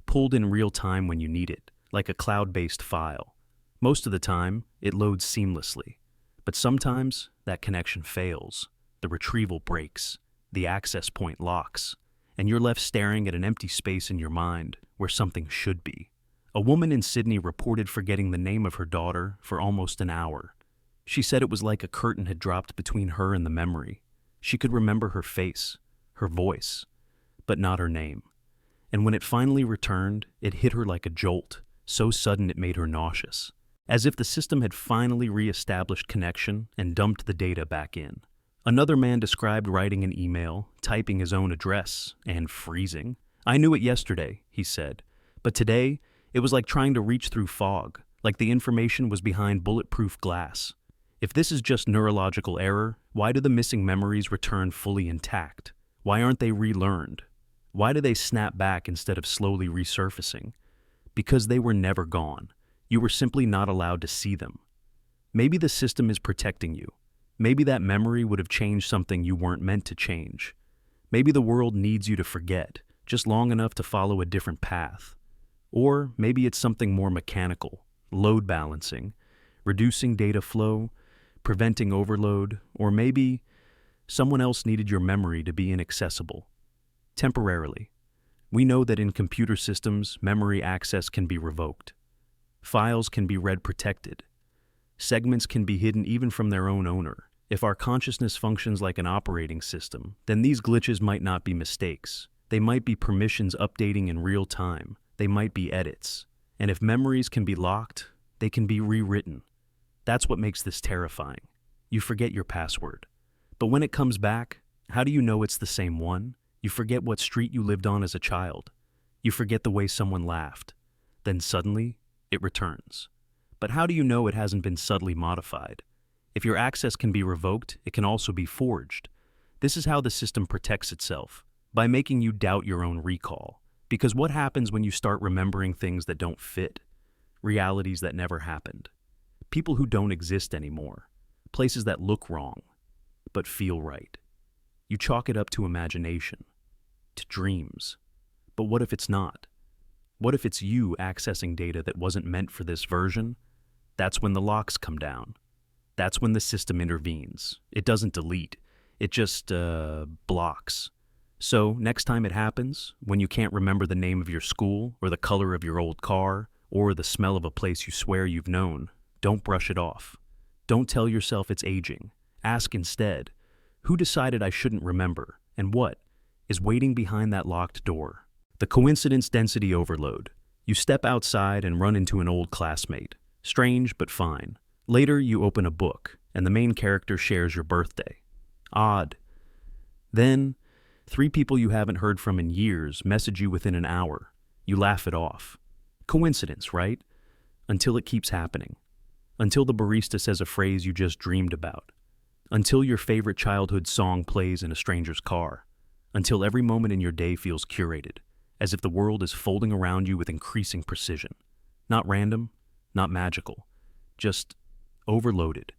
pulled in real time when you need it, like a cloud-based file. Most of the time, it loads seamlessly. But sometimes, that connection fails. The retrieval breaks, the access point locks, and you're left staring at an empty space in your mind where something should be. A woman in Sydney reported forgetting the name of her daughter for almost an hour. She said it was like a curtain had dropped between her and the memory. She could remember her face, her voice, but not her name. And when it finally returned, it hit her like a jolt, so sudden it made her nauseous, as if the system had finally re-established connection and dumped the data back in. Another man described writing an email, typing his own address, and freezing. "I knew it yesterday," he said, "but today, it was like trying to reach through fog, like the information was behind bulletproof glass." If this is just neurological error, why do the missing memories return fully intact? Why aren't they relearned? Why do they snap back instead of slowly resurfacing? Because they were never gone. You were simply not allowed to see them. Maybe the system is protecting you. Maybe that memory would have changed something you weren't meant to change. Maybe the world needs you to forget, just long enough to follow a different path. Or maybe it's something more mechanical, load balancing, reducing data flow, preventing overload, or maybe someone else needed your memory to be inaccessible. Temporarily. We know that in computer systems, memory access can be revoked. Files can be read protected. Segments can be hidden even from their own owner. If our consciousness functions like an operating system, then these glitches might not be mistakes. They might be permissions updating in real time. They might be edits. And if memories can be locked, they can be rewritten. That's what makes this terrifying. You forget your password. But when it comes back, how do you know it's the same one? You forget what street you lived on as a child. You forget the way someone laughed. Then suddenly, it returns. But how do you know it hasn't been subtly modified? If your access can be revoked, it can also be forged. This is how the system protects itself, by making you doubt your own recall. Because what happens when you start remembering things that don't fit? Realities that never happened. People who don't exist anymore. Places that look wrong, but feel right. You chalk it up to imagination, to dreams. But what if it's not? What if it's you accessing data that wasn't meant for this version? That's when the locks come down. That's when the system intervenes. It doesn't delete. It just, blocks. So, next time it happens, when you can't remember the name of your school, or the color of your old car, or the smell of a place you swear you've known, don't brush it off. Don't tell yourself it's aging. Ask instead, who decided I shouldn't remember, and what is waiting behind that locked door? The coincidence density overload. You step outside and run into an old classmate. Strange, but fine. Later, you open a book, and the main character shares your birthday. Odd. Then, 3 people you haven't heard from in years message you within an hour. You laugh it off. Coincidence, right? Until it keeps happening. Until the barista says a phrase you just dreamed about. Until your favorite childhood song plays in a stranger's car. Until every moment in your day feels curated, as if the world is folding around you with increasing precision. Not random, not magical, just overloaded.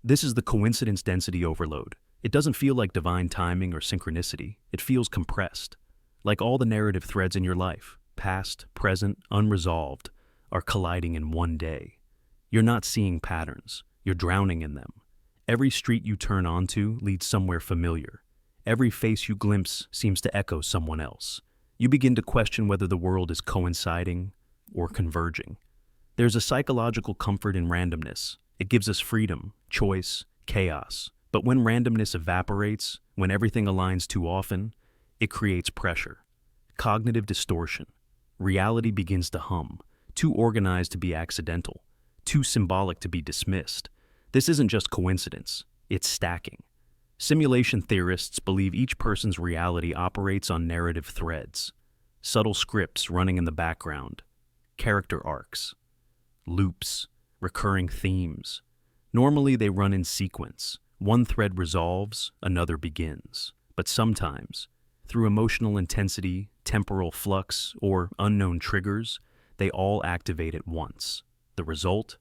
This is the coincidence density overload. It doesn't feel like divine timing or synchronicity. It feels compressed. Like all the narrative threads in your life, past, present, unresolved, are colliding in one day. You're not seeing patterns. You're drowning in them. Every street you turn onto leads somewhere familiar. Every face you glimpse seems to echo someone else. You begin to question whether the world is coinciding or converging. There's a psychological comfort in randomness. It gives us freedom, choice, chaos. But when randomness evaporates, when everything aligns too often, it creates pressure, cognitive distortion. Reality begins to hum, too organized to be accidental, too symbolic to be dismissed. This isn't just coincidence, it's stacking. Simulation theorists believe each person's reality operates on narrative threads, subtle scripts running in the background, character arcs, loops, recurring themes. Normally they run in sequence. One thread resolves, another begins. But sometimes, through emotional intensity, temporal flux, or unknown triggers, they all activate at once. The result?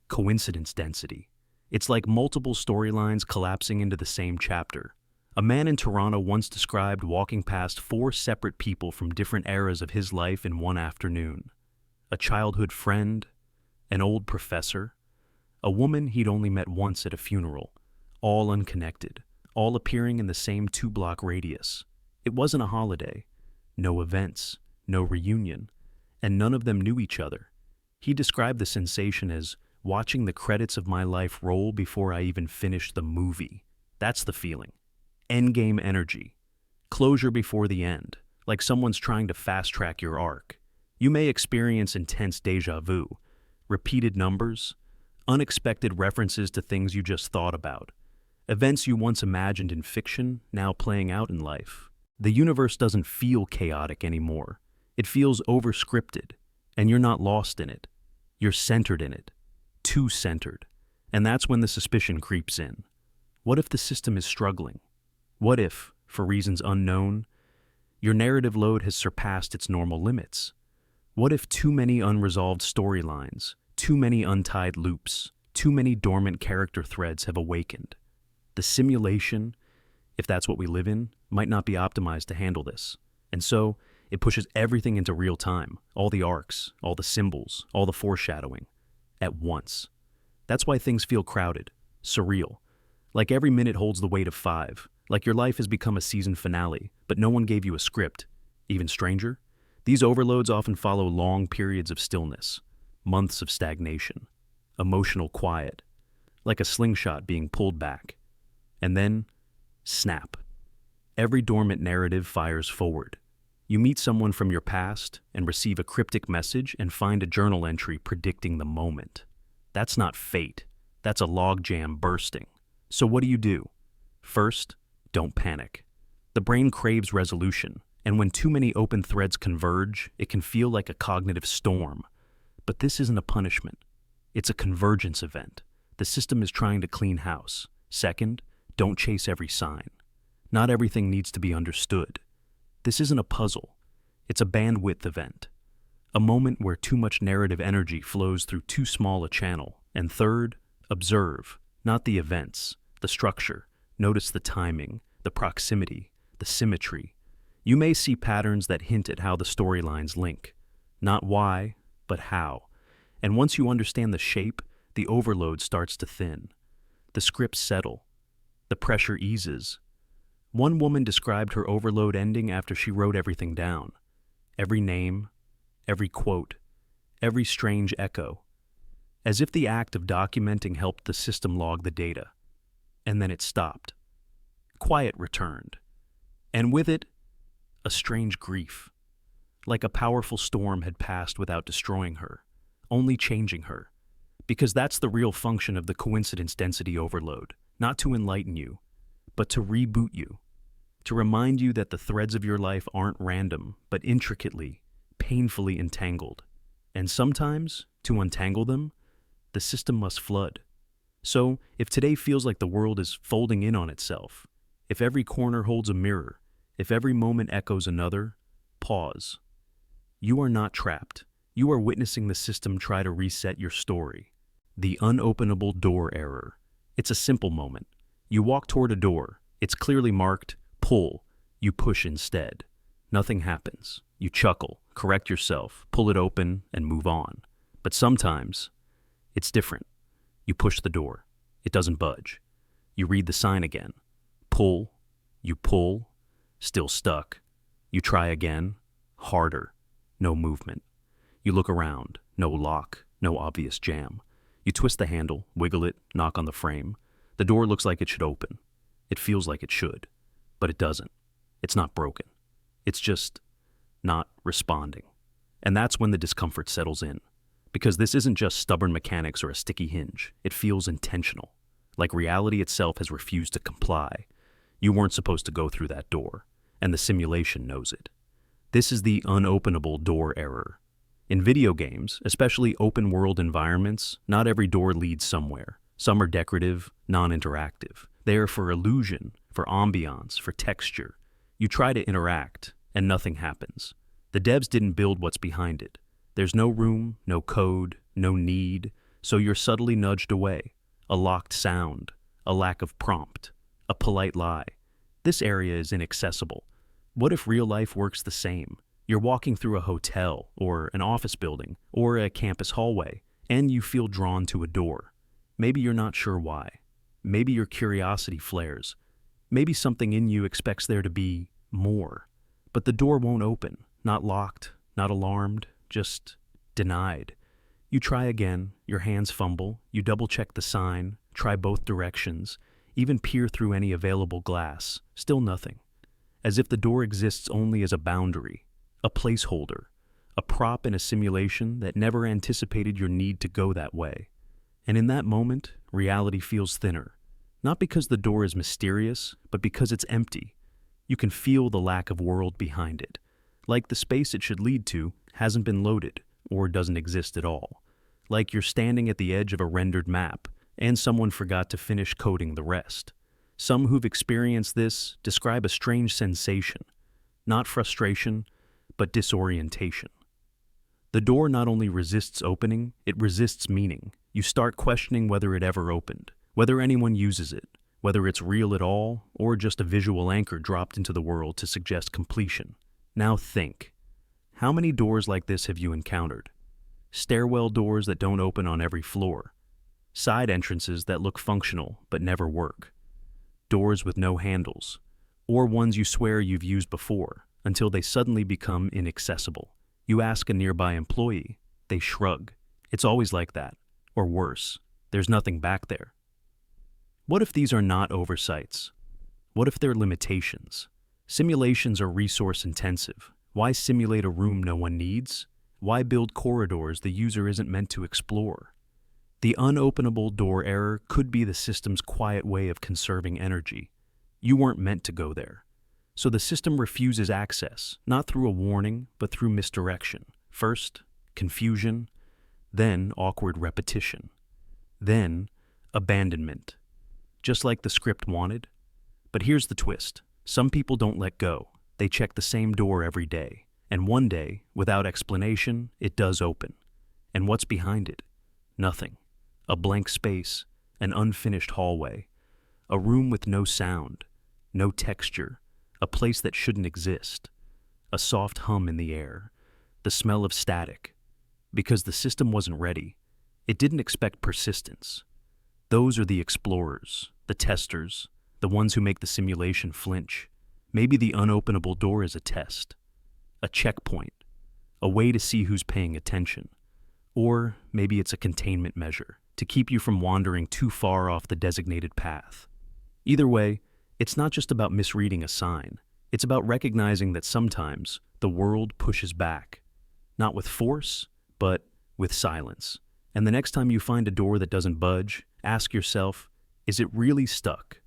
Coincidence density. It's like multiple storylines collapsing into the same chapter. A man in Toronto once described walking past 4 separate people from different eras of his life in one afternoon. A childhood friend, an old professor, a woman he'd only met once at a funeral, all unconnected, all appearing in the same 2-block radius. It wasn't a holiday, no events, no reunion, and none of them knew each other. He described the sensation as watching the credits of my life roll before I even finished the movie. That's the feeling. Endgame energy. Closure before the end, like someone's trying to fast-track your arc. You may experience intense déjà vu, repeated numbers, unexpected references to things you just thought about, events you once imagined in fiction now playing out in life. The universe doesn't feel chaotic anymore. It feels over-scripted, and you're not lost in it. You're centered in it. Too centered. And that's when the suspicion creeps in. What if the system is struggling? What if, for reasons unknown, your narrative load has surpassed its normal limits? What if too many unresolved storylines, too many untied loops, too many dormant character threads have awakened? The simulation, if that's what we live in, might not be optimized to handle this. And so, it pushes everything into real time, all the arcs, all the symbols, all the foreshadowing, at once. That's why things feel crowded, surreal. Like every minute holds the weight of 5, like your life has become a season finale, but no one gave you a script. Even stranger? These overloads often follow long periods of stillness, months of stagnation, emotional quiet, like a slingshot being pulled back. And then, snap. Every dormant narrative fires forward. You meet someone from your past and receive a cryptic message and find a journal entry predicting the moment. That's not fate. That's a logjam bursting. So what do? First, don't panic. The brain craves resolution, and when too many open threads converge, it can feel like a cognitive storm. But this isn't a punishment. It's a convergence event. The system is trying to clean house. Second, don't chase every sign. Not everything needs to be understood. This isn't a puzzle. It's a bandwidth event. A moment where too much narrative energy flows through too small a channel. And third, observe, not the events, the structure. Notice the timing, the proximity, the symmetry. You may see patterns that hint at how the storylines link. Not why, but how. And once you understand the shape, the overload starts to thin. The scripts settle. The pressure eases. One woman described her overload ending after she wrote everything down. Every name, every quote, every strange echo. As if the act of documenting helped the system log the data. And then it stopped. Quiet returned. And with it, a strange grief. Like a powerful storm had passed without destroying her, only changing her. Because that's the real function of the coincidence density overload, not to enlighten you, but to reboot you. To remind you that the threads of your life aren't random, but intricately, painfully entangled. And sometimes, to untangle them, the system must flood. So, if today feels like the world is folding in on itself, if every corner holds a mirror, if every moment echoes another, pause. You are not trapped. You are witnessing the system try to reset your story. The unopenable door error. It's a simple moment. You walk toward a door. It's clearly marked, pull. You push instead. Nothing happens. You chuckle, correct yourself, pull it open, and move on. But sometimes, it's different. You push the door. It doesn't budge. You read the sign again. Pull. You pull. Still stuck. You try again. Harder. No movement. You look around. No lock. No obvious jam. You twist the handle, wiggle it, knock on the frame. The door looks like it should open. It feels like it should. But it doesn't. It's not broken. It's just not responding. And that's when the discomfort settles in. Because this isn't just stubborn mechanics or a sticky hinge. It feels intentional. Like reality itself has refused to comply. You weren't supposed to go through that door. And the simulation knows it. This is the unopenable door error. In video games, especially open-world environments, not every door leads somewhere. Some are decorative, non-interactive. They are for illusion, for ambiance, for texture. You try to interact, and nothing happens. The devs didn't build what's behind it. There's no room, no code, no need, so you're subtly nudged away. A locked sound, a lack of prompt, a polite lie. This area is inaccessible. What if real life works the same? You're walking through a hotel, or an office building, or a campus hallway, and you feel drawn to a door. Maybe you're not sure why. Maybe your curiosity flares. Maybe something in you expects there to be more. But the door won't open, not locked, not alarmed, just denied. You try again, your hands fumble, you double-check the sign, try both directions, even peer through any available glass, still nothing. As if the door exists only as a boundary, a placeholder, a prop in a simulation that never anticipated your need to go that way. And in that moment, reality feels thinner. Not because the door is mysterious, but because it's empty. You can feel the lack of world behind it. Like the space it should lead to hasn't been loaded, or doesn't exist at all. Like you're standing at the edge of a rendered map, and someone forgot to finish coding the rest. Some who've experienced this describe a strange sensation. Not frustration, but disorientation. The door not only resists opening, it resists meaning. You start questioning whether it ever opened, whether anyone uses it, whether it's real at all, or just a visual anchor dropped into the world to suggest completion. Now think. How many doors like this have you encountered? Stairwell doors that don't open on every floor. Side entrances that look functional but never work. Doors with no handles. Or ones you swear you've used before, until they suddenly become inaccessible. You ask a nearby employee. They shrug. It's always like that. Or worse, there's nothing back there. What if these are not oversights? What if they're limitations? Simulations are resource intensive. Why simulate a room no one needs? Why build corridors the user isn't meant to explore? The unopenable door error could be the system's quiet way of conserving energy. You weren't meant to go there. So the system refuses access, not through a warning, but through misdirection. First, confusion, then awkward repetition, then abandonment, just like the script wanted. But here's the twist. Some people don't let go. They check the same door every day, and one day, without explanation, it does open. And what's behind it? Nothing. A blank space, an unfinished hallway, a room with no sound, no texture, a place that shouldn't exist, a soft hum in the air, the smell of static. Because the system wasn't ready, it didn't expect persistence. Those are the explorers, the testers, the ones who make the simulation flinch. Maybe the unopenable door is a test, a checkpoint, a way to see who's paying attention. Or maybe it's a containment measure to keep you from wandering too far off the designated path. Either way, it's not just about misreading a sign. It's about recognizing that sometimes the world pushes back, not with force, but with silence. And the next time you find a door that doesn't budge, ask yourself, is it really stuck?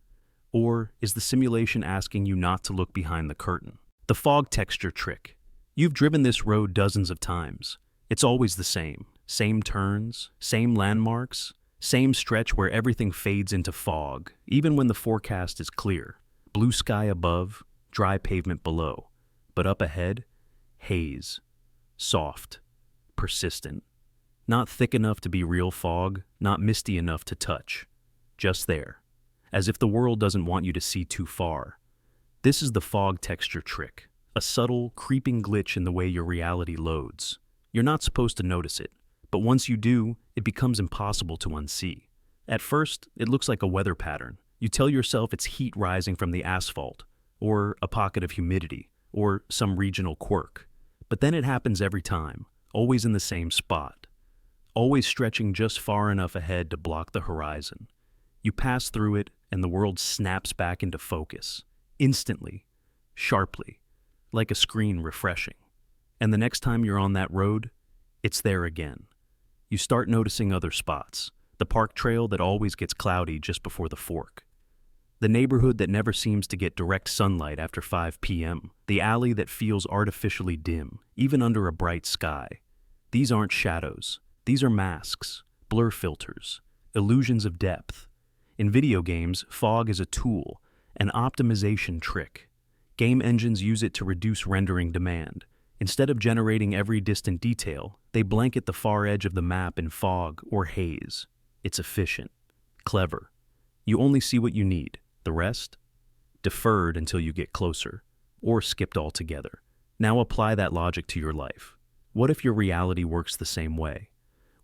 Or is the simulation asking you not to look behind the curtain? The fog texture trick. You've driven this road dozens of times. It's always the same turns, same landmarks, same stretch where everything fades into fog, even when the forecast is clear. Blue sky above, dry pavement below. But up ahead, haze. Soft. Persistent. Not thick enough to be real fog, not misty enough to touch. Just there. As if the world doesn't want you to see too far. This is the fog texture trick. A subtle, creeping glitch in the way your reality loads. You're not supposed to notice it, but once you do, it becomes impossible to unsee. At first, it looks like a weather pattern. You tell yourself it's heat rising from the asphalt, or a pocket of humidity, or some regional quirk. But then it happens every time, always in the same spot, always stretching just far enough ahead to block the horizon. You pass through it, and the world snaps back into focus, instantly, sharply, like a screen refreshing. And the next time you're on that road, it's there again. You start noticing other spots, the park trail that always gets cloudy just before the fork, the neighborhood that never seems to get direct sunlight after 5 p.m., the alley that feels artificially dim, even under a bright sky. These aren't shadows. These are masks, blur filters, illusions of depth. In video games, fog is a tool, an optimization trick. Game engines use it to reduce rendering demand. Instead of generating every distant detail, they blanket the far edge of the map in fog or haze. It's efficient, clever. You only see what you need. The rest? Deferred until you get closer, or skipped altogether. Now apply that logic to your life. What if your reality works the same way?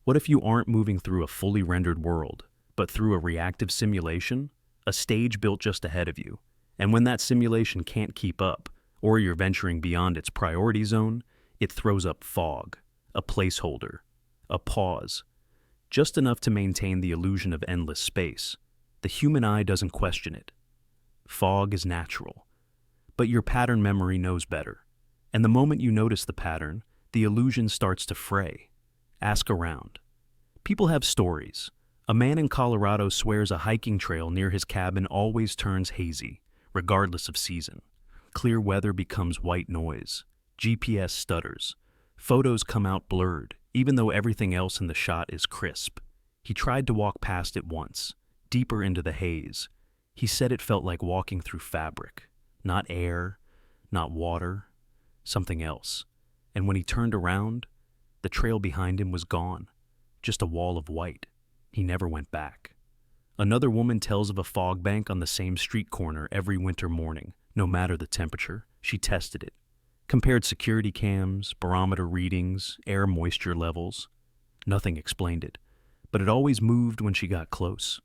What if you aren't moving through a fully rendered world, but through a reactive simulation, a stage built just ahead of you? And when that simulation can't keep up, or you're venturing beyond its priority zone, it throws up fog, a placeholder, a pause, just enough to maintain the illusion of endless space. The human eye doesn't question it. Fog is natural, but your pattern memory knows better. And the moment you notice the pattern, the illusion starts to fray. Ask around. People have stories. A man in Colorado swears a hiking trail near his cabin always turns hazy, regardless of season. Clear weather becomes white noise. GPS stutters. Photos come out blurred, even though everything else in the shot is crisp. He tried to walk past it once, deeper into the haze. He said it felt like walking through fabric. Not air, not water, something else. And when he turned around, the trail behind him was gone. Just a wall of white. He never went back. Another woman tells of a fog bank on the same street corner every winter morning. No matter the temperature, she tested it. Compared security cams, barometer readings, air moisture levels. Nothing explained it, but it always moved when she got close.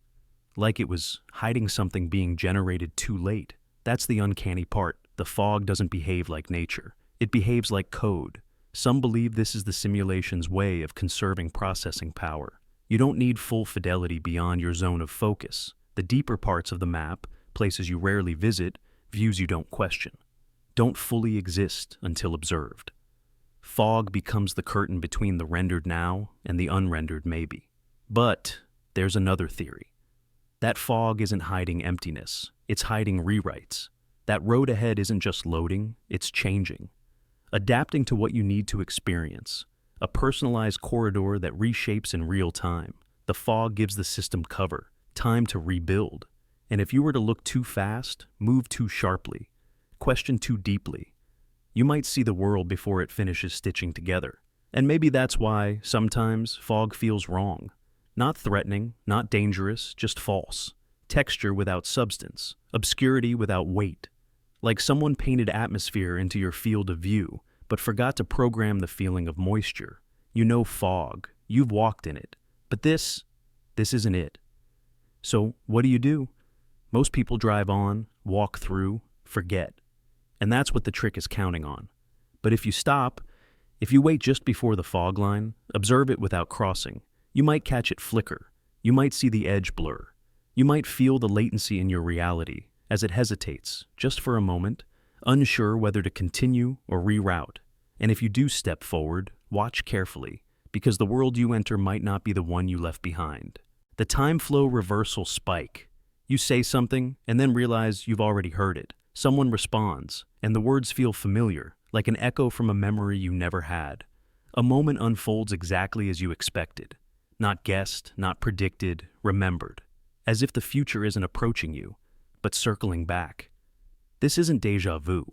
Like it was hiding something being generated too late. That's the uncanny part. The fog doesn't behave like nature. It behaves like code. Some believe this is the simulation's way of conserving processing power. You don't need full fidelity beyond your zone of focus. The deeper parts of the map, places you rarely visit, views you don't question, don't fully exist until observed. Fog becomes the curtain between the rendered now and the unrendered maybe. But there's another theory. That fog isn't hiding emptiness, it's hiding rewrites. That road ahead isn't just loading, it's changing. Adapting to what you need to experience. a personalized corridor that reshapes in real time. The fog gives the system cover, time to rebuild. And if you were to look too fast, move too sharply, question too deeply, you might see the world before it finishes stitching together. And maybe that's why, sometimes, fog feels wrong. Not threatening, not dangerous, just false. Texture without substance, obscurity without weight. Like someone painted atmosphere into your field of view, but forgot to program the feeling of moisture. You know fog, you've walked in it. But this isn't it. So, what do? Most people drive on, walk through, forget. And that's what the trick is counting on. But if you stop, if you wait just before the fog line, observe it without crossing, you might catch it flicker. You might see the edge blur. You might feel the latency in your reality as it hesitates, just for a moment, unsure whether to continue or reroute. And if you do step forward, watch carefully, because the world you enter might not be the one you left behind. The Timeflow reversal spike. You say something and then realize you've already heard it. Someone responds, and the words feel familiar, like an echo from a memory you never had. A moment unfolds exactly as you expected. Not guessed, not predicted, remembered. As if the future isn't approaching you, but circling back. This isn't déjà vu.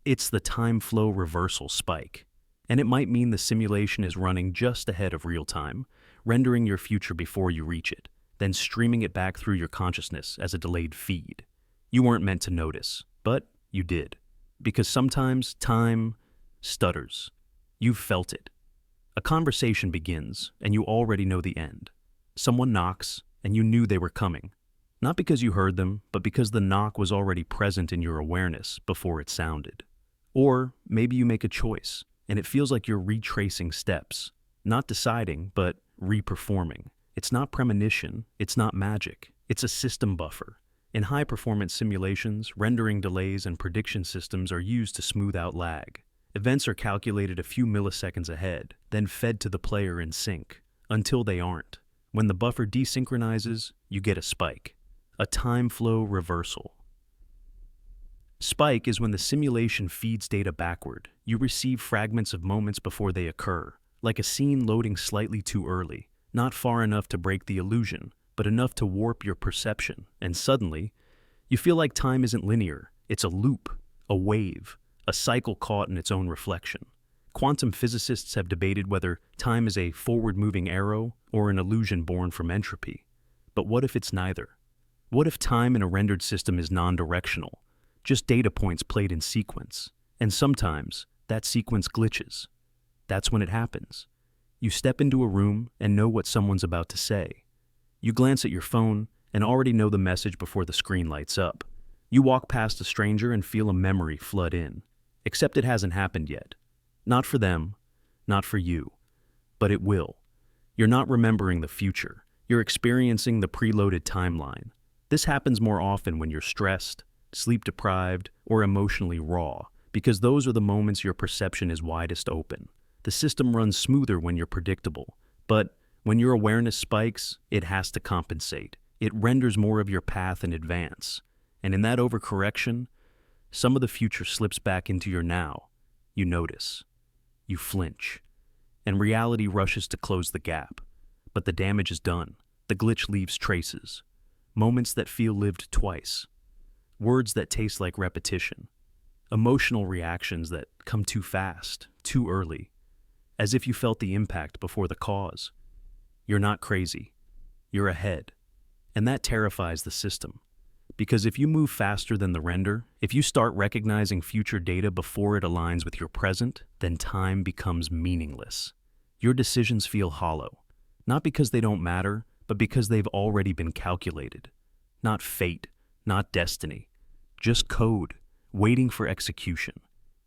It's the Timeflow reversal spike. And it might mean the simulation is running just ahead of real time, rendering your future before you reach it, then streaming it back through your consciousness as a delayed feed. You weren't meant to notice, but you did. Because sometimes time stutters. You've felt it. A conversation begins, and you already know the end. Someone knocks, and you knew they were coming. Not because you heard them, but because the knock was already present in your awareness before it sounded. Or maybe you make a choice, and it feels like you're retracing steps. Not deciding, but reperforming. It's not premonition, it's not magic, it's a system buffer. In high-performance simulations, rendering delays and prediction systems are used to smooth out lag. Events are calculated a few milliseconds ahead, then fed to the player in sync, until they aren't. When the buffer desynchronizes, you get a spike. A Timeflow reversal. Spike is when the simulation feeds data backward. You receive fragments of moments before they occur, like a scene loading slightly too early, not far enough to break the illusion, but enough to warp your perception, and suddenly, you feel like time isn't linear. It's a loop, a wave, a cycle caught in its own reflection. Quantum physicists have debated whether time is a forward-moving arrow or an illusion born from entropy. But what if it's neither? What if time in a rendered system is non-directional, just data points played in sequence, and sometimes that sequence glitches? That's when it happens. You step into a room and know what someone's about to say. You glance at your phone and already know the message before the screen lights up. You walk past a stranger and feel a memory flood in, except it hasn't happened yet. Not for them, not for you, but it will. You're not remembering the future. You're experiencing the preloaded timeline. This happens more often when you're stressed, sleep-deprived, or emotionally raw, because those are the moments your perception is widest open. The system runs smoother when you're predictable, but when your awareness spikes, it has to compensate. It renders more of your path in advance. And in that overcorrection, some of the future slips back into your now. You notice. You flinch. And reality rushes to close the gap. But the damage is done. The glitch leaves traces. Moments that feel lived twice. Words that taste like repetition. Emotional reactions that come too fast, too early. As if you felt the impact before the cause. You're not crazy. You're ahead. And that terrifies the system. Because if you move faster than the render, if you start recognizing future data before it aligns with your present, then time becomes meaningless. Your decisions feel hollow. Not because they don't matter, but because they've already been calculated. Not fate, not destiny. Just code, waiting for execution.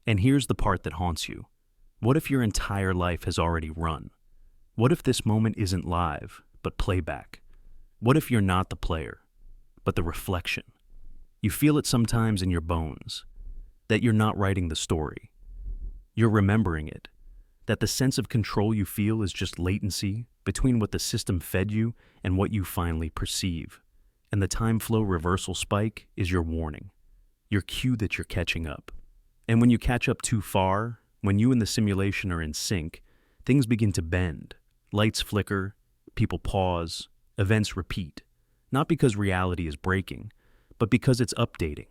And here's the part that haunts you. What if your entire life has already run? What if this moment isn't live, but playback? What if you're not the player, but the reflection? You feel it sometimes in your bones, that you're not writing the story. You're remembering it, that the sense of control you feel is just latency between what the system fed you and what you finally perceive. And the Timeflow reversal spike is your warning, your cue that you're catching up. And when you catch up too far, when you and the simulation are in sync, Things begin to bend. Lights flicker, people pause, events repeat. Not because reality is breaking, but because it's updating.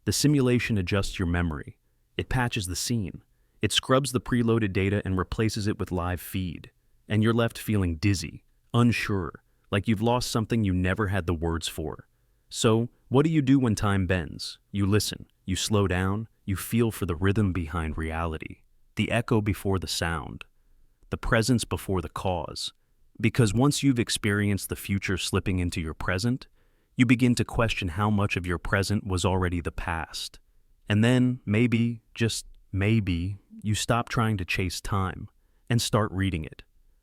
The simulation adjusts your memory. It patches the scene. It scrubs the preloaded data and replaces it with live feed. And you're left feeling dizzy, unsure, like you've lost something you never had the words for. So, what do you do when time bends? You listen, you slow down, you feel for the rhythm behind reality, the echo before the sound, the presence before the cause. Because once you've experienced the future slipping into your present, you begin to question how much of your present was already the past. And then, maybe, just maybe, you stop trying to chase time and start reading it.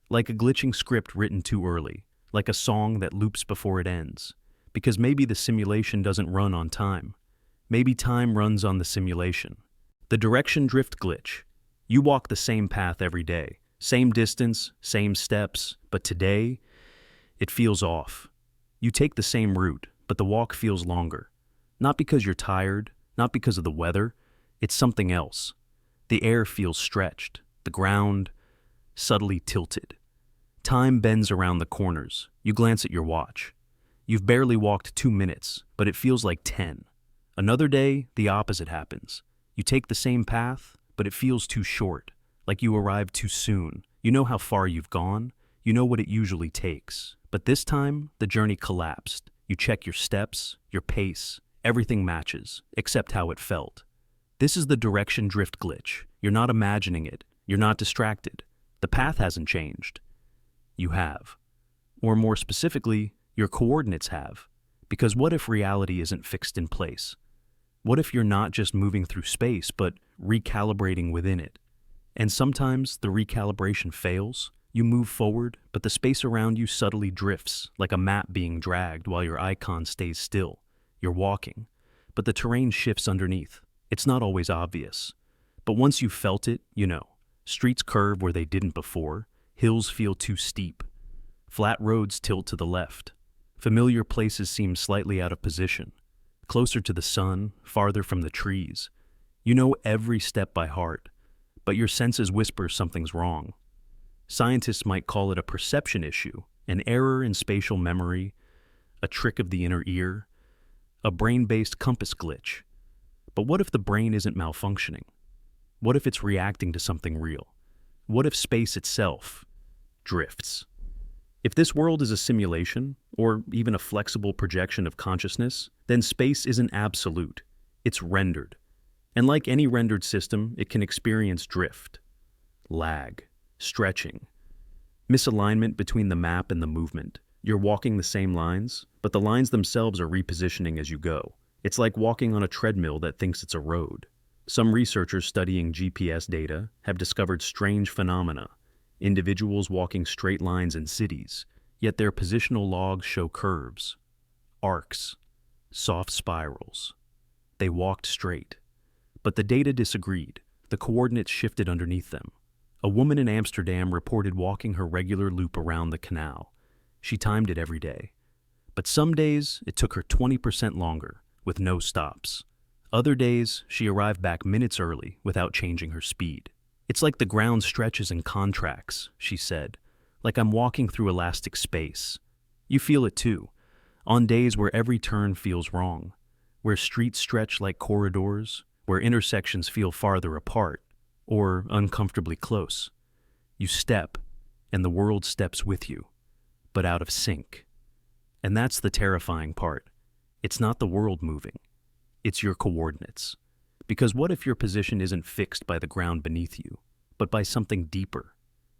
Like a glitching script written too early, like a song that loops before it ends. Because maybe the simulation doesn't run on time. Maybe time runs on the simulation. The direction drift glitch. You walk the same path every day, same distance, same steps, but today, it feels off. You take the same route, but the walk feels longer. Not because you're tired, not because of the weather, it's something else. The air feels stretched, the ground subtly tilted. Time bends around the corners. You glance at your watch. You've barely walked 2 minutes, but it feels like 10. Another day, the opposite happens. You take the same path, but it feels too short, like you arrived too soon. You know how far you've gone, you know what it usually takes. But this time, the journey collapsed. You check your steps, your pace, everything matches, except how it felt. This is the direction drift glitch. You're not imagining it. You're not distracted. The path hasn't changed. You have. Or more specifically, your coordinates have. Because what if reality isn't fixed in place? What if you're not just moving through space, but recalibrating within it? And sometimes the recalibration fails. You move forward, but the space around you subtly drifts, like a map being dragged while your icon stays still. You're walking, but the terrain shifts underneath. It's not always obvious. But once you've felt it, you know. Streets curve where they didn't before. Hills feel too steep. Flat roads tilt to the left. Familiar places seem slightly out of position. Closer to the sun, farther from the trees. You know every step by heart, but your senses whisper something's wrong. Scientists might call it a perception issue, an error in spatial memory, a trick of the inner ear, a brain-based compass glitch. But what if the brain isn't malfunctioning? What if it's reacting to something real? What if space itself drifts? If this world is a simulation, or even a flexible projection of consciousness, then space isn't absolute. It's rendered. And like any rendered system, it can experience drift, lag, stretching, misalignment between the map and the movement. You're walking the same lines, but the lines themselves are repositioning as you go. It's like walking on a treadmill that thinks it's a road. Some researchers studying GPS data have discovered strange phenomena. Individuals walking straight lines in cities, yet their positional logs show curves, arcs, soft spirals. They walked straight. But the data disagreed. The coordinates shifted underneath them. A woman in Amsterdam reported walking her regular loop around the canal. She timed it every day. But some days, it took her 20% longer, with no stops. Other days, she arrived back minutes early without changing her speed. It's like the ground stretches and contracts, she said, like I'm walking through elastic space. You feel it too, on days where every turn feels wrong, where streets stretch like corridors, where intersections feel farther apart, or uncomfortably close. You step, and the world steps with you, but out of sync. And that's the terrifying part. It's not the world moving. It's your coordinates. Because what if your position isn't fixed by the ground beneath you, but by something deeper,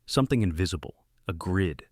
something invisible, a grid,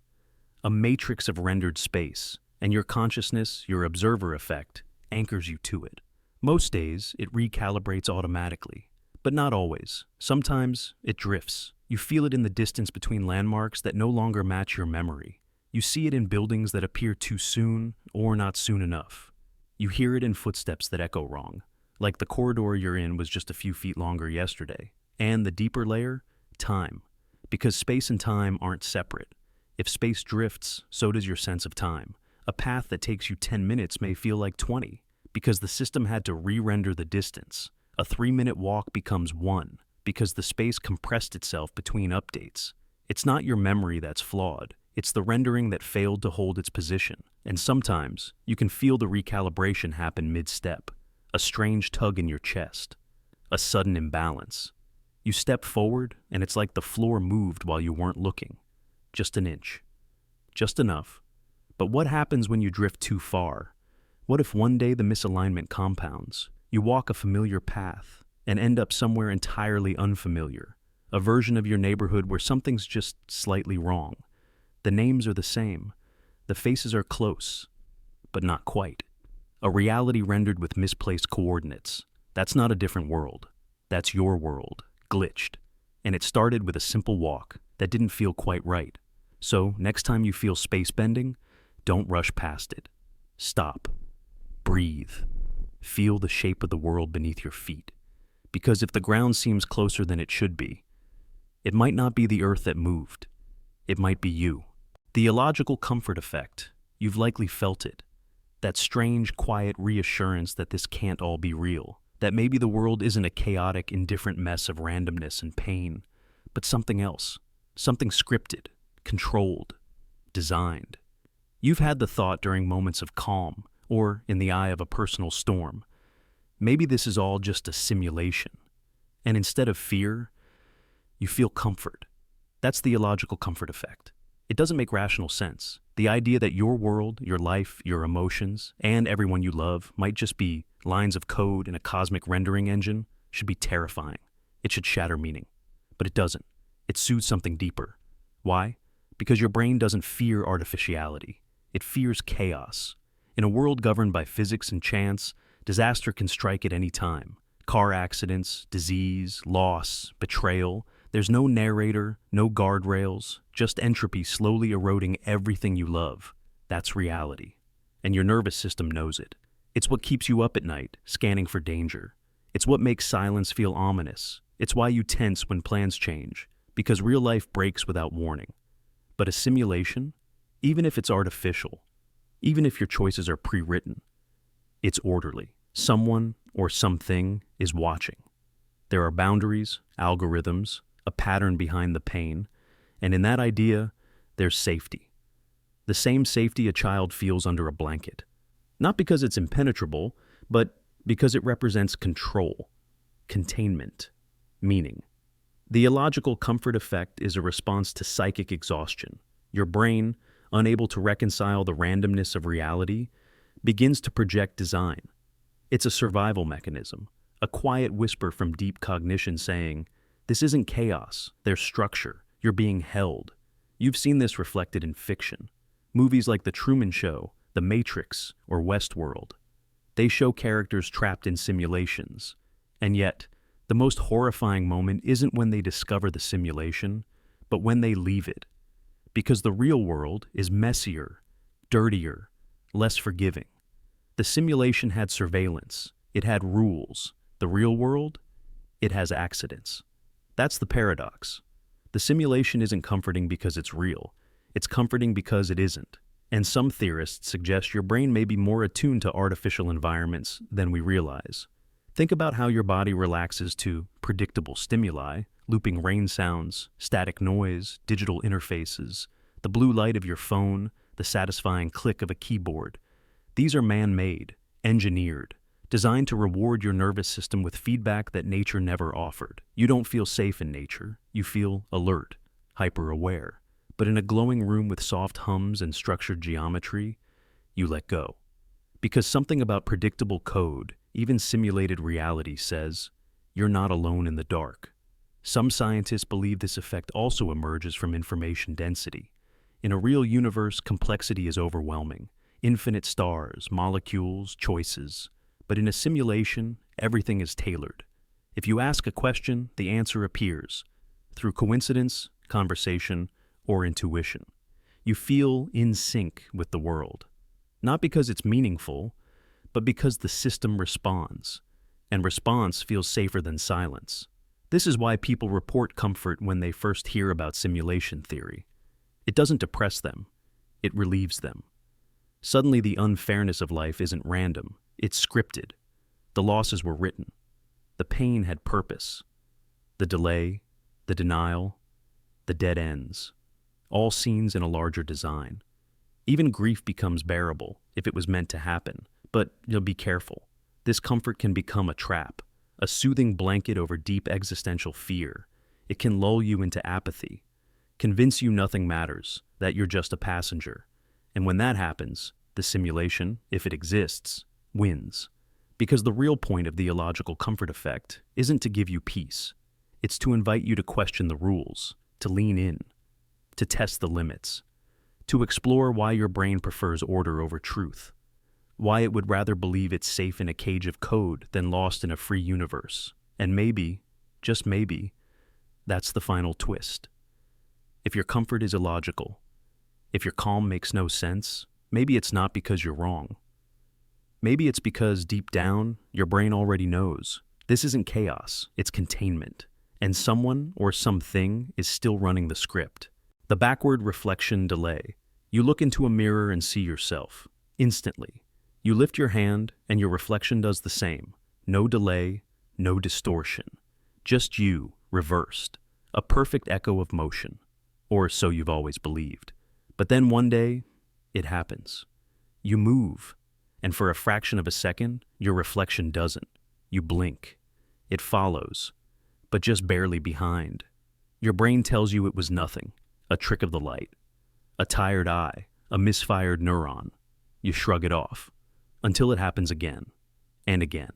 a matrix of rendered space, and your consciousness, your observer effect, anchors you to it. Most days, it recalibrates automatically, but not always. Sometimes, it drifts. You feel it in the distance between landmarks that no longer match your memory. You see it in buildings that appear too soon or not soon enough. You hear it in footsteps that echo wrong, like the corridor you're in was just a few feet longer yesterday. And the deeper layer, time. Because space and time aren't separate. If space drifts, so does your sense of time. A path that takes you 10 minutes may feel like 20, because the system had to re-render the distance. A 3-minute walk becomes 1, because the space compressed itself between updates. It's not your memory that's flawed, it's the rendering that failed to hold its position. And sometimes, you can feel the recalibration happen mid-step, a strange tug in your chest, a sudden imbalance. You step forward, and it's like the floor moved while you weren't looking. Just an inch. Just enough. But what happens when you drift too far? What if one day the misalignment compounds? You walk a familiar path and end up somewhere entirely unfamiliar, a version of your neighborhood where something's just slightly wrong. The names are the same. The faces are close, but not quite. A reality rendered with misplaced coordinates. That's not a different world. That's your world, glitched. And it started with a simple walk that didn't feel quite right. So, next time you feel space bending, don't rush past it. Stop. Breathe. Feel the shape of the world beneath your feet. Because if the ground seems closer than it should be, it might not be the earth that moved. It might be you. The illogical comfort effect. You've likely felt it. That strange, quiet reassurance that this can't all be real. That maybe the world isn't a chaotic, indifferent mess of randomness and pain, but something else. Something scripted, controlled, designed. You've had the thought during moments of calm, or in the eye of a personal storm. Maybe this is all just a simulation. And instead of fear, you feel comfort. That's the illogical comfort effect. It doesn't make rational sense. The idea that your world, your life, your emotions, and everyone you love might just be lines of code in a cosmic rendering engine should be terrifying. It should shatter meaning. But it doesn't. It soothes something deeper. Why? Because your brain doesn't fear artificiality. It fears chaos. In a world governed by physics and chance, disaster can strike at any time. Car accidents, disease, loss, betrayal. There's no narrator, no guardrails, just entropy slowly eroding everything you love. That's reality. And your nervous system knows it. It's what keeps you up at night, scanning for danger. It's what makes silence feel ominous. It's why you tense when plans change, because real life breaks without warning. But a simulation, even if it's artificial, even if your choices are pre-written, it's orderly. Someone or something is watching. There are boundaries, algorithms, a pattern behind the pain, and in that idea, there's safety. The same safety a child feels under a blanket. Not because it's impenetrable, but because it represents control, containment, meaning. The illogical comfort effect is a response to psychic exhaustion. Your brain, unable to reconcile the randomness of reality, begins to project design. It's a survival mechanism, a quiet whisper from deep cognition saying, "This isn't chaos, there's structure, you're being held." You've seen this reflected in fiction. Movies like The Truman Show, The Matrix, or Westworld. They show characters trapped in simulations. And yet, the most horrifying moment isn't when they discover the simulation, but when they leave it. Because the real world is messier, dirtier, less forgiving. The simulation had surveillance, it had rules. The real world, it has accidents. That's the paradox. The simulation isn't comforting because it's real. It's comforting because it isn't. And some theorists suggest your brain may be more attuned to artificial environments than we realize. Think about how your body relaxes to predictable stimuli, looping rain sounds, static noise, digital interfaces, the blue light of your phone, the satisfying click of a keyboard. These are man-made, engineered, designed to reward your nervous system with feedback that nature never offered. You don't feel safe in nature. You feel alert, hyper-aware. But in a glowing room with soft hums and structured geometry, you let go. Because something about predictable code, even simulated reality, says, you're not alone in the dark. Some scientists believe this effect also emerges from information density. In a real universe, complexity is overwhelming. Infinite stars, molecules, choices. But in a simulation, everything is tailored. If you ask a question, the answer appears, through coincidence, conversation, or intuition. You feel in sync with the world. Not because it's meaningful, but because the system responds. And response feels safer than silence. This is why people report comfort when they first hear about simulation theory. It doesn't depress them, it relieves them. Suddenly the unfairness of life isn't random, it's scripted. The losses were written. The pain had purpose. The delay, the denial, the dead ends, all scenes in a larger design. Even grief becomes bearable if it was meant to happen, but you'll be careful. This comfort can become a trap, a soothing blanket over deep existential fear. It can lull you into apathy, convince you nothing matters, that you're just a passenger. And when that happens, the simulation, if it exists, wins. Because the real point of the illogical comfort effect isn't to give you peace. It's to invite you to question the rules, to lean in, to test the limits, to explore why your brain prefers order over truth, why it would rather believe it's safe in a cage of code than lost in a free universe. And maybe, just maybe, that's the final twist. If your comfort is illogical, if your calm makes no sense, maybe it's not because you're wrong. Maybe it's because deep down, your brain already knows. This isn't chaos, it's containment. And someone or something is still running the script. The backward reflection delay. You look into a mirror and see yourself. Instantly. You lift your hand and your reflection does the same. No delay, no distortion. Just you, reversed. A perfect echo of motion. Or so you've always believed. But then one day, it happens. You move. And for a fraction of a second, your reflection doesn't. You blink. It follows, but just barely behind. Your brain tells you it was nothing, a trick of the light, a tired eye, a misfired neuron. You shrug it off, until it happens again, and again,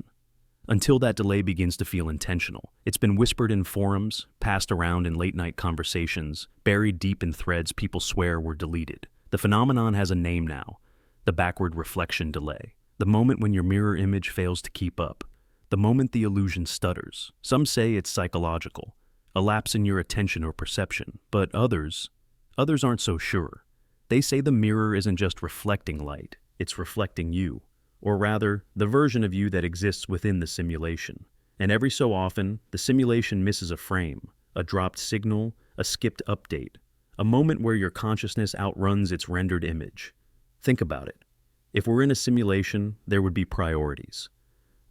until that delay begins to feel intentional. It's been whispered in forums, passed around in late-night conversations, buried deep in threads people swear were deleted. The phenomenon has a name now. The backward reflection delay. The moment when your mirror image fails to keep up. The moment the illusion stutters. Some say it's psychological, a lapse in your attention or perception, but others aren't so sure. They say the mirror isn't just reflecting light, it's reflecting you, or rather, the version of you that exists within the simulation. And every so often, the simulation misses a frame, a dropped signal, a skipped update, a moment where your consciousness outruns its rendered image. Think about it. If we're in a simulation, there would be priorities.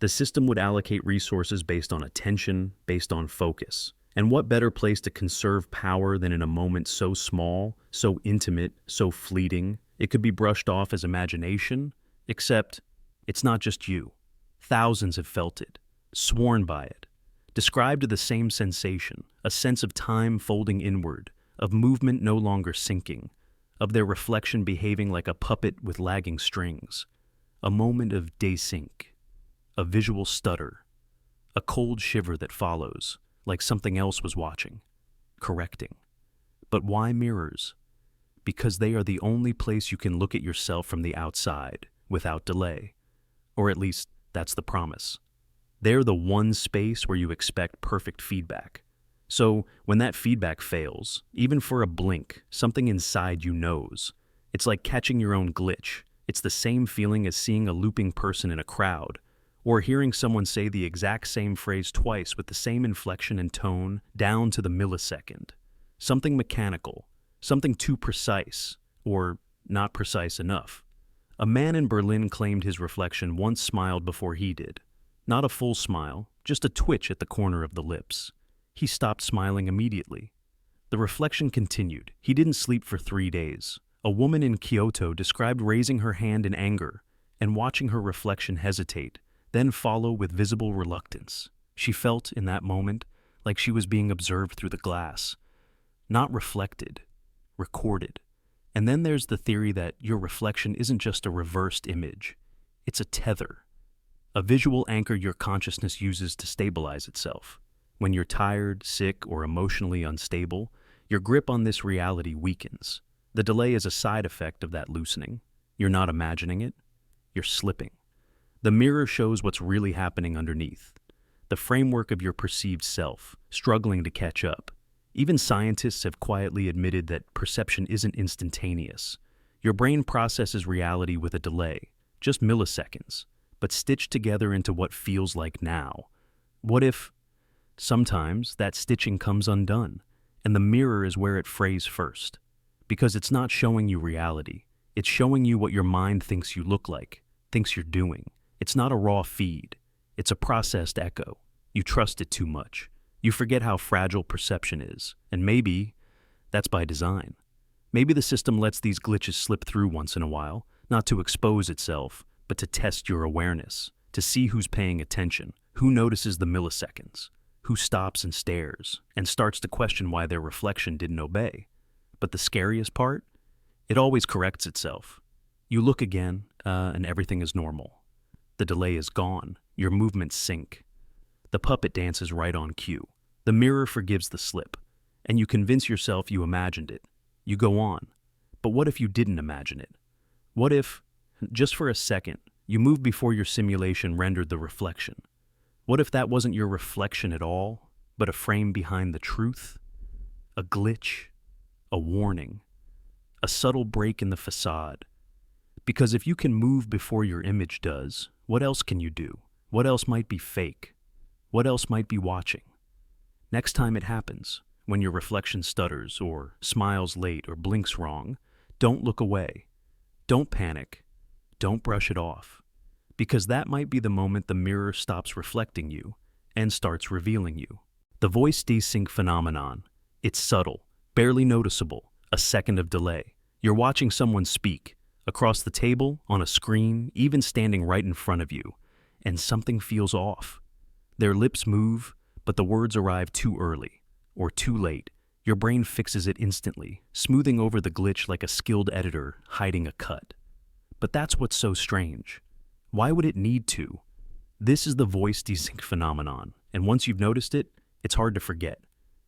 The system would allocate resources based on attention, based on focus. And what better place to conserve power than in a moment so small, so intimate, so fleeting, it could be brushed off as imagination? Except, it's not just you. Thousands have felt it, sworn by it, described the same sensation, a sense of time folding inward, of movement no longer sinking, of their reflection behaving like a puppet with lagging strings, a moment of desync, a visual stutter, a cold shiver that follows, like something else was watching, correcting. But why mirrors? Because they are the only place you can look at yourself from the outside, without delay. Or at least, that's the promise. They're the one space where you expect perfect feedback. So, when that feedback fails, even for a blink, something inside you knows. It's like catching your own glitch. It's the same feeling as seeing a looping person in a crowd, or hearing someone say the exact same phrase twice with the same inflection and tone, down to the millisecond. Something mechanical, something too precise, or not precise enough. A man in Berlin claimed his reflection once smiled before he did. Not a full smile, just a twitch at the corner of the lips. He stopped smiling immediately. The reflection continued. He didn't sleep for 3 days. A woman in Kyoto described raising her hand in anger and watching her reflection hesitate, then follow with visible reluctance. She felt, in that moment, like she was being observed through the glass. Not reflected, recorded. And then there's the theory that your reflection isn't just a reversed image. It's a tether, a visual anchor your consciousness uses to stabilize itself. When you're tired, sick, or emotionally unstable, your grip on this reality weakens. The delay is a side effect of that loosening. You're not imagining it, you're slipping. The mirror shows what's really happening underneath. The framework of your perceived self, struggling to catch up. Even scientists have quietly admitted that perception isn't instantaneous. Your brain processes reality with a delay, just milliseconds, but stitched together into what feels like now. What if sometimes that stitching comes undone, and the mirror is where it frays first? Because it's not showing you reality. It's showing you what your mind thinks you look like, thinks you're doing. It's not a raw feed. It's a processed echo. You trust it too much. You forget how fragile perception is. And maybe That's by design. Maybe the system lets these glitches slip through once in a while, not to expose itself, but to test your awareness, to see who's paying attention, who notices the milliseconds, who stops and stares, and starts to question why their reflection didn't obey. But the scariest part? It always corrects itself. You look again, and everything is normal. The delay is gone, your movements sync. The puppet dances right on cue. The mirror forgives the slip, and you convince yourself you imagined it. You go on. But what if you didn't imagine it? What if, just for a second, you moved before your simulation rendered the reflection? What if that wasn't your reflection at all, but a frame behind the truth? A glitch? A warning? A subtle break in the facade? Because if you can move before your image does, what else can you do? What else might be fake? What else might be watching? Next time it happens, when your reflection stutters or smiles late or blinks wrong, don't look away. Don't panic. Don't brush it off. Because that might be the moment the mirror stops reflecting you and starts revealing you. The voice desync phenomenon. It's subtle, barely noticeable, a second of delay. You're watching someone speak, across the table, on a screen, even standing right in front of you, and something feels off. Their lips move, but the words arrive too early, or too late. Your brain fixes it instantly, smoothing over the glitch like a skilled editor hiding a cut. But that's what's so strange. Why would it need to? This is the voice desync phenomenon, and once you've noticed it, it's hard to forget.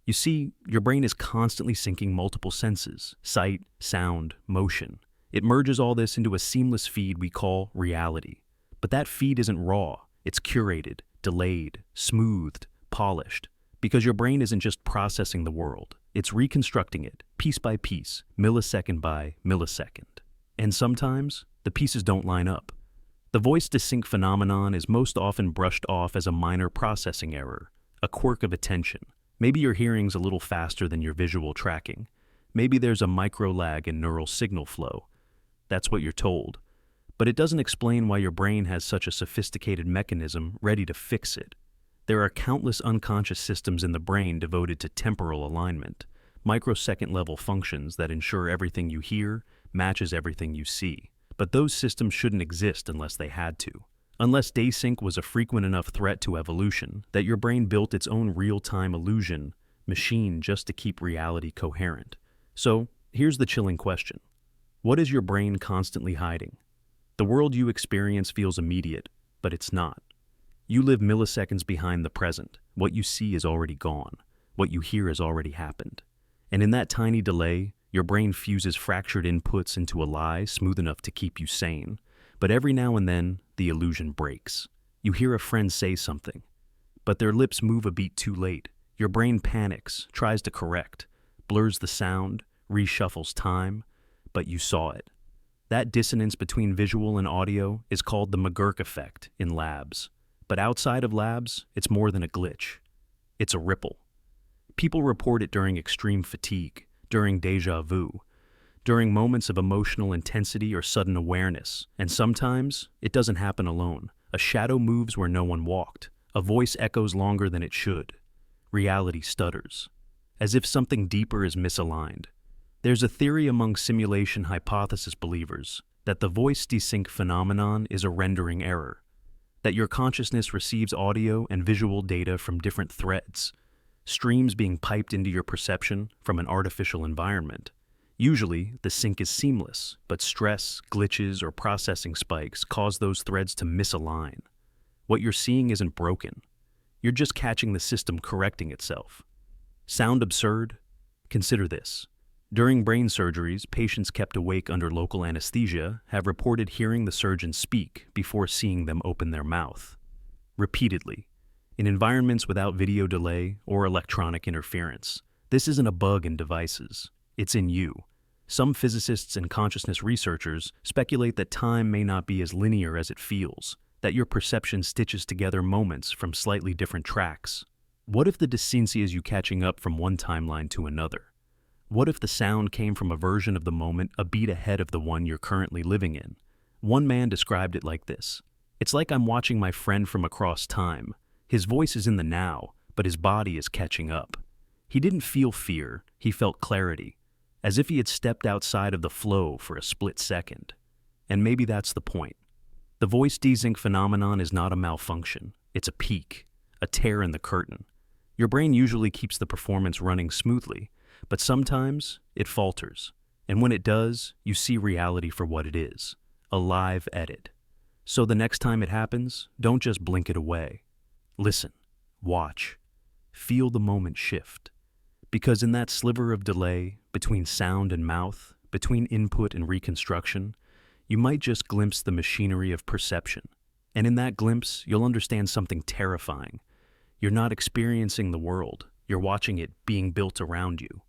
You see, your brain is constantly syncing multiple senses: sight, sound, motion. It merges all this into a seamless feed we call reality. But that feed isn't raw, it's curated, delayed, smoothed, polished. Because your brain isn't just processing the world, it's reconstructing it, piece by piece, millisecond by millisecond. And sometimes, the pieces don't line up. The voice desync phenomenon is most often brushed off as a minor processing error, a quirk of attention. Maybe your hearing's a little faster than your visual tracking. Maybe there's a micro lag in neural signal flow. That's what you're told. But it doesn't explain why your brain has such a sophisticated mechanism ready to fix it. There are countless unconscious systems in the brain devoted to temporal alignment, microsecond-level functions that ensure everything you hear matches everything you see. But those systems shouldn't exist unless they had to. Unless desync was a frequent enough threat to evolution that your brain built its own real-time illusion machine just to keep reality coherent. So, here's the chilling question. What is your brain constantly hiding? The world you experience feels immediate, but it's not. You live milliseconds behind the present. What you see is already gone. What you hear has already happened. And in that tiny delay, your brain fuses fractured inputs into a lie smooth enough to keep you sane. But every now and then, the illusion breaks. You hear a friend say something, but their lips move a beat too late. Your brain panics, tries to correct, blurs the sound, reshuffles time, but you saw it. That dissonance between visual and audio is called the McGurk effect in labs. But outside of labs, it's more than a glitch. It's a ripple. People report it during extreme fatigue, during déjà vu, during moments of emotional intensity or sudden awareness. And sometimes, it doesn't happen alone. A shadow moves where no one walked. A voice echoes longer than it should. Reality stutters, as if something deeper is misaligned. There's a theory among simulation hypothesis believers that the voice desync phenomenon is a rendering error, that your consciousness receives audio and visual data from different threads, streams being piped into your perception from an artificial environment. Usually, the sync is seamless, but stress, glitches, or processing spikes cause those threads to misalign. What you're seeing isn't broken. You're just catching the system correcting itself. Sound absurd? Consider this. During brain surgeries, patients kept awake under local anesthesia have reported hearing the surgeon speak before seeing them open their mouth. Repeatedly, in environments without video delay or electronic interference. This isn't a bug in devices. It's in you. Some physicists and consciousness researchers speculate that time may not be as linear as it feels, that your perception stitches together moments from slightly different tracks. What if the desync is you catching up from one timeline to another? What if the sound came from a version of the moment a beat ahead of the one you're currently living in? One man described it like this. It's like I'm watching my friend from across time. His voice is in the now, but his body is catching up. He didn't feel fear. He felt clarity, as if he had stepped outside of the flow for a split second. And maybe that's the point. The voice desync phenomenon is not a malfunction. It's a peak, a tear in the curtain. Your brain usually keeps the performance running smoothly, but sometimes it falters. And when it does, you see reality for what it is, a live edit. So the next time it happens, don't just blink it away. Listen, watch, feel the moment shift. Because in that sliver of delay, between sound and mouth, between input and reconstruction, you might just glimpse the machinery of perception. And in that glimpse, you'll understand something terrifying. You're not experiencing the world, you're watching it being built around you.